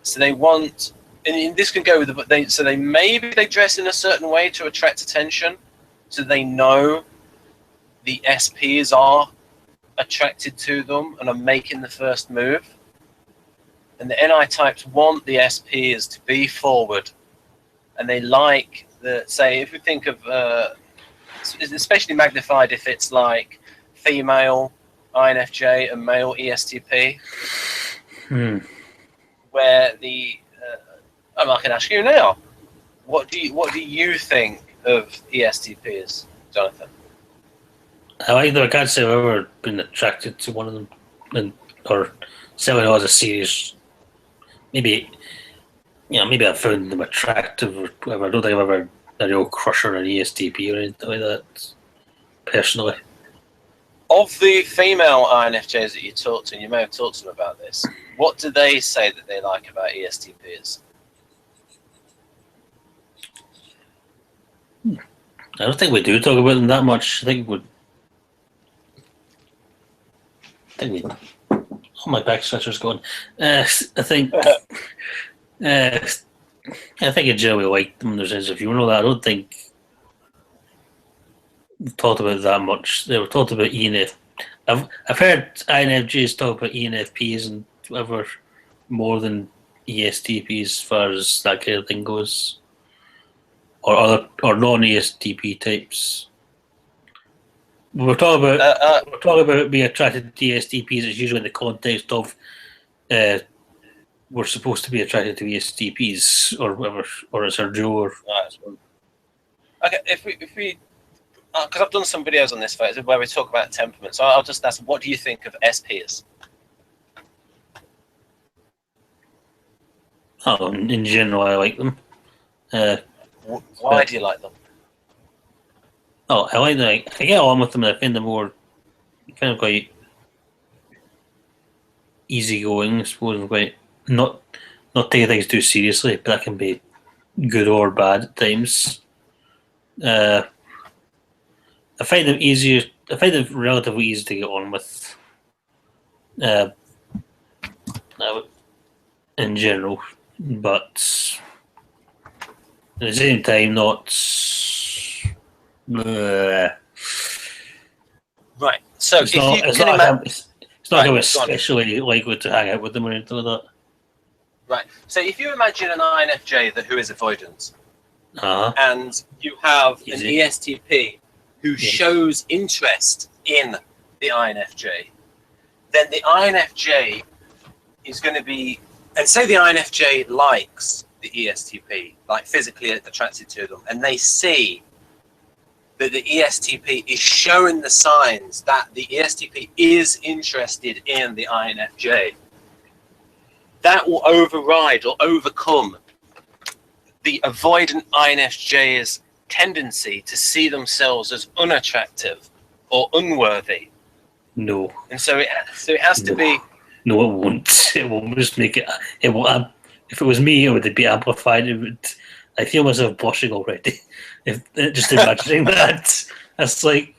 So they want, and this can go with the. So maybe they dress in a certain way to attract attention, so they know the SPs are attracted to them and are making the first move. And the NI types want the SPs to be forward, and they like the, say, if we think of, especially magnified if it's like female INFJ and male ESTP, where the, I can ask you now, what do you think of ESTPs, Jonathan? I like them. I can't say I've ever been attracted to one of them, or certainly as a serious. Maybe I found them attractive or whatever. I don't think I've ever had a real crush on an ESTP or anything like that, personally. Of the female INFJs that you talked to, and you may have talked to them about this, what do they say that they like about ESTPs? I don't think we do talk about them that much. I think we. Oh, my back stretcher's gone. I think I generally like them in the sense of humor. That I don't think we've talked about it that much. They were talked about ENF. I've heard INFJs talk about ENFPs and whatever more than ESTPs as far as that kind of thing goes, or non-ESTP types. We're talking about being attracted to ESTPs. It's usually in the context of we're supposed to be attracted to ESTPs or whatever, or it's our duo. Or okay, if we because I've done some videos on this where we talk about temperament, so I'll just ask, what do you think of SPs? Oh, in general, I like them. Why do you like them? Oh, I like them. I get on with them. I find them more kind of quite easygoing, I suppose, and quite not taking things too seriously. But that can be good or bad at times. I find them easier. I find them relatively easy to get on with. In general, but at the same time, not. Right. So It's not. you It's can not. imagine, It's not Right, how go on. especially likely to hang out with them or anything like that. right? So if you imagine an INFJ who is avoidant, Uh-huh. and you have an Easy. ESTP who shows interest in the INFJ, then the INFJ is going to be, and say the INFJ likes the ESTP, like physically attracted to them, and they see that the ESTP is showing the signs that the ESTP is interested in the INFJ. That will override or overcome the avoidant INFJ's tendency to see themselves as unattractive or unworthy. No. And so it has to be. No, it won't. It will just make it. It will. If it was me, it would be amplified. It would. I feel myself blushing already. If just imagining that, that's like.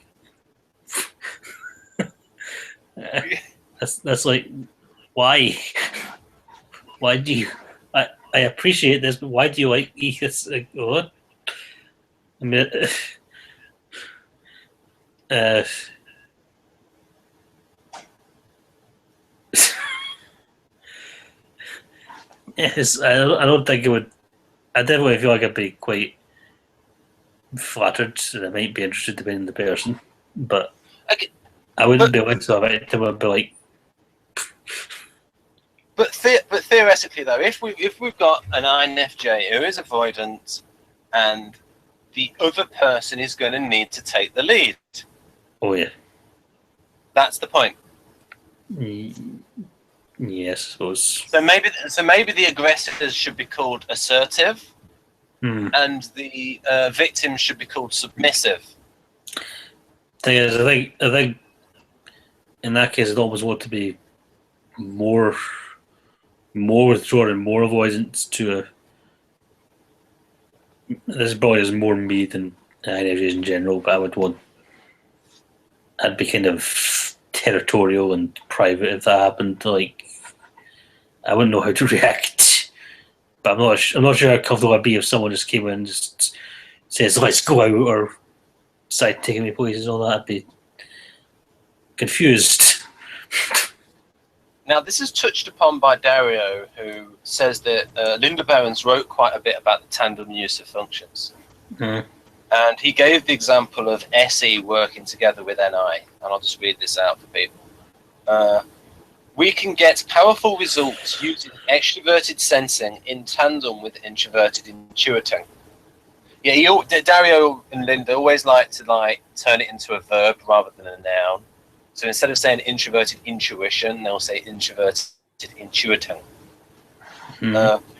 That's like, why? Why do you? I appreciate this, but why do you like ETH? Like, what? I mean, yes, I don't think it would. I definitely feel like I'd be quite flattered, and I might be interested to be in the person, but I wouldn't be into it. I would be like. But theoretically, though, if we've got an INFJ who is avoidant, and the other person is going to need to take the lead. Oh yeah. That's the point. Yes, I suppose. So maybe the aggressors should be called assertive, and the victims should be called submissive. Thing is, I think in that case, I'd always want to be more withdrawn and more avoidance to a. This probably is more me than INFJs in general, but I'd be kind of territorial and private if that happened. Like, I wouldn't know how to react. But I'm not sure how comfortable I'd be if someone just came in and just says, "Let's go out," or started taking me places and all that. I'd be confused. Now, this is touched upon by Dario, who says that Linda Behrens wrote quite a bit about the tandem use of functions. And he gave the example of SE working together with NI. And I'll just read this out for people. We can get powerful results using extroverted sensing in tandem with introverted intuiting. Yeah, Dario and Linda always like to turn it into a verb rather than a noun. So instead of saying introverted intuition, they'll say introverted intuiting.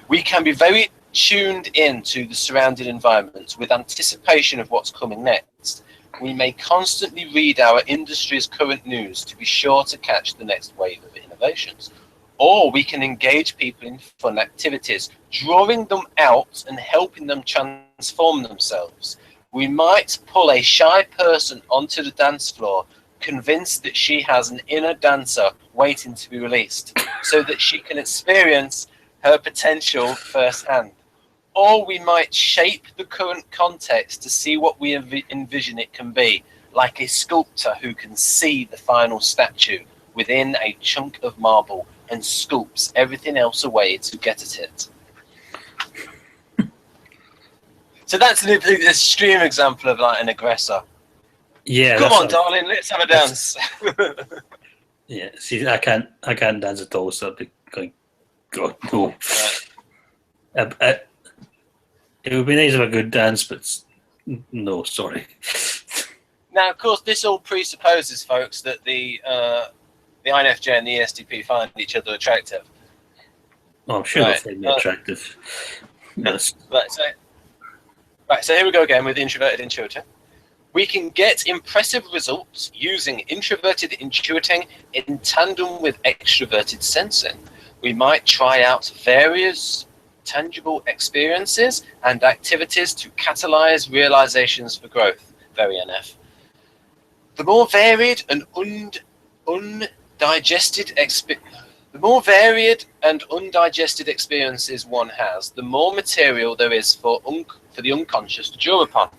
We can be very tuned into the surrounding environment with anticipation of what's coming next. We may constantly read our industry's current news to be sure to catch the next wave of innovations. Or we can engage people in fun activities, drawing them out and helping them transform themselves. We might pull a shy person onto the dance floor, convinced that she has an inner dancer waiting to be released so that she can experience her potential firsthand. Or we might shape the current context to see what we envision it can be, like a sculptor who can see the final statue within a chunk of marble and sculpts everything else away to get at it. So that's an extreme example of an aggressor. Yeah. Come on, darling, let's have a dance. Yeah. See, I can't dance at all, so I'd be going, God, no. It would be nice if I could dance, but no, sorry. Now, of course, this all presupposes, folks, that the INFJ and the ESTP find each other attractive. Oh, I'm sure they'll find me attractive. Yes. Right, so here we go again with introverted intuiting. We can get impressive results using introverted intuiting in tandem with extroverted sensing. We might try out various tangible experiences and activities to catalyze realizations for growth. Very NF. The more varied and undigested experiences one has, the more material there is for the unconscious to draw upon.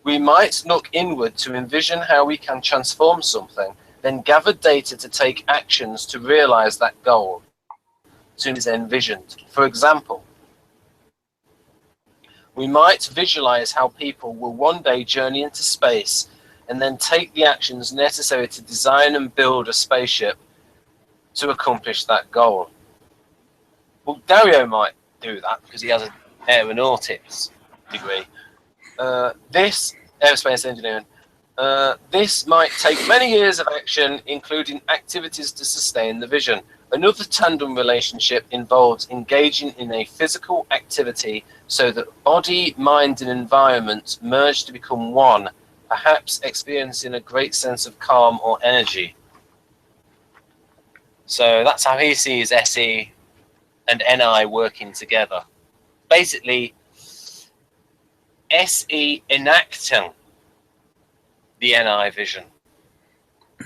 We might look inward to envision how we can transform something, then gather data to take actions to realize that goal soon as envisioned. For example, we might visualize how people will one day journey into space and then take the actions necessary to design and build a spaceship to accomplish that goal. Well, Dario might do that because he has an aeronautics degree. This aerospace engineering. This might take many years of action, including activities to sustain the vision. Another tandem relationship involves engaging in a physical activity so that body, mind, and environment merge to become one, perhaps experiencing a great sense of calm or energy. So that's how he sees SE and NI working together. Basically, SE enacting the NI vision,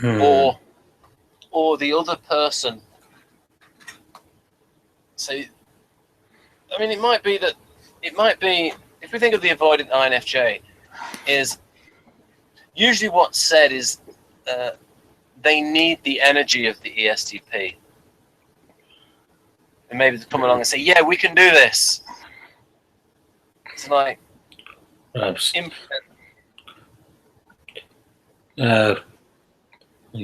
or the other person. So, I mean, it might be, if we think of the avoidant INFJ, is usually what's said is they need the energy of the ESTP. And maybe they come along and say, yeah, we can do this. It's like, like I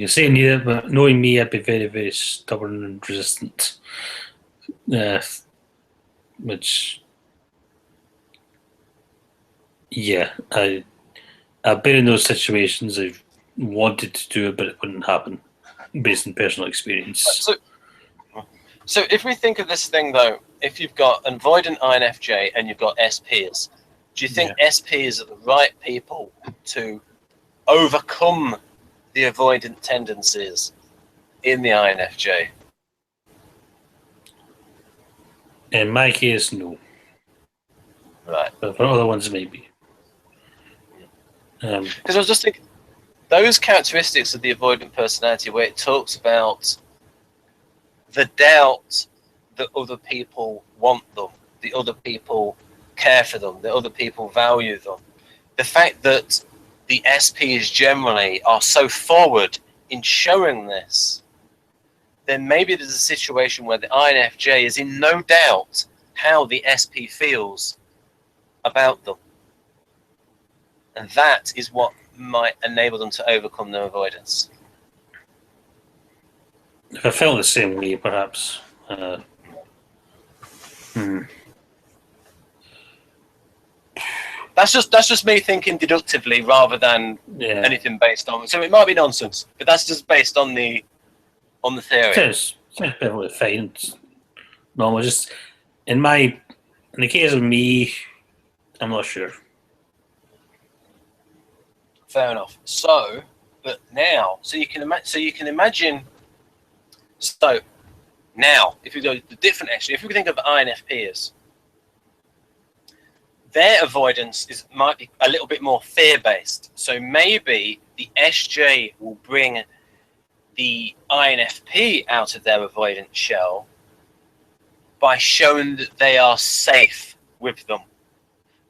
say, neither, but knowing me, I'd be very, very stubborn and resistant. Which, yeah, I've been in those situations. I've wanted to do it, but it wouldn't happen based on personal experience. So if we think of this thing, though, if you've got an avoidant INFJ and you've got SPs, do you think SPs are the right people to overcome the avoidant tendencies in the INFJ? In my case, no. Right. But for other ones, maybe. Because I was just thinking, those characteristics of the avoidant personality where it talks about the doubt that other people want them, the other people care for them, the other people value them. The fact that the SPs generally are so forward in showing this, then maybe there's a situation where the INFJ is in no doubt how the SP feels about them. And that is what might enable them to overcome their avoidance. If I felt the same way, perhaps. That's just me thinking deductively rather than anything based on. So it might be nonsense, but that's just based on the theory. It's perfectly fine. It's normal. Just in the case of me, I'm not sure. Fair enough. So, but now, so you can imagine. So now, if you go the different, actually, if we think of INFPs, their avoidance might be a little bit more fear-based. So maybe the SJ will bring the INFP out of their avoidant shell by showing that they are safe with them.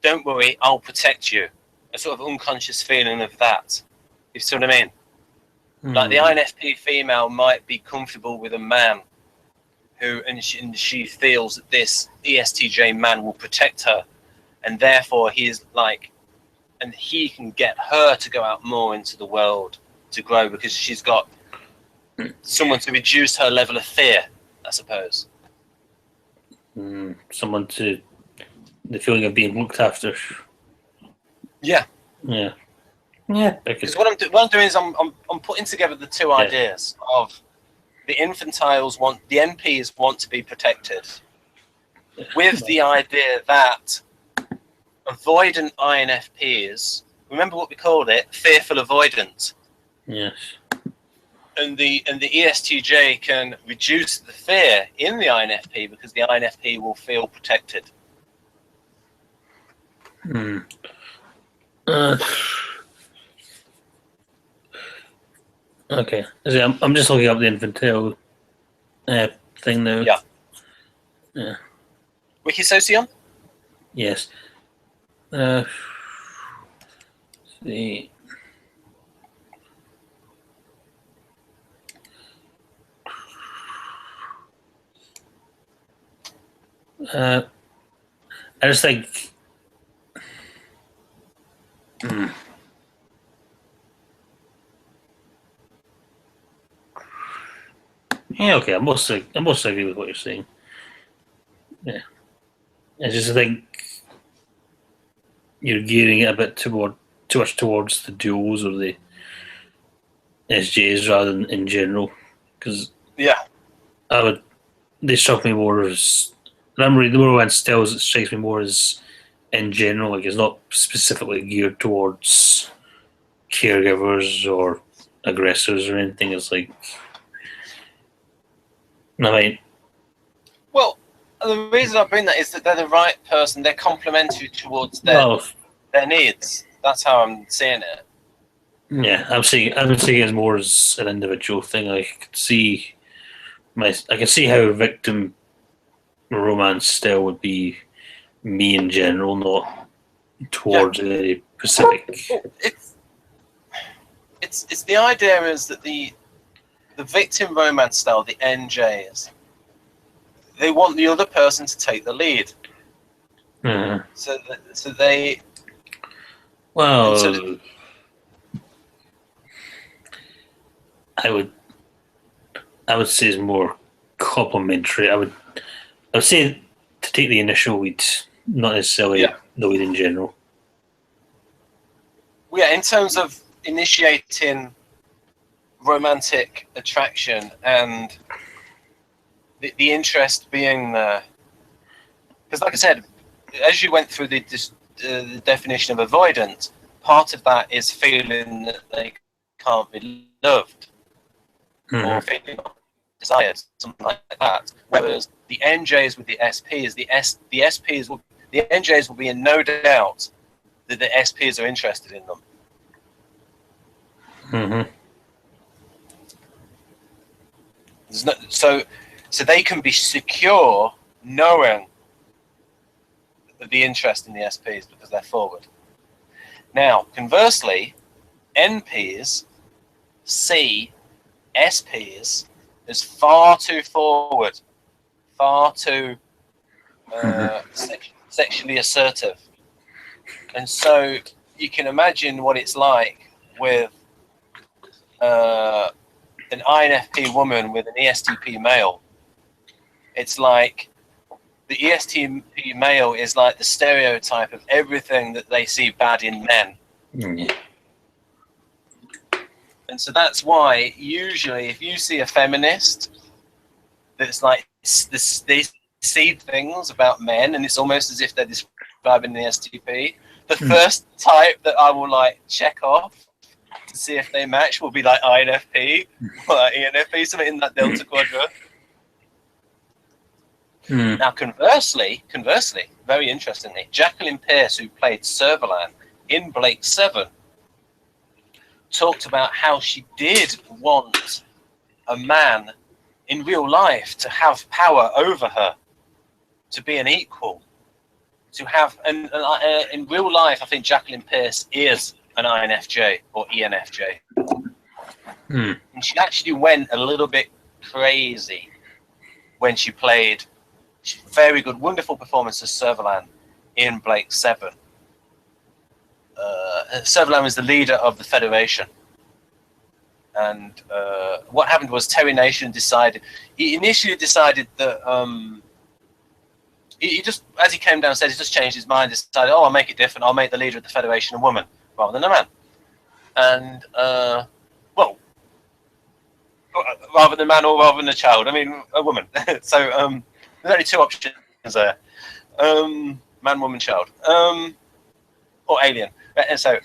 Don't worry, I'll protect you. A sort of unconscious feeling of that. You see what I mean? Like the INFP female might be comfortable with a man and she feels that this ESTJ man will protect her, and therefore he can get her to go out more into the world to grow because she's got someone to reduce her level of fear, I suppose. Someone to the feeling of being looked after. Yeah. Because what I'm doing is I'm putting together the two ideas of the infantiles the NPs want to be protected, with the idea that avoidant INFPs, remember what we called it, fearful-avoidant. Yes. And the ESTJ can reduce the fear in the INFP because the INFP will feel protected. Okay. I'm just looking up the infantile thing now. Yeah. Wikisocion? Yes. The I just think. Yeah, okay. I mostly agree with what you're saying. Yeah, I just think you're gearing it a bit too much towards the duos or the SJs rather than in general. Because they struck me more as. And I'm reading the more one stills. It strikes me more as in general, like it's not specifically geared towards caregivers or aggressors or anything. It's like, I mean, well, the reason I bring that is that they're the right person. They're complementary towards their needs. That's how I'm seeing it. Yeah, I'm seeing it as more as an individual thing. I can see how victim romance style would be me in general, not towards a specific. It's the idea is that the victim romance style, the NJs, they want the other person to take the lead. So they. Well, I would say it's more complementary. I would say to take the initial lead, not necessarily the lead in general. Yeah, in terms of initiating romantic attraction and the interest being there, because like I said, as you went through the definition of avoidant, part of that is feeling that they can't be loved or feeling desired, something like that. Whereas the NJs with the SPs, the NJs will be in no doubt that the SPs are interested in them. So they can be secure knowing the interest in the SPs because they're forward. Now, conversely, NPs see SPs as far too forward, far too sexually assertive. And so you can imagine what it's like with an INFP woman with an ESTP male. It's like the ESTP male is like the stereotype of everything that they see bad in men. And so that's why usually if you see a feminist that's like they see things about men and it's almost as if they're describing the ESTP, the first type that I will like check off to see if they match will be like INFP or like ENFP, something in that delta quadrant. Now, conversely, very interestingly, Jacqueline Pearce, who played Servalan in Blake 7, talked about how she did want a man in real life to have power over her, to be an equal, to have, and in real life, I think Jacqueline Pearce is an INFJ or ENFJ. And she actually went a little bit crazy when she played very good, wonderful performance as Servalan in Blake 7. Servalan was the leader of the Federation. And what happened was Terry Nation initially decided that he just, as he came downstairs, he just changed his mind, decided, I'll make it different, I'll make the leader of the Federation a woman rather than a man. And, well, rather than a man or rather than a child, I mean, a woman. So, there's only two options there. Man, woman, child. Or alien. And so,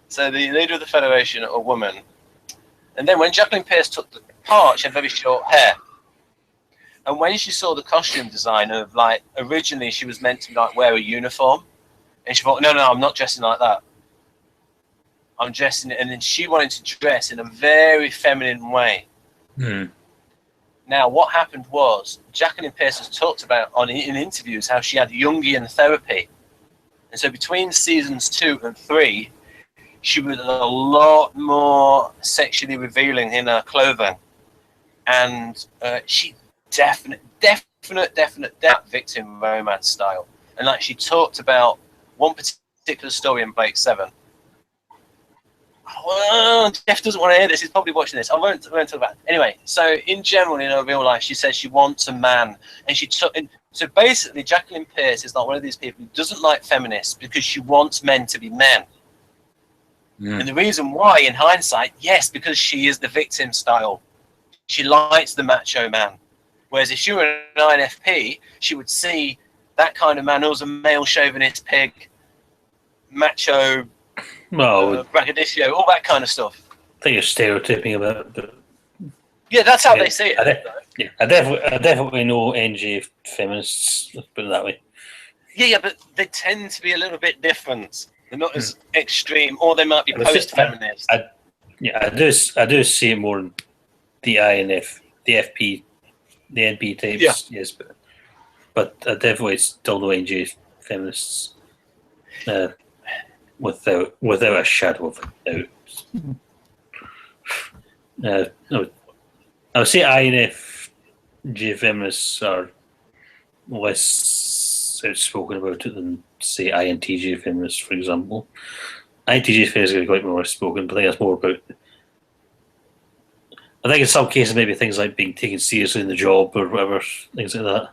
so the leader of the Federation, a woman. And then when Jacqueline Pearce took the part, she had very short hair. And when she saw the costume design of, like, originally she was meant to, like, wear a uniform. And she thought, no, I'm not dressing like that. I'm dressing it. And then she wanted to dress in a very feminine way. Now, what happened was, Jacqueline Pearce has talked about in interviews how she had Jungian therapy. And so between seasons 2 and 3, she was a lot more sexually revealing in her clothing, and she definite victim romance style. And like she talked about one particular story in Blake 7. Well, Jeff doesn't want to hear this. He's probably watching this. I won't talk about it. Anyway, so in general, in her real life, she says she wants a man. And so basically, Jacqueline Pearce is like one of these people who doesn't like feminists because she wants men to be men. Mm. And the reason why, in hindsight, yes, because she is the victim style. She likes the macho man. Whereas if she were an INFP, she would see that kind of man who's a male chauvinist pig, macho, braggadocio, all that kind of stuff. I think you're stereotyping about it, but yeah, that's how they see it. I definitely know NJ feminists, let's put it that way. Yeah, but they tend to be a little bit different. They're not as extreme, or they might be post-feminist. I do see it more in the INF, the FP, the NP types, yes, but I definitely still know NJ feminists without a shadow of a doubt. I would say INFJ feminists are less outspoken about it than, say, INTJ feminists, for example. INTJ feminists are quite more outspoken, but I think that's more about. I think in some cases maybe things like being taken seriously in the job or whatever, things like that.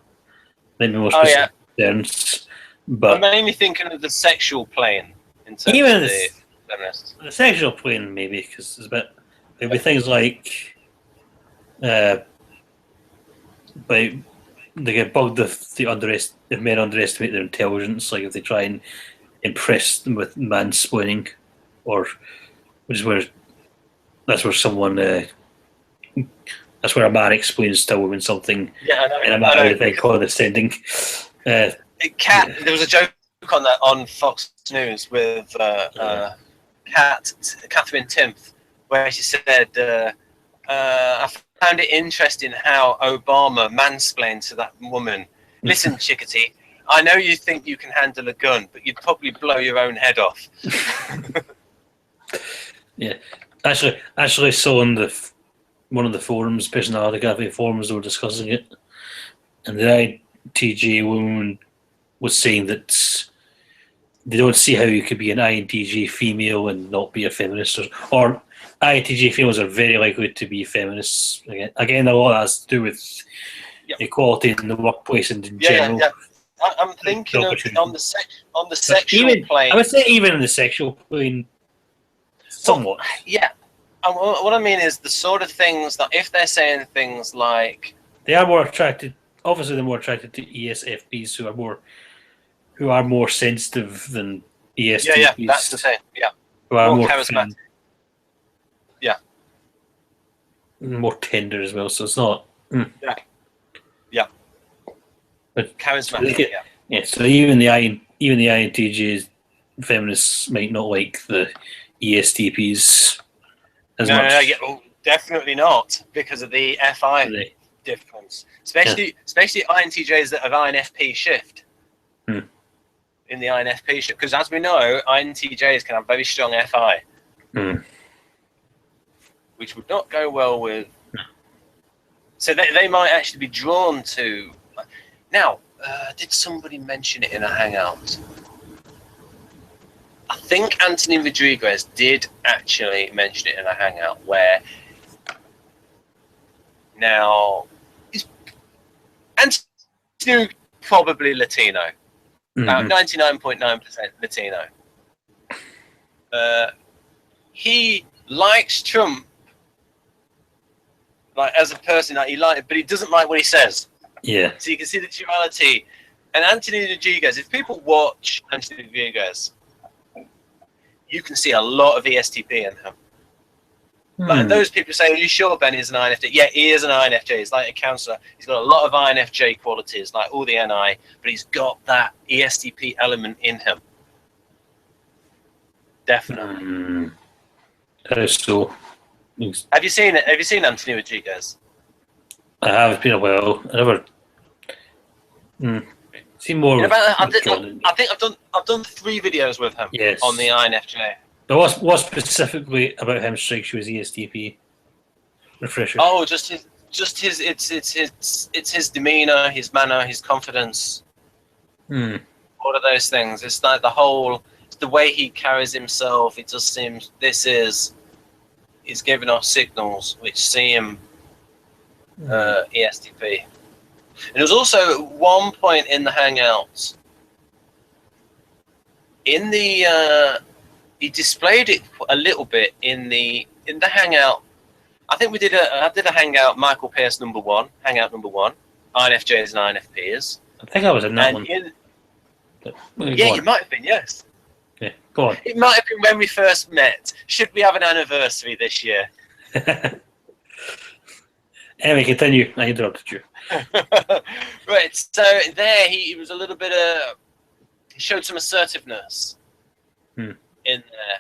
Maybe more specific terms. But I'm mainly thinking of the sexual plane in terms even of the feminists. The sexual plane, maybe, because there'll be things like. But they get bugged if men underestimate their intelligence, like if they try and impress them with mansplaining, or that's where a man explains to a woman something in a manner that's very condescending. There was a joke on that on Fox News with Catherine Timpth, where she said, I found it interesting how Obama mansplained to that woman. Listen, chickadee, I know you think you can handle a gun, but you'd probably blow your own head off. Yeah, actually saw on one of the forums, personality cafe forums, they were discussing it, and the INTJ woman was saying that they don't see how you could be an INTJ female and not be a feminist, or INTJ females are very likely to be feminists. Again, a lot of that has to do with equality in the workplace and in general. Yeah. I'm thinking on the sexual plane. I would say even in the sexual plane, somewhat. Well, yeah. What I mean is the sort of things that if they're saying things like they are more attracted. Obviously, they're more attracted to ESFPs who are more sensitive than ESTPs. Yeah, that's the thing. Yeah. Who are more charismatic. More tender as well, so it's not. Yeah. But charismatic. So even the INTJs feminists might not like the ESTPs as much. No, definitely not because of the FI difference. Especially INTJs that have INFP shift. In the INFP shift, because as we know, INTJs can have very strong FI. Which would not go well with. So they might actually be drawn to. Now, did somebody mention it in a hangout? I think Anthony Rodriguez did actually mention it in a hangout where. Now, is Anthony probably Latino? About 99.9% Latino. He likes Trump. Like as a person, like he likes it, but he doesn't like what he says. Yeah. So you can see the duality. And Anthony Rodriguez, if people watch Anthony Rodriguez, you can see a lot of ESTP in him. Like those people say, "Are you sure Ben is an INFJ?" Yeah, he is an INFJ. He's like a counsellor. He's got a lot of INFJ qualities, like all the NI, but he's got that ESTP element in him. Definitely. That is so. Have you seen it? Have you seen Anthony Rodriguez? I have. It's been a while. I never seen more. I think I've done 3 videos with him on the INFJ. But what specifically about him strikes you as ESTP? Refresher. Oh, just his it's his demeanor, his manner, his confidence. All of those things. It's like the way he carries himself. It just seems he's giving off signals which seem ESTP. And there was also at one point in the Hangouts, in the he displayed it a little bit in the Hangout. I think I did a Hangout, Michael Pierce Hangout number 1, INFJs and INFPs. I think I was in that one. You might have been, yes. Yeah, go on. It might have been when we first met. Should we have an anniversary this year? Anyway, continue. I interrupted you. Right, so there he was a little bit he showed some assertiveness in there.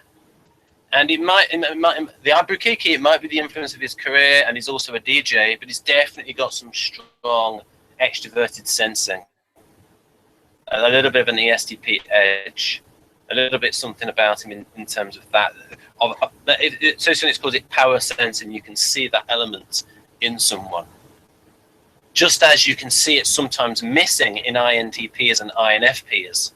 And the Abukiki, it might be the influence of his career, and he's also a DJ, but he's definitely got some strong extroverted sensing. A little bit of an ESTP edge. A little bit something about him in terms of that. Socionics calls it power sensing. You can see that element in someone. Just as you can see it sometimes missing in INTPs and INFPs.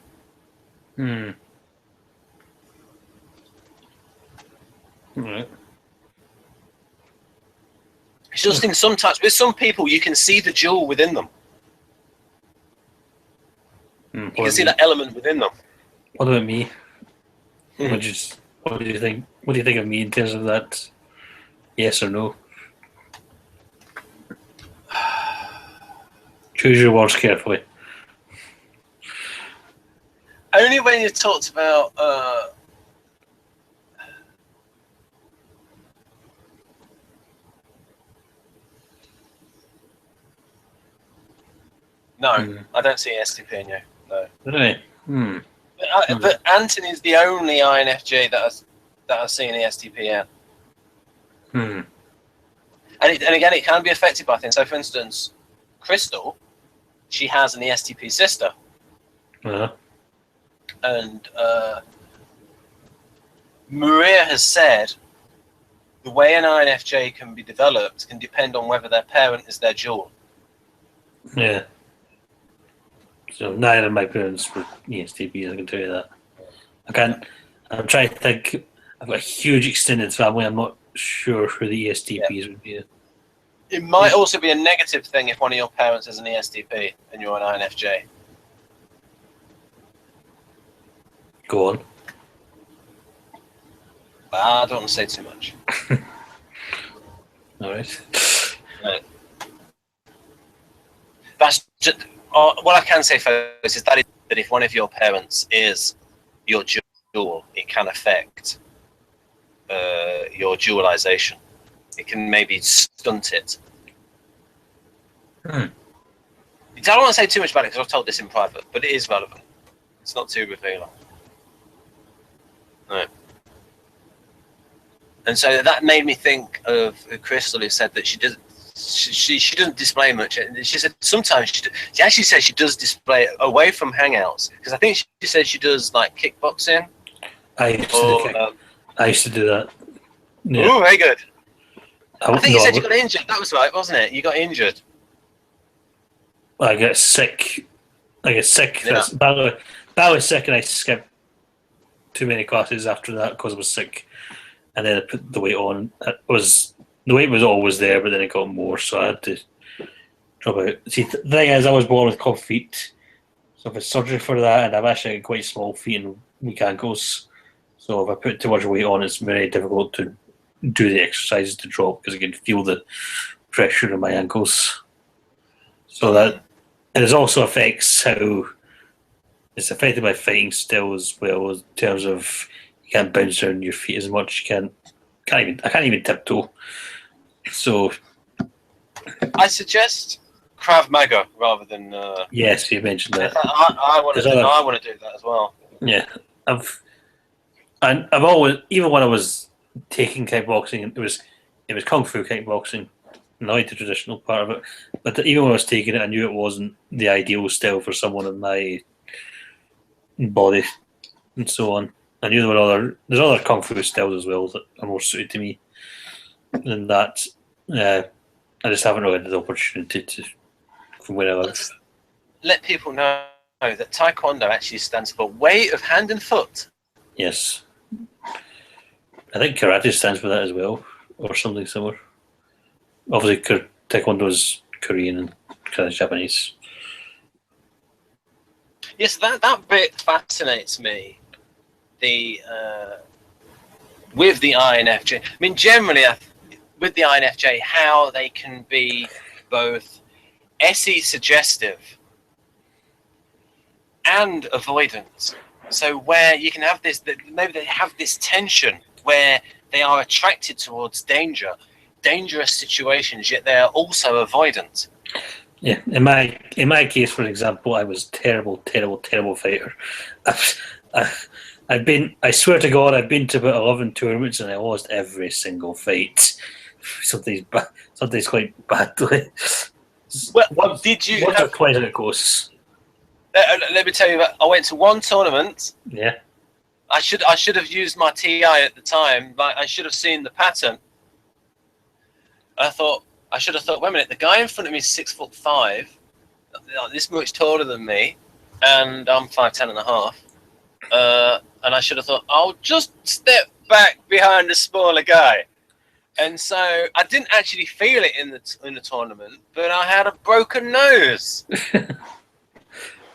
Right. It's just in sometimes with some people you can see the jewel within them. You can see that element within them. What about me? What do you think? What do you think of me in terms of that? Yes or no? Choose your words carefully. Only when you talked about no, I don't see ESTP in you. No. Really? But Anthony's the only INFJ that I've seen ESTP in. And again, it can be affected by things. So, for instance, Crystal, she has an ESTP sister. And Maria has said the way an INFJ can be developed can depend on whether their parent is their jewel. Yeah. So neither of my parents were ESTPs, I can tell you that. I'm trying to think. I've got a huge extended family. I'm not sure who the ESTPs would be. It might also be a negative thing if one of your parents is an ESTP and you're an INFJ. Go on. I don't want to say too much. All right. That's just, what I can say, folks, is that if one of your parents is your jewel, it can affect your dualization. It can maybe stunt it. I don't want to say too much about it because I've told this in private, but it is relevant. It's not too revealing. Right. And so that made me think of Crystal, who said that she doesn't display much. She said sometimes she actually says she does display it away from Hangouts, because I think she said she does like kickboxing. I used to do that. Yeah. Oh, very good. I think you said you got injured. That was right, wasn't it? You got injured. I get sick. Yeah. Badly sick, and I skipped too many classes after that because I was sick. And then I put the weight on. The weight was always there, but then it got more, so I had to drop out. See, the thing is, I was born with club feet, so I've had surgery for that, and I've actually got quite small feet and weak ankles. So if I put too much weight on, it's very difficult to do the exercises to drop because I can feel the pressure in my ankles. So that it also affects how it's affected by fighting still as well, in terms of you can't bounce around your feet as much. I can't even tiptoe. So I suggest Krav Maga rather than. Yes, you mentioned that. I want to do that as well. Yeah, I've always, even when I was taking kickboxing, it was kung fu kickboxing, not the traditional part of it. But even when I was taking it, I knew it wasn't the ideal style for someone in my body and so on. I knew there's other kung fu styles as well that are more suited to me than that. I just haven't really had the opportunity to from where I live. Let people know that Taekwondo actually stands for way of hand and foot. Yes. I think karate stands for that as well, or something similar. Obviously, Taekwondo is Korean and karate Japanese. Yes, that bit fascinates me. With the INFJ, I mean, generally, with the INFJ, how they can be both SE suggestive and avoidant. So where you can have this, maybe they have this tension where they are attracted towards dangerous situations, yet they are also avoidant. Yeah, in my case, for example, I was terrible fighter. I swear to God, I've been to about 11 tournaments and I lost every single fight. Sometimes quite badly. Well, did you? Once or twice, of course. Let me tell you that I went to one tournament. Yeah. I should have used my TI at the time. Like, I should have seen the pattern. I should have thought, wait a minute, the guy in front of me is 6'5", this much taller than me, and I'm 5'10.5". And I should have thought, I'll just step back behind the smaller guy. And so I didn't actually feel it in the tournament, but I had a broken nose.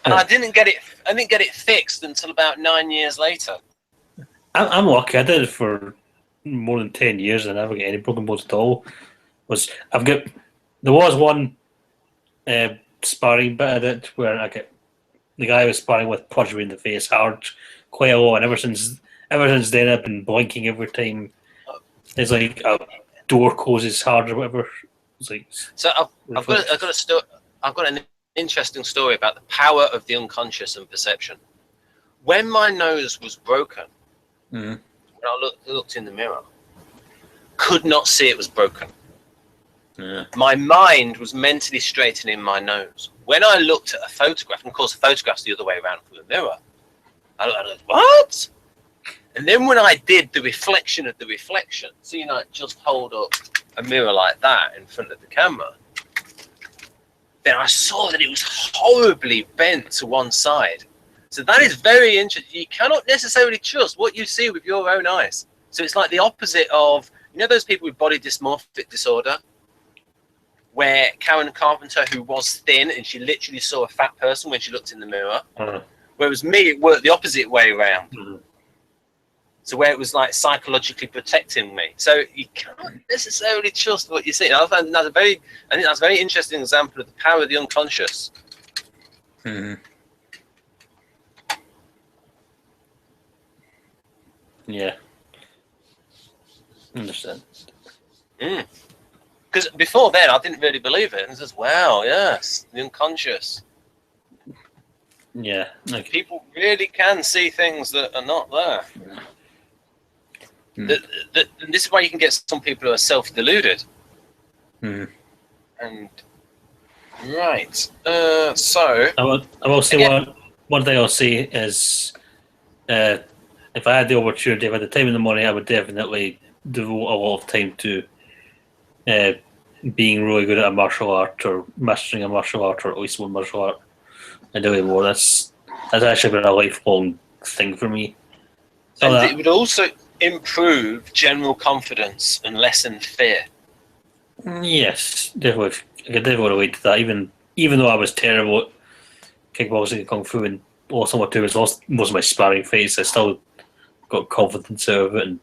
And I didn't get it fixed until about 9 years later. I'm lucky. I did it for more than 10 years and I never get any broken bones at all. There was one sparring bit of it where the guy I was sparring with punched me in the face hard quite a lot, and ever since then I've been blinking every time. It's like a door closes hard or whatever. It's like, so I've got an interesting story about the power of the unconscious and perception. When my nose was broken, when I looked in the mirror, could not see it was broken. Yeah. My mind was mentally straightening my nose. When I looked at a photograph, and of course the photograph's the other way around from the mirror, I was what? And then when I did the reflection of the reflection, so just hold up a mirror like that in front of the camera, then I saw that it was horribly bent to one side. So that is very interesting. You cannot necessarily trust what you see with your own eyes. So it's like the opposite of, those people with body dysmorphic disorder, where Karen Carpenter, who was thin, and she literally saw a fat person when she looked in the mirror. Whereas me, it worked the opposite way around. So where it was like psychologically protecting me. So you can't necessarily trust what you see. And I think that's a very interesting example of the power of the unconscious. Yeah. Understand. Because before then, I didn't really believe it. And says, wow, yes, the unconscious. Yeah. Okay. People really can see things that are not there. This is why you can get some people who are self-deluded. And right. So I will say one thing I'll say is, if I had the opportunity, if I had the time in the morning, I would definitely devote a lot of time to being really good at a martial art or mastering a martial art, or at least one martial art, and doing more. That's actually been a lifelong thing for me. So and it would also improve general confidence and lessen fear. Yes, definitely. I could definitely relate to that. Even though I was terrible at kickboxing and kung fu, and lost what was lost most of my sparring fights, I still got confidence out of it and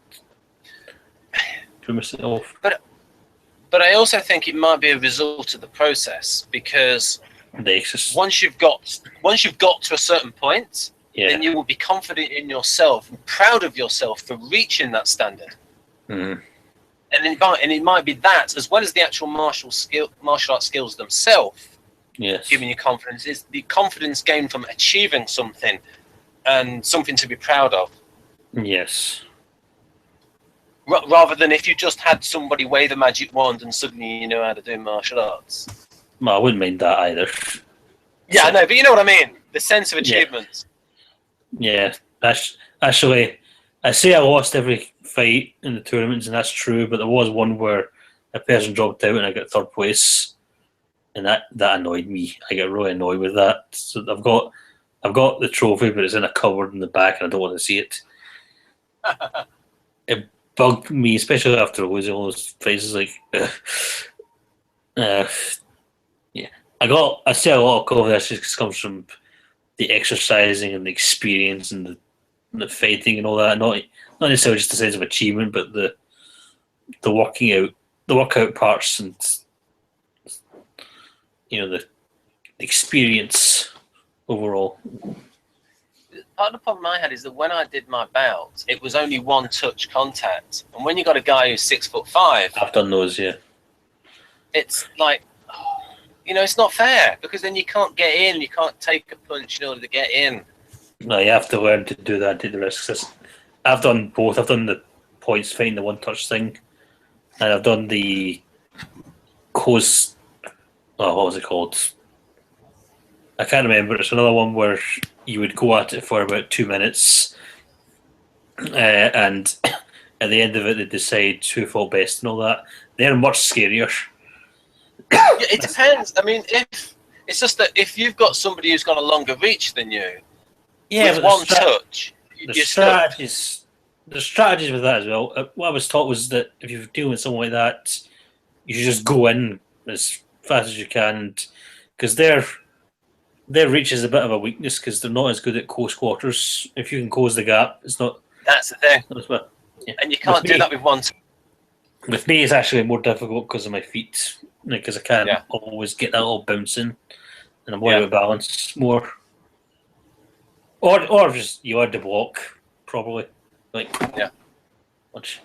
drew myself. But I also think it might be a result of the process, because once you've got to a certain point, then you will be confident in yourself and proud of yourself for reaching that standard. And it might be that, as well as the actual martial art skills themselves, giving you confidence, is the confidence gained from achieving something and something to be proud of. Yes. Rather than if you just had somebody wave a magic wand and suddenly you know how to do martial arts. Well, I wouldn't mind that either. Yeah, I know, but you know what I mean. The sense of achievement. Yeah. Actually, I say I lost every fight in the tournaments, and that's true. But there was one where a person dropped out and I got third place, and that annoyed me. I get really annoyed with that. So I've got the trophy, but it's in a cupboard in the back, and I don't want to see it. It bugged me, especially after losing all those fights. Like, yeah, I see a lot of confidence just comes from the exercising and the experience and the fighting and all that. Not necessarily just the sense of achievement, but the workout parts, and the experience overall. Part of the problem I had is that when I did my bout, it was only one touch contact, and when you got a guy who's 6'5", I've done those, yeah. It's like, it's not fair, because then you can't get in, you can't take a punch in order to get in. No, you have to learn to do that and take the risks. I've done both. I've done the points fighting, the one touch thing, and I've done the close. Oh, what was it called? I can't remember. It's another one where you would go at it for about 2 minutes, and at the end of it, they decide who fought best and all that. They're much scarier. Yeah, it depends. I mean, it's just that if you've got somebody who's got a longer reach than you, with one touch, the strategies with that as well. What I was taught was that if you're dealing with someone like that, you should just go in as fast as you can, because their reach is a bit of a weakness because they're not as good at close quarters. If you can close the gap, it's not. That's the thing. Yeah. And you can't do that with one. With me, it's actually more difficult because of my feet, because I can't always get that little bouncing, and I'm worried about balance more. Or just you had to block probably, Much.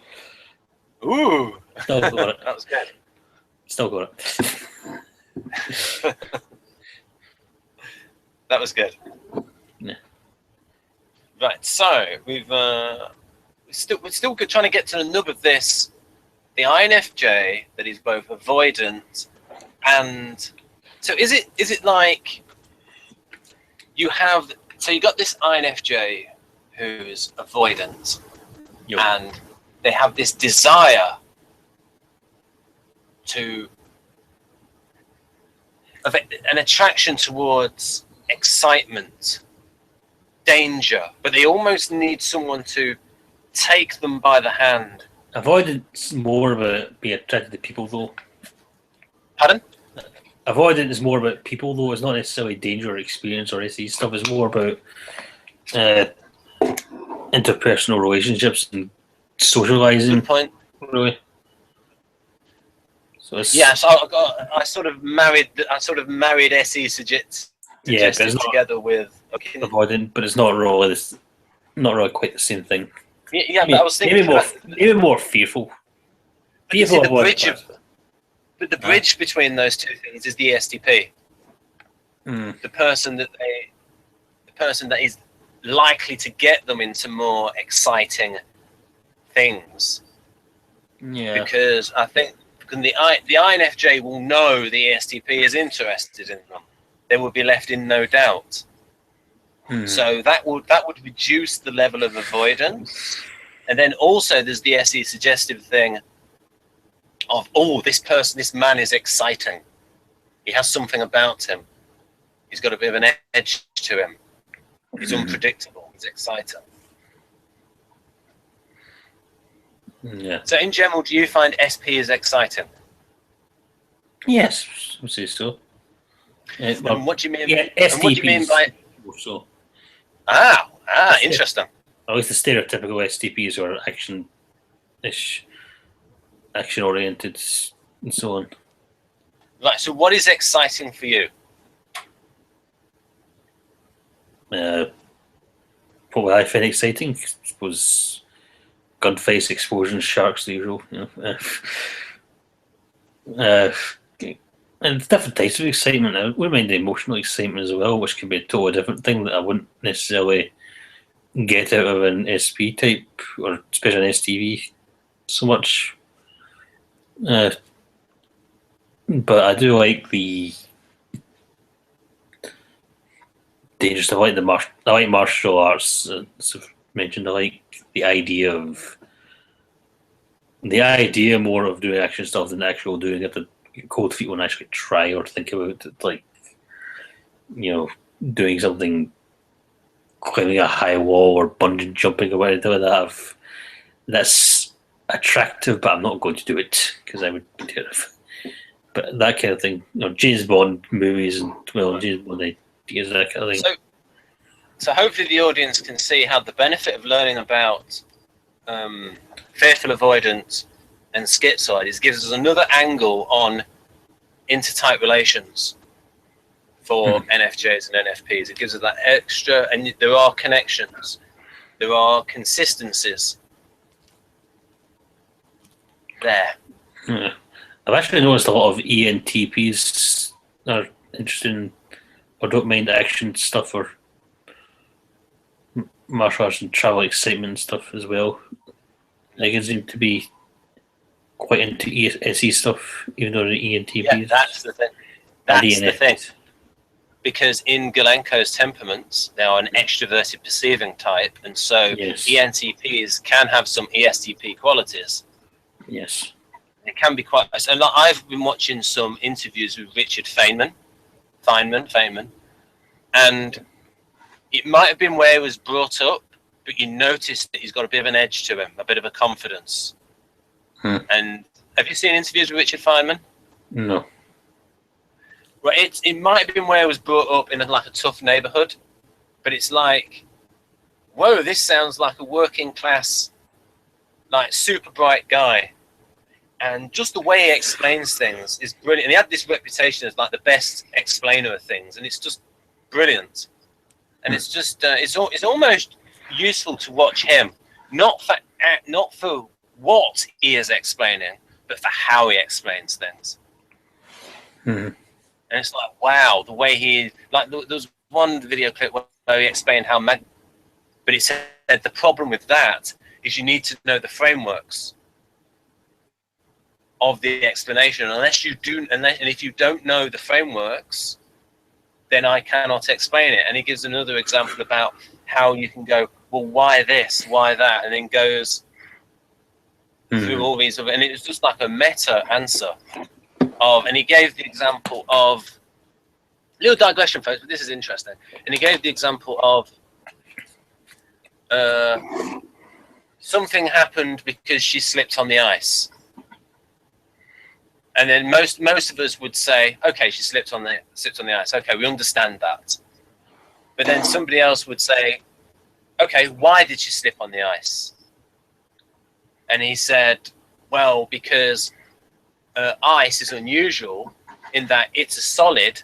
Ooh, Still got it. That was good. Still got it. That was good. Yeah. Right, so we're still trying to get to the nub of this. The INFJ that is both avoidant and so is it like you got this INFJ who's avoidant, and they have this desire of an attraction towards excitement, danger, but they almost need someone to take them by the hand. Avoidance more about being attracted to people, though. Pardon? Avoidance is more about people, though. It's not necessarily danger or experience or any stuff. It's more about interpersonal relationships and socializing. Good point. Really. So so I sort of married SE suggested together with avoidant, but it's not really quite the same thing. Yeah, but I was thinking maybe more fearful. But the bridge between those two things is the ESTP. The person that is likely to get them into more exciting things. Yeah. Because I think the INFJ will know the ESTP is interested in them. They will be left in no doubt. So that would reduce the level of avoidance. And then also there's the SE suggestive thing of, this man is exciting. He has something about him. He's got a bit of an edge to him. He's unpredictable. He's exciting. Yeah. So in general, do you find SP is exciting? Yes, I would say so. And what do you mean? Yeah, and what do you mean by? So. Interesting. At least the stereotypical STPs are action-oriented, and so on. Right. So, what is exciting for you? What would I find exciting? I suppose gunfights, explosions, sharks, the usual. And different types of excitement. I wouldn't mind the emotional excitement as well, which can be a totally different thing that I wouldn't necessarily get out of an SP type, or especially an STV so much. But I do like the dangerous stuff. I like martial arts, mentioned, I like the idea more of doing action stuff than actual doing it. The cold feet won't actually try or think about it, like, you know, doing something, climbing a high wall or bungee jumping or anything like that. That's attractive, but I'm not going to do it because I would be terrified. But that kind of thing, you know, James Bond movies and James Bond ideas, that kind of thing. So hopefully the audience can see how the benefit of learning about fearful-avoidant and schizoid is gives us another angle on intertype relations for NFJs and NFPs. It gives us that extra, and there are connections, there are consistencies there. Yeah. I've actually noticed a lot of ENTPs are interested in or don't mind action stuff or martial arts and travel excitement and stuff as well. They seem to be quite into SE stuff, even though they're ENTPs. Yeah, that's the thing. That's the thing. Because in Galenko's temperaments, they are an extroverted perceiving type, and so ENTPs can have some ESTP qualities. Yes. It can be quite. And I've been watching some interviews with Richard Feynman, and it might have been where he was brought up, but you notice that he's got a bit of an edge to him, a bit of a confidence. And have you seen interviews with Richard Feynman? No. Well, it might have been where he was brought up in like a tough neighborhood, but it's like, whoa, this sounds like a working class, like super bright guy. And just the way he explains things is brilliant. And he had this reputation as like the best explainer of things, and it's just brilliant. And it's just it's almost useful to watch him, not for what he is explaining, but for how he explains things. And it's like, wow, the way he, like, there was one video clip where he explained how but he said the problem with that is you need to know the frameworks of the explanation. And if you don't know the frameworks, then I cannot explain it. And he gives another example about how you can go, well, why this, why that, and then goes through all these other, and it was just like a meta answer of, and he gave the example of, little digression folks, but this is interesting, and he gave the example of something happened because she slipped on the ice. And then most of us would say, okay, she slipped on the ice. Okay, we understand that. But then somebody else would say, okay, why did she slip on the ice? And he said, well, because ice is unusual in that it's a solid,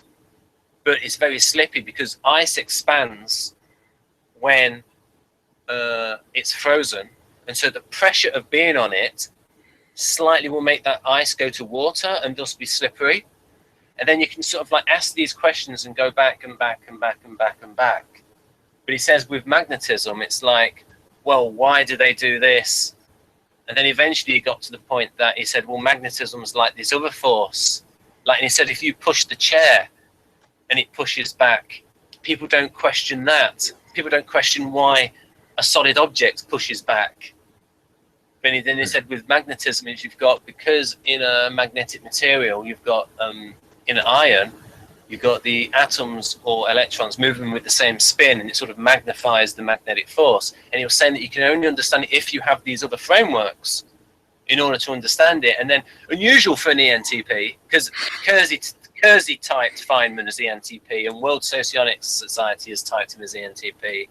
but it's very slippy because ice expands when it's frozen. And so the pressure of being on it slightly will make that ice go to water and thus be slippery. And then you can sort of like ask these questions and go back and back and back and back and back. But he says with magnetism, it's like, well, why do they do this? And then eventually he got to the point that he said, well, magnetism is like this other force. Like, and he said, if you push the chair and it pushes back, people don't question that. People don't question why a solid object pushes back. But then he said with magnetism, is you've got, because in a magnetic material, you've got, in an iron, you've got the atoms or electrons moving with the same spin, and it sort of magnifies the magnetic force. And he was saying that you can only understand it if you have these other frameworks in order to understand it. And then unusual for an ENTP, because Kersey typed Feynman as ENTP, and World Socionic Society has typed him as ENTP.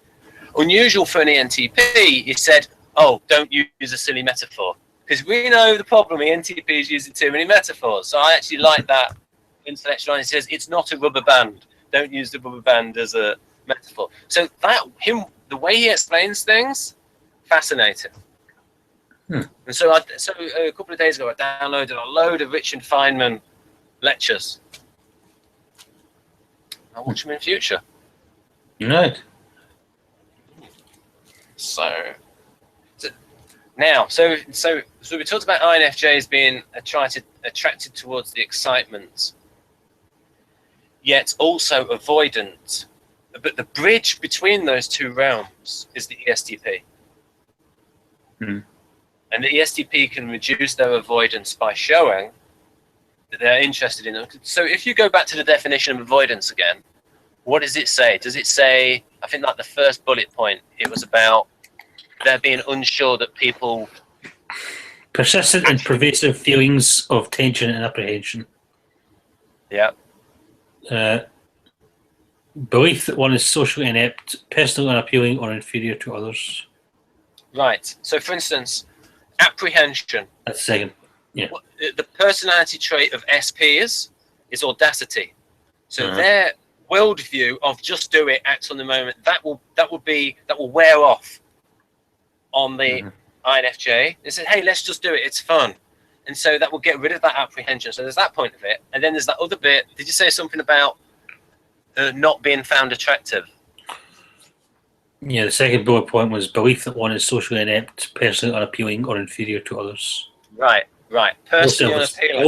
Unusual for an ENTP, he said, oh, don't use a silly metaphor. Because we know the problem, ENTPs using too many metaphors. So I actually like that intellectual. He says, it's not a rubber band. Don't use the rubber band as a metaphor. So the way he explains things, fascinating. And so a couple of days ago, I downloaded a load of Richard Feynman lectures. I'll watch them in future. Right. So now, so we talked about INFJs being attracted towards the excitement, yet also avoidant. But the bridge between those two realms is the ESTP. Mm. And the ESTP can reduce their avoidance by showing that they're interested in them. So if you go back to the definition of avoidance again, what does it say? Does it say, I think like the first bullet point, it was about there being unsure that people... Persistent and pervasive feelings of tension and apprehension. Yeah. Belief that one is socially inept, personally unappealing, or inferior to others. Right. So for instance, apprehension. That's the second. Yeah. The personality trait of SPs is audacity. So their worldview of just do it, act on the moment, that will wear off on the INFJ. They said, hey, let's just do it, it's fun. And so that will get rid of that apprehension. So there's that point of it. And then there's that other bit. Did you say something about not being found attractive? Yeah, the second bullet point was belief that one is socially inept, personally unappealing, or inferior to others. Right. Personally unappealing.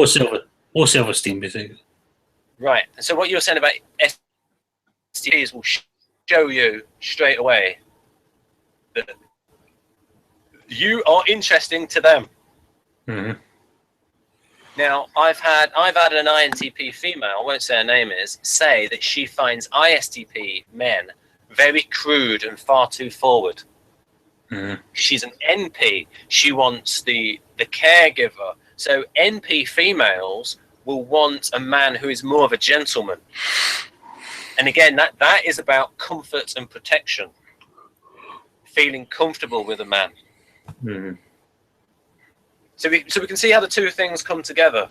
Low self-esteem, basically. Right. And so what you were saying about STPs will show you straight away that you are interesting to them. Mm-hmm. Now, I've had an INTP female, I won't say her name is, say that she finds ISTP men very crude and far too forward. Mm-hmm. She's an NP. She wants the caregiver. So NP females will want a man who is more of a gentleman. And again, that is about comfort and protection. Feeling comfortable with a man. Mm-hmm. So we can see how the two things come together.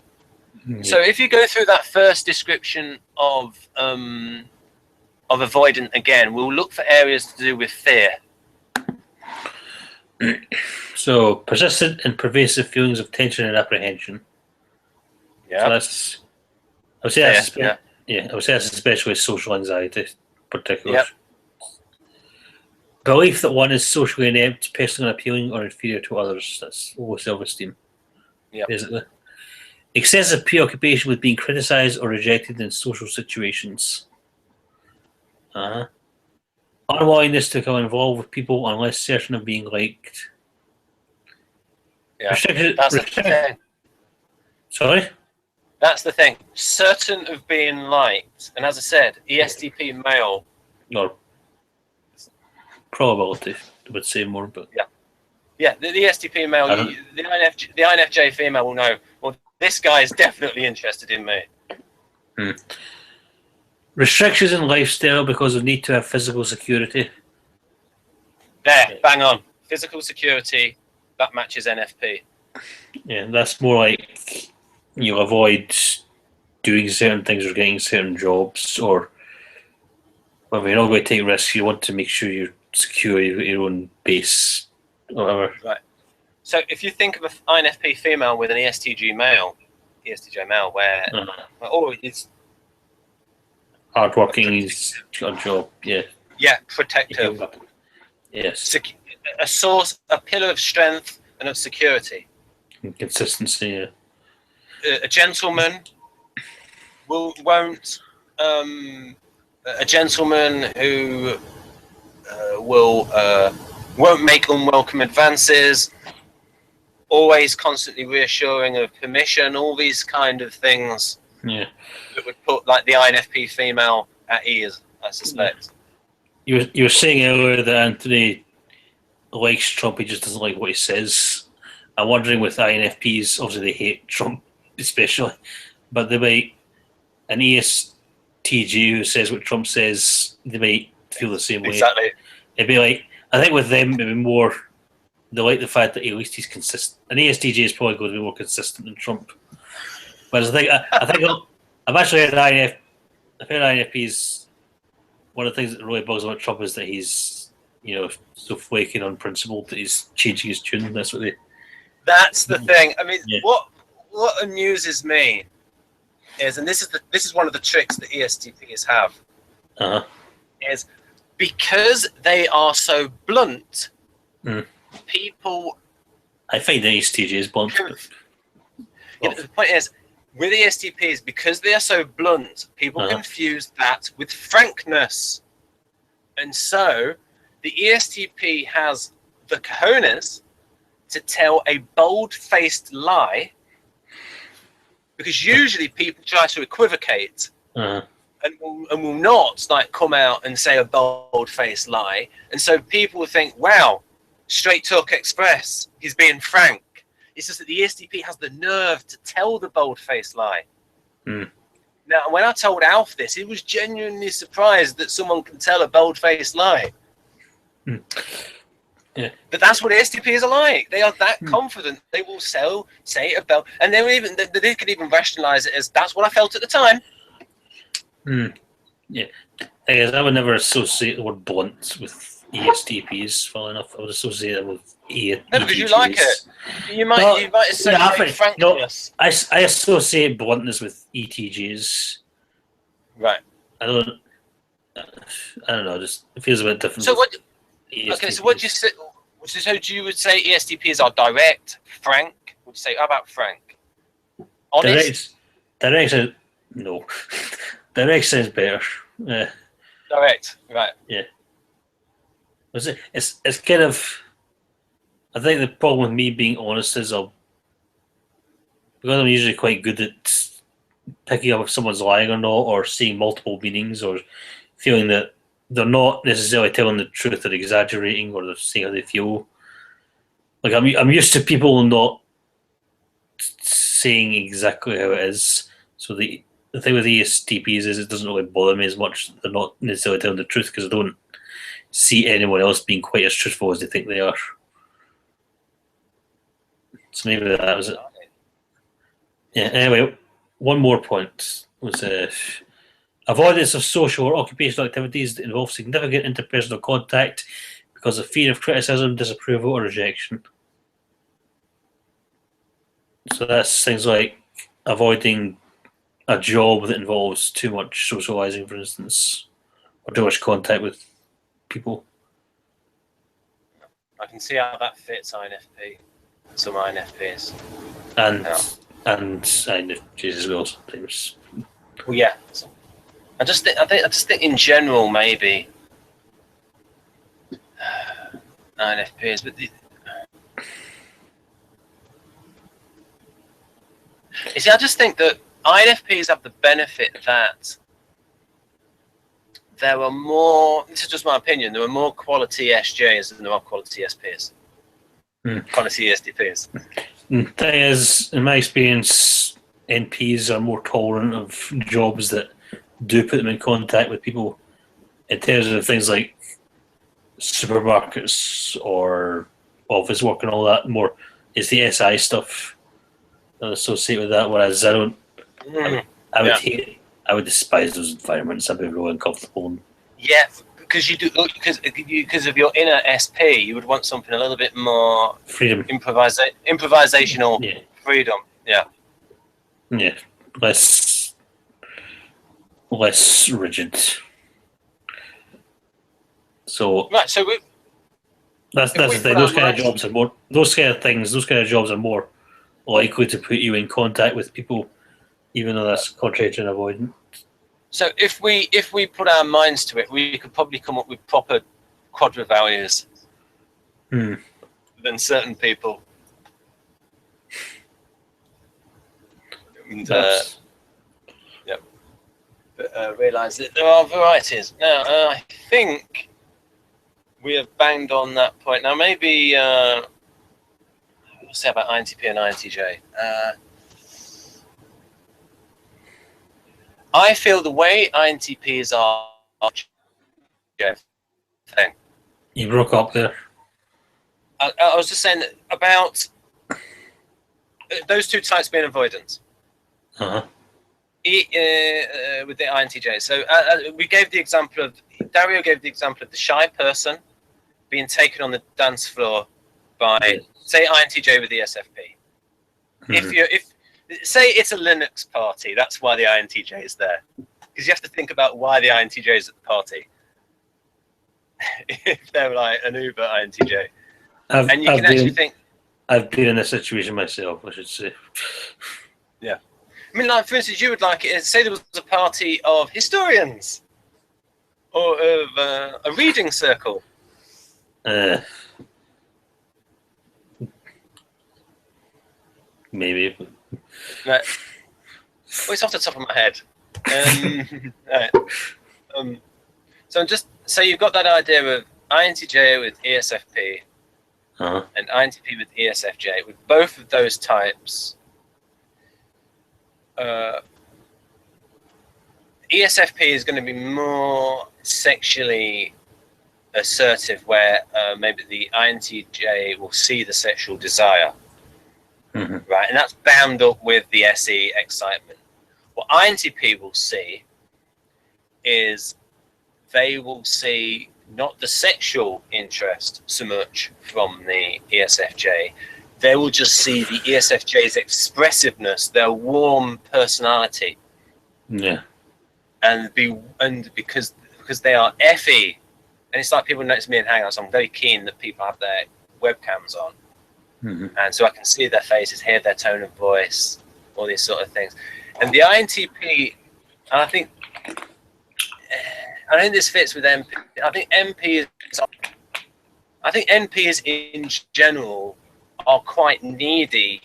Mm-hmm. So if you go through that first description of avoidant again, we'll look for areas to do with fear. So persistent and pervasive feelings of tension and apprehension. Yeah. So that's, I would say that's especially social anxiety, particularly. Yep. Belief that one is socially inept, personally unappealing, or inferior to others. That's low self-esteem. Yeah. Basically. Excessive preoccupation with being criticized or rejected in social situations. Unwillingness to become involved with people unless certain of being liked. Yeah. That's the thing. Sorry? That's the thing. Certain of being liked. And as I said, ESTP male. Or probability, I would say more, but Yeah, the ESTP male, the INFJ female will know, well, this guy is definitely interested in me. Restrictions in lifestyle because of need to have physical security. There, bang on. Physical security, that matches NFP. Yeah, that's more like you avoid doing certain things or getting certain jobs, or when you're not going to take risks, you want to make sure you're secure, you've got your own base, whatever. Right. So if you think of an INFP female with an ESTJ male, where it's hardworking, he's got a job, yeah, protective, yes, a source, a pillar of strength and of security, and consistency. A gentleman won't a gentleman who won't make unwelcome advances, always constantly reassuring of permission, all these kind of things that would put like the INFP female at ease, I suspect. You were saying earlier that Anthony likes Trump, he just doesn't like what he says. I'm wondering with INFPs, obviously they hate Trump especially, but they might, an ESTG who says what Trump says, they might feel the same way. Exactly. It'd be like, I think with them it'd be more, they like the fact that at least he's consistent. An ESTJ is probably going to be more consistent than Trump. But I think I've actually heard INFPs, one of the things that really bugs about Trump is that he's, so flaky on principle that he's changing his tune. That's the thing. I mean, what amuses me is, and this is one of the tricks that ESTPs have, is because they are so blunt, people. I find the ESTJ is blunt. The point is, with ESTPs, because they are so blunt, people confuse that with frankness, and so the ESTP has the cojones to tell a bold-faced lie, because usually people try to equivocate and will not like come out and say a bold-faced lie, and so people will think, wow, straight talk express, he's being frank. It's just that the ESTP has the nerve to tell the bold-faced lie. Now, when I told Alf this, he was genuinely surprised that someone can tell a bold-faced lie. Yeah. But that's what ESTPs are like. They are that confident. They will say about, and they could even rationalize it as, that's what I felt at the time. Yeah. I guess I would never associate the word blunt with ESTPs, funnily enough. I would associate it with EJAs. No, because you like it. You might associate frankness. I associate bluntness with ETJs. Right. I don't know, just it feels a bit different. So what? ESTPs. Okay, so what do you say? So you would say ESTPs are direct, frank? Would you say, how about frank? Honest? Direct no. Direct sounds better. Direct, right. Yeah. It's kind of, I think the problem with me being honest is because I'm usually quite good at picking up if someone's lying or not, or seeing multiple meanings, or feeling that they're not necessarily telling the truth, they're exaggerating, or they're saying how they feel. Like I'm used to people not saying exactly how it is. So the thing with ESTPs is it doesn't really bother me as much. They're not necessarily telling the truth because I don't see anyone else being quite as truthful as they think they are. So maybe that was it. Yeah. Anyway, one more point was avoidance of social or occupational activities that involve significant interpersonal contact because of fear of criticism, disapproval, or rejection. So that's things like avoiding a job that involves too much socializing, for instance, or too much contact with people. I can see how that fits INFP. Some INFPs. And INFJs as well sometimes. Well, yeah. I just think in general maybe INFPs, but you see, I just think that INFPs have the benefit that there are more. This is just my opinion. There are more quality SJs than there are quality SPs. Quality ESTPs. The thing is, in my experience, NPs are more tolerant of jobs that do put them in contact with people in terms of things like supermarkets or office work and all that. More it's the SI stuff that associate with that, whereas I don't I would hate, I would despise those environments. I'd be really uncomfortable. Yeah, because you do, because of your inner SP, you would want something a little bit more freedom, improvisational freedom. Yeah, yeah, less rigid. So right, so that's the thing. Those kind of jobs are more. Those kind of jobs are more likely to put you in contact with people, even though that's contrary to avoidant. So if we put our minds to it, we could probably come up with proper quadra values than certain people. And realise that there are varieties. Now, I think we have banged on that point. Now, maybe we'll say about INTP and INTJ. I feel the way INTPs are. You broke up there. I was just saying about those two types being avoidant. Uh-huh. With the INTJ. So we gave the example of, Dario gave the example of the shy person being taken on the dance floor by, say, INTJ with the ESFP. If say it's a Linux party, that's why the INTJ is there. Because you have to think about why the INTJ is at the party. If they're like an Uber INTJ. And you can actually think... I've been in this situation myself, I should say. Yeah. I mean, like, for instance, you would like it, say there was a party of historians. Or of a reading circle. maybe. Right. Well, it's off the top of my head. Right. So you've got that idea of INTJ with ESFP and INTP with ESFJ. With both of those types, ESFP is going to be more sexually assertive, where maybe the INTJ will see the sexual desire, right? And that's bound up with the SE excitement. What INTP will see is they will see not the sexual interest so much from the ESFJ. They will just see the ESFJ's expressiveness, their warm personality. Yeah. And because they are FE, and it's like people notice me in Hangouts, I'm very keen that people have their webcams on. And so I can see their faces, hear their tone of voice, all these sort of things. And the INTP, and I think this fits with MP. I think NPs in general are quite needy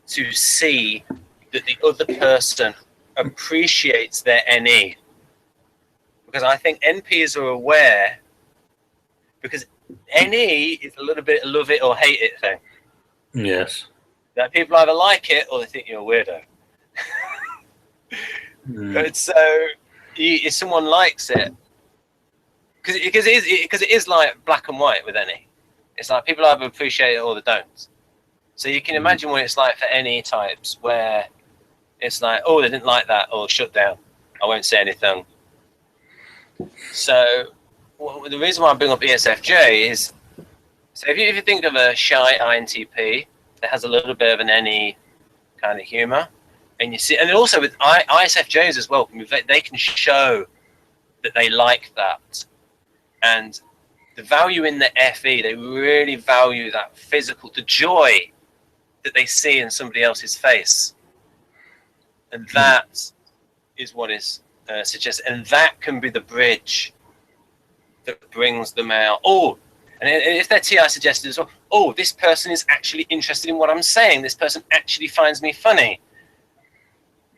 to see that the other person appreciates their NE. Because I think NPs are aware, because NE is a little bit love it or hate it thing. Yes. That people either like it or they think you're a weirdo. But so if someone likes it, because it is like black and white with NE. It's like people either appreciate it or they don't. So you can imagine what it's like for NE types, where it's like, oh, they didn't like that, or shut down, I won't say anything. So the reason why I bring up ESFJ is, so if you think of a shy INTP that has a little bit of an NE kind of humor, and you see, and also with ISFJs as well, they can show that they like that. And the value in the FE, they really value that physical, the joy that they see in somebody else's face. And that is what is suggested. And that can be the bridge that brings them out. Oh, and if their TI suggested as well, oh, this person is actually interested in what I'm saying. This person actually finds me funny.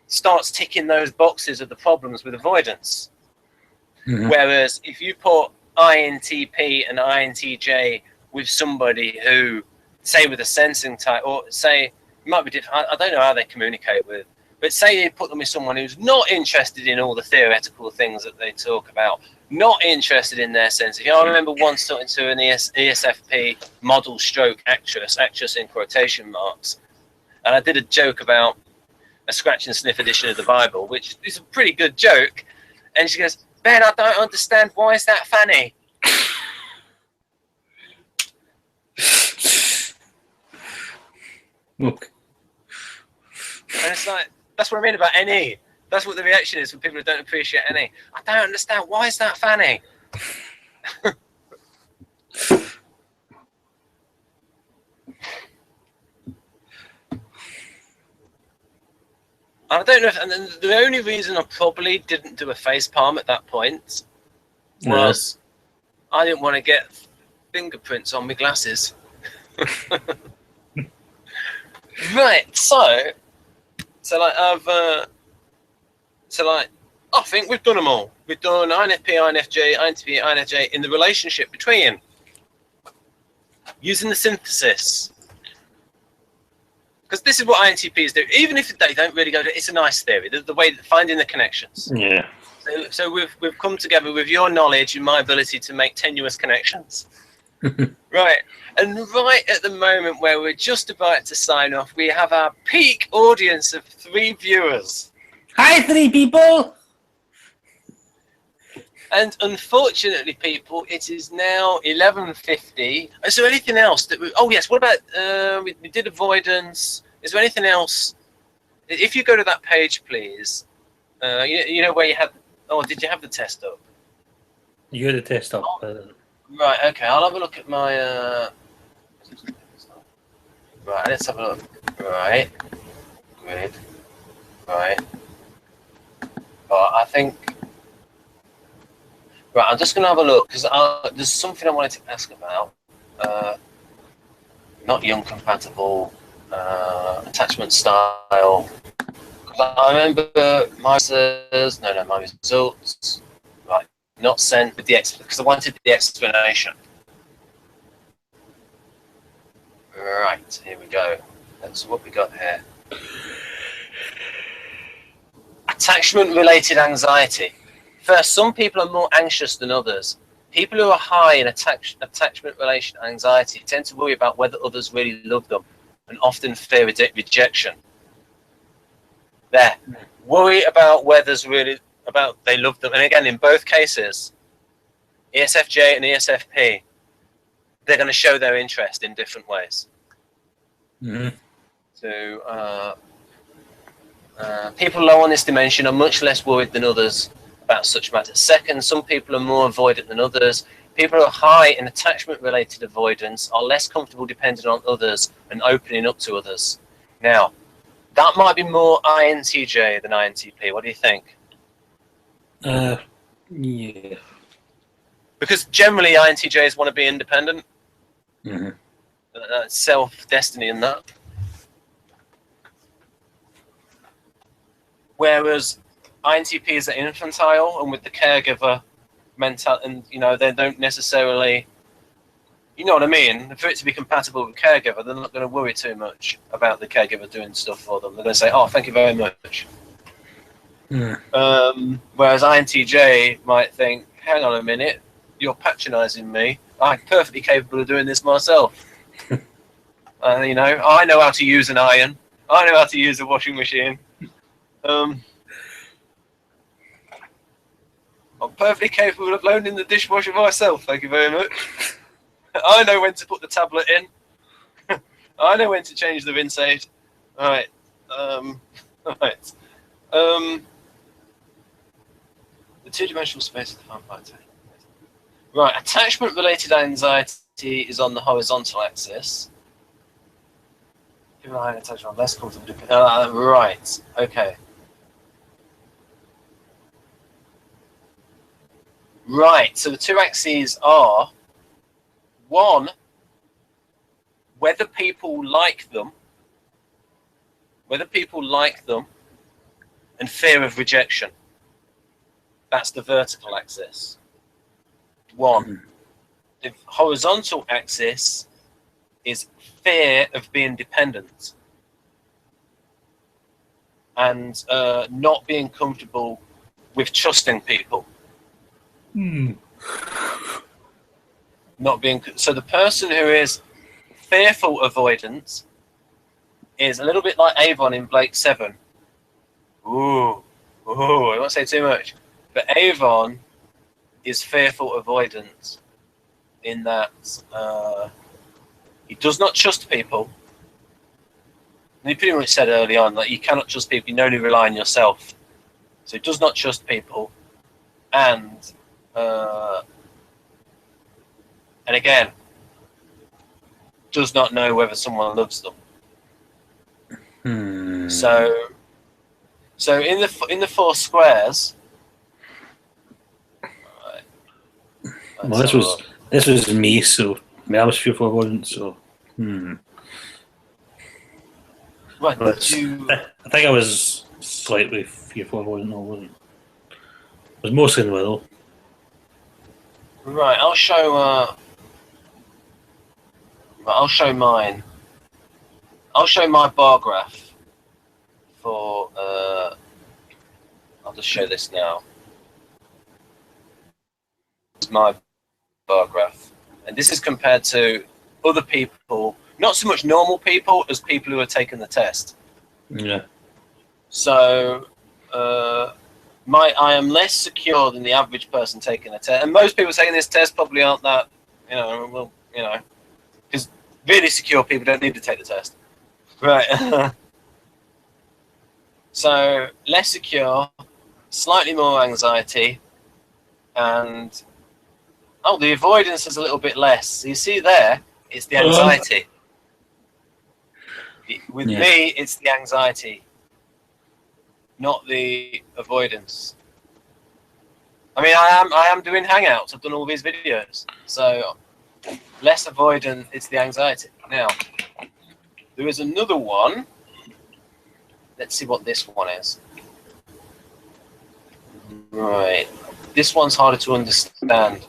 Starts ticking those boxes of the problems with avoidance. Whereas if you put INTP and INTJ with somebody who, say with a sensing type, or say, it might be different, I don't know how they communicate with, but say you put them with someone who's not interested in all the theoretical things that they talk about, not interested in their sense. I remember once talking to an ESFP model stroke actress in quotation marks, and I did a joke about a scratch and sniff edition of the Bible, which is a pretty good joke, and she goes, Ben, I don't understand, why is that funny? Look. And it's like, that's what I mean about NE. That's what the reaction is from people who don't appreciate NE. I don't understand, why is that funny? I don't know if, and then the only reason I probably didn't do a face palm at that point was I didn't want to get fingerprints on my glasses. Right, so like I think we've done them all. We've done INFP, INFJ, INTP, INFJ in the relationship between, using the synthesis. Because this is what INTPs do. Even if they don't really go to, it's a nice theory. The way that finding the connections. Yeah. So we've come together with your knowledge and my ability to make tenuous connections. Right. And right at the moment where we're just about to sign off, we have our peak audience of 3 viewers. Hi, 3 people. And unfortunately, people, it is now 11:50. Is there anything else that we... Oh, yes. What about... we did avoidance. Is there anything else? If you go to that page, please. You know where you had... Oh, did you have the test up? You had the test up. Right, okay. I'll have a look at my... Right, let's have a look. Right. Good. Right. But I think... Right, I'm just going to have a look, because there's something I wanted to ask about. Not young compatible. attachment style. I remember my results, right, not sent with the because I wanted the explanation. Right, here we go. That's what we got here. Attachment-related anxiety. First, some people are more anxious than others. People who are high in attachment-related anxiety tend to worry about whether others really love them and often fear rejection. There. Worry about whether they love them. And again, in both cases, ESFJ and ESFP, they're going to show their interest in different ways. Mm-hmm. So, people low on this dimension are much less worried than others about such matters. Second, some people are more avoidant than others. People who are high in attachment-related avoidance are less comfortable depending on others and opening up to others. Now, that might be more INTJ than INTP. What do you think? Yeah. Because generally INTJs want to be independent. Mm-hmm. Self-destiny and that. Whereas INTPs are infantile and with the caregiver mental, and they don't necessarily, you know what I mean? For it to be compatible with caregiver, they're not going to worry too much about the caregiver doing stuff for them. They're going to say, "Oh, thank you very much." Mm. Whereas INTJ might think, "Hang on a minute, you're patronising me. I'm perfectly capable of doing this myself." I know how to use an iron. I know how to use a washing machine. I'm perfectly capable of loading the dishwasher myself, thank you very much. I know when to put the tablet in. I know when to change the rinse aid. Alright. Right. The two-dimensional space is defined by two. Right, attachment-related anxiety is on the horizontal axis. People are attachment less comfortable. Right, okay. Right, so the two axes are, one, whether people like them, and fear of rejection. That's the vertical axis. One. The horizontal axis is fear of being dependent and not being comfortable with trusting people. So the person who is fearful-avoidant is a little bit like Avon in Blake 7. I won't say too much. But Avon is fearful-avoidant in that he does not trust people. And he pretty much said early on that you cannot trust people, you can only rely on yourself. So he does not trust people, and again, does not know whether someone loves them. So in the four squares. Right, well, this was me, so I was fearful-avoidant, so. Right, I think I was slightly fearful-avoidant. I wasn't. I was mostly in the middle. Right, I'll show mine. I'll show my bar graph for. I'll just show this now. It's my bar graph, and this is compared to other people. Not so much normal people as people who are taking the test. Yeah. So, I am less secure than the average person taking a test, and most people taking this test probably aren't that, because really secure people don't need to take the test, right? So less secure, slightly more anxiety, and the avoidance is a little bit less. So you see there, it's the anxiety. With me, it's the anxiety, not the avoidance. I mean, I am doing Hangouts. I've done all these videos. So less avoidant, it's the anxiety. Now, there is another one let's see what this one is. Right, this one's harder to understand.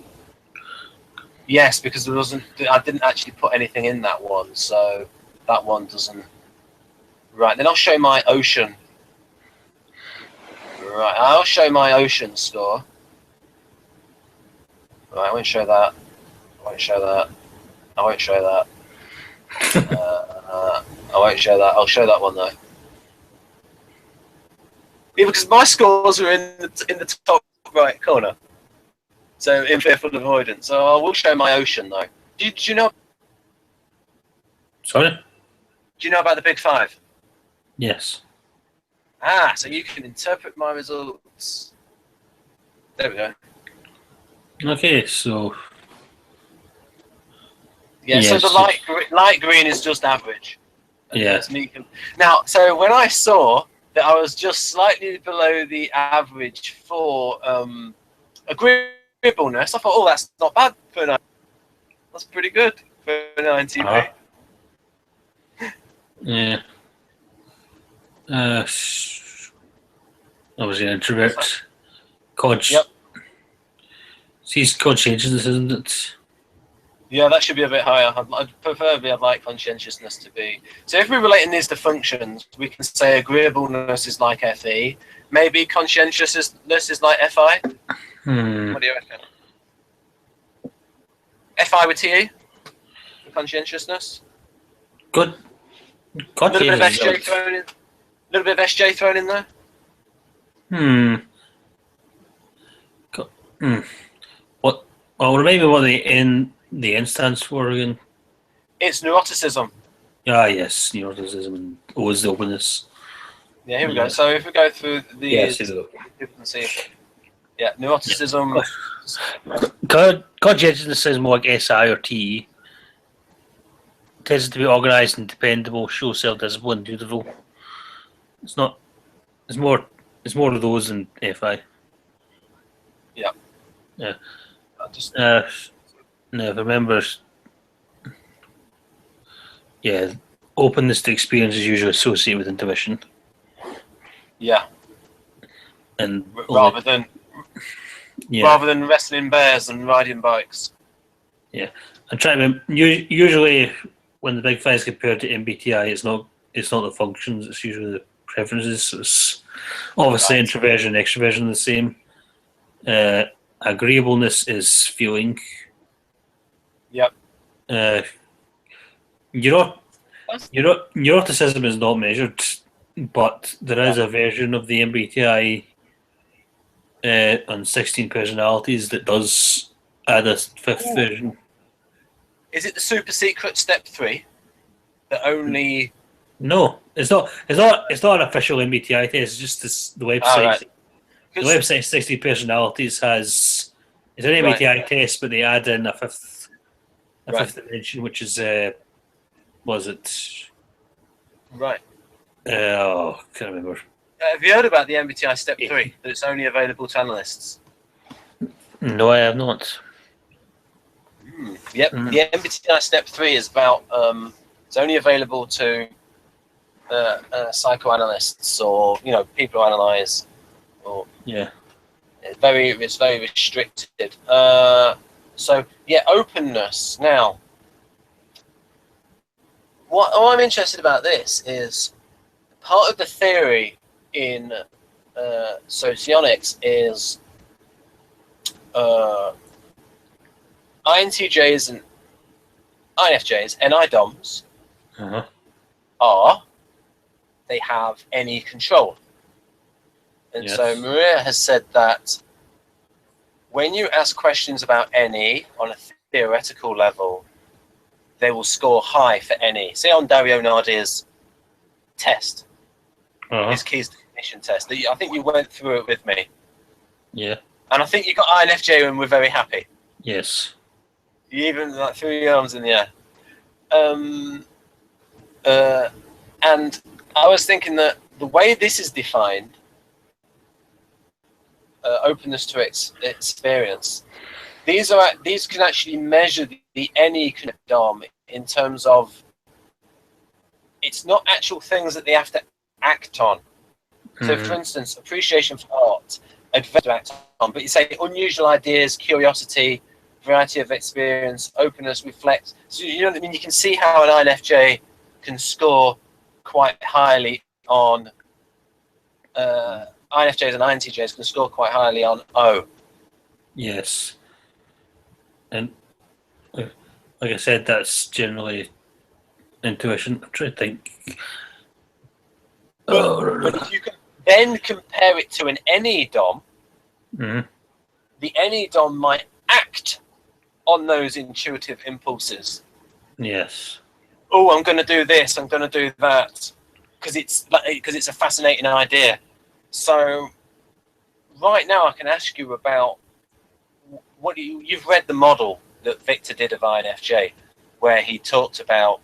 Yes, because I didn't actually put anything in that one, so that one doesn't. Right, then I'll show my ocean. Right, I'll show my ocean score. Right, I won't show that. I won't show that. I won't show that. I won't show that. I'll show that one though. Yeah, because my scores are in the top right corner. So in fearful-avoidant. So I will show my ocean though. Do you know? Sorry? Do you know about the Big Five? Yes. Ah, so you can interpret my results. There we go. Okay, so. Yeah, yes. So the light green is just average. Yeah. Now, so when I saw that I was just slightly below the average for agreeableness, I thought, oh, that's not bad for 90. That's pretty good for 90. Yeah. I was an introvert. Yep. See, conscientiousness, isn't it? Yeah, that should be a bit higher. I'd like conscientiousness to be. So if we're relating these to functions, we can say agreeableness is like FE. Maybe conscientiousness is like FI. What do you reckon? FI with TE? Conscientiousness? Good. A little bit of SJ thrown in. A little bit of SJ thrown in there. What? Well, remind me what the N stands for again. It's neuroticism. Ah, yes, neuroticism and O is the openness. Yeah, here we go. So if we go through the you can see. Yeah, neuroticism. Conscientiousness is more like SI or TE. Tends to be organised and dependable, show self-discipline, dutiful. It's not. It's more of those than FI. Yeah. Yeah. No, if I remember. Yeah, openness to experience is usually associated with intuition. Yeah. And rather than wrestling bears and riding bikes. Yeah, I'm trying to remember. Usually, when the Big Five is compared to MBTI, it's not the functions. It's usually the preferences. So it's obviously introversion, extroversion, the same. Agreeableness is feeling. Yep. Neuroticism is not measured, but there is a version of the MBTI on 16 personalities that does add a fifth version. Is it the super secret step 3 that only? No, it's not. It's not an official MBTI test. It's just the website. Right. The website 60 personalities has. It's an MBTI test, but they add in a fifth dimension, which is was it? Right. Can't remember. Have you heard about the MBTI step 3 that it's only available to analysts? No, I have not. Yep. The MBTI step 3 is about. It's only available to psychoanalysts or people who analyze. Or it's very restricted. So yeah, openness. Now, what I'm interested about this is part of the theory in socionics is INTJs and INFJs, NI-DOMs, they have any control. And so Maria has said that when you ask questions about any on a theoretical level, they will score high for any. Say on Dario Nardi's test, his keys to cognition test. I think you went through it with me. Yeah. And I think you got INFJ and we're very happy. Yes. You even threw your arms in the air. And I was thinking that the way this is defined, openness to experience, these can actually measure the any DOM in terms of it's not actual things that they have to act on. So, for instance, appreciation for art, adventure to act on. But you say unusual ideas, curiosity, variety of experience, openness, reflect. So, you know what I mean? You can see how an INFJ can score quite highly on INFJs and INTJs can score quite highly on O. Yes. And like I said, that's generally intuition. I'm trying to think. But if you can then compare it to an NE DOM, the NE DOM might act on those intuitive impulses. Yes. Oh, I'm going to do this. I'm going to do that, because it's a fascinating idea. So right now, I can ask you about what you've read the model that Victor did of INFJ, where he talked about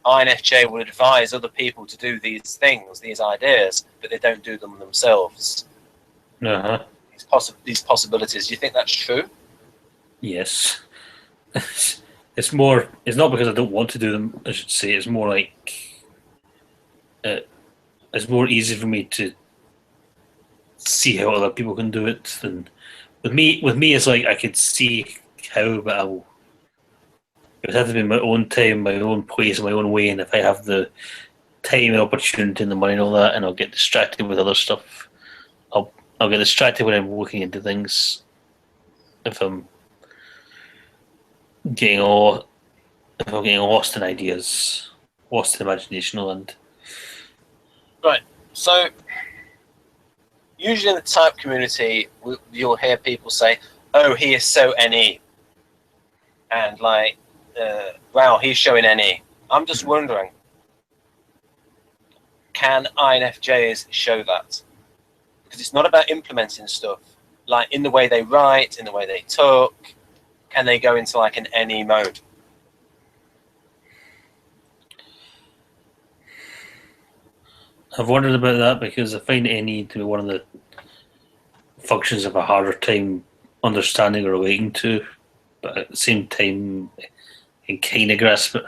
INFJ would advise other people to do these things, these ideas, but they don't do them themselves. These possibilities. Do you think that's true? Yes. It's more. It's not because I don't want to do them. I should say it's more like it's more easy for me to see how other people can do it than with me. With me, it's like I could see how, but I will. It would have to be my own time, my own place, my own way, and if I have the time and opportunity and the money and all that, and I'll get distracted with other stuff. I'll get distracted when I'm looking into things. If I'm getting lost in ideas, lost in imagination land. Right. So usually in the type community, you'll hear people say, "Oh, he is so NE," and like, "Wow, he's showing NE." I'm just wondering, can INFJs show that? Because it's not about implementing stuff, like in the way they write, in the way they talk. Can they go into like an NE mode? I've wondered about that because I find NE to be one of the functions of a harder time understanding or relating to, but at the same time, I can kind of grasp it.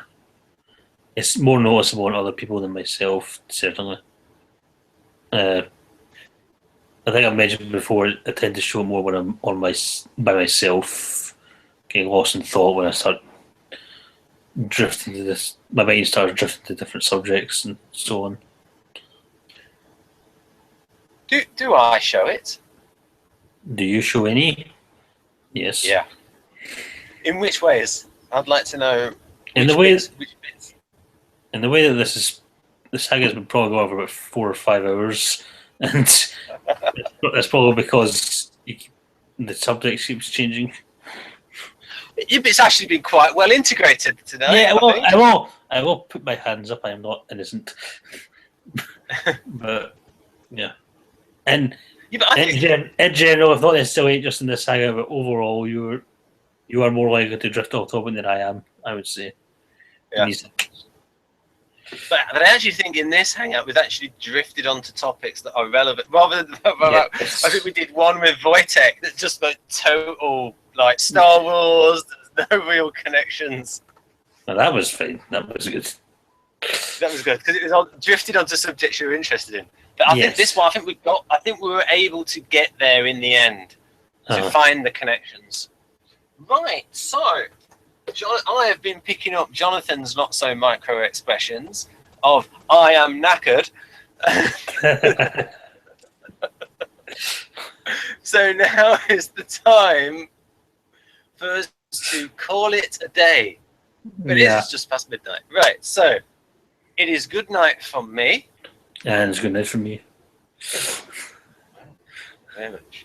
It's more noticeable in other people than myself, certainly. I think I've mentioned before, I tend to show more when I'm by myself, getting lost in thought when I start drifting to this. My mind starts drifting to different subjects and so on. Do I show it? Do you show any? Yes. Yeah. In which ways? I'd like to know. In the which bits. In the way that this saga has been probably going on for about 4 or 5 hours, and that's probably because the subject keeps changing. It's actually been quite well integrated tonight. Yeah, I will put my hands up. I am not innocent, but yeah. And in general, if not necessarily just in this saga, but overall, you are more likely to drift off topic than I am, I would say. Yeah. But I actually think in this hangout we've actually drifted onto topics that are relevant. Rather than Yes. I think we did one with Wojtek that's just like total like Star Wars. There's no real connections. Well, that was fine. That was good. That was good because it was all drifted onto subjects you were interested in. But I think this one, I think we were able to get there in the end to find the connections. Right. So, I have been picking up Jonathan's not so micro expressions of "I am knackered." So now is the time for us to call it a day. But it is just past midnight. Right. So it is good night from me. And it's good night from me. Very much.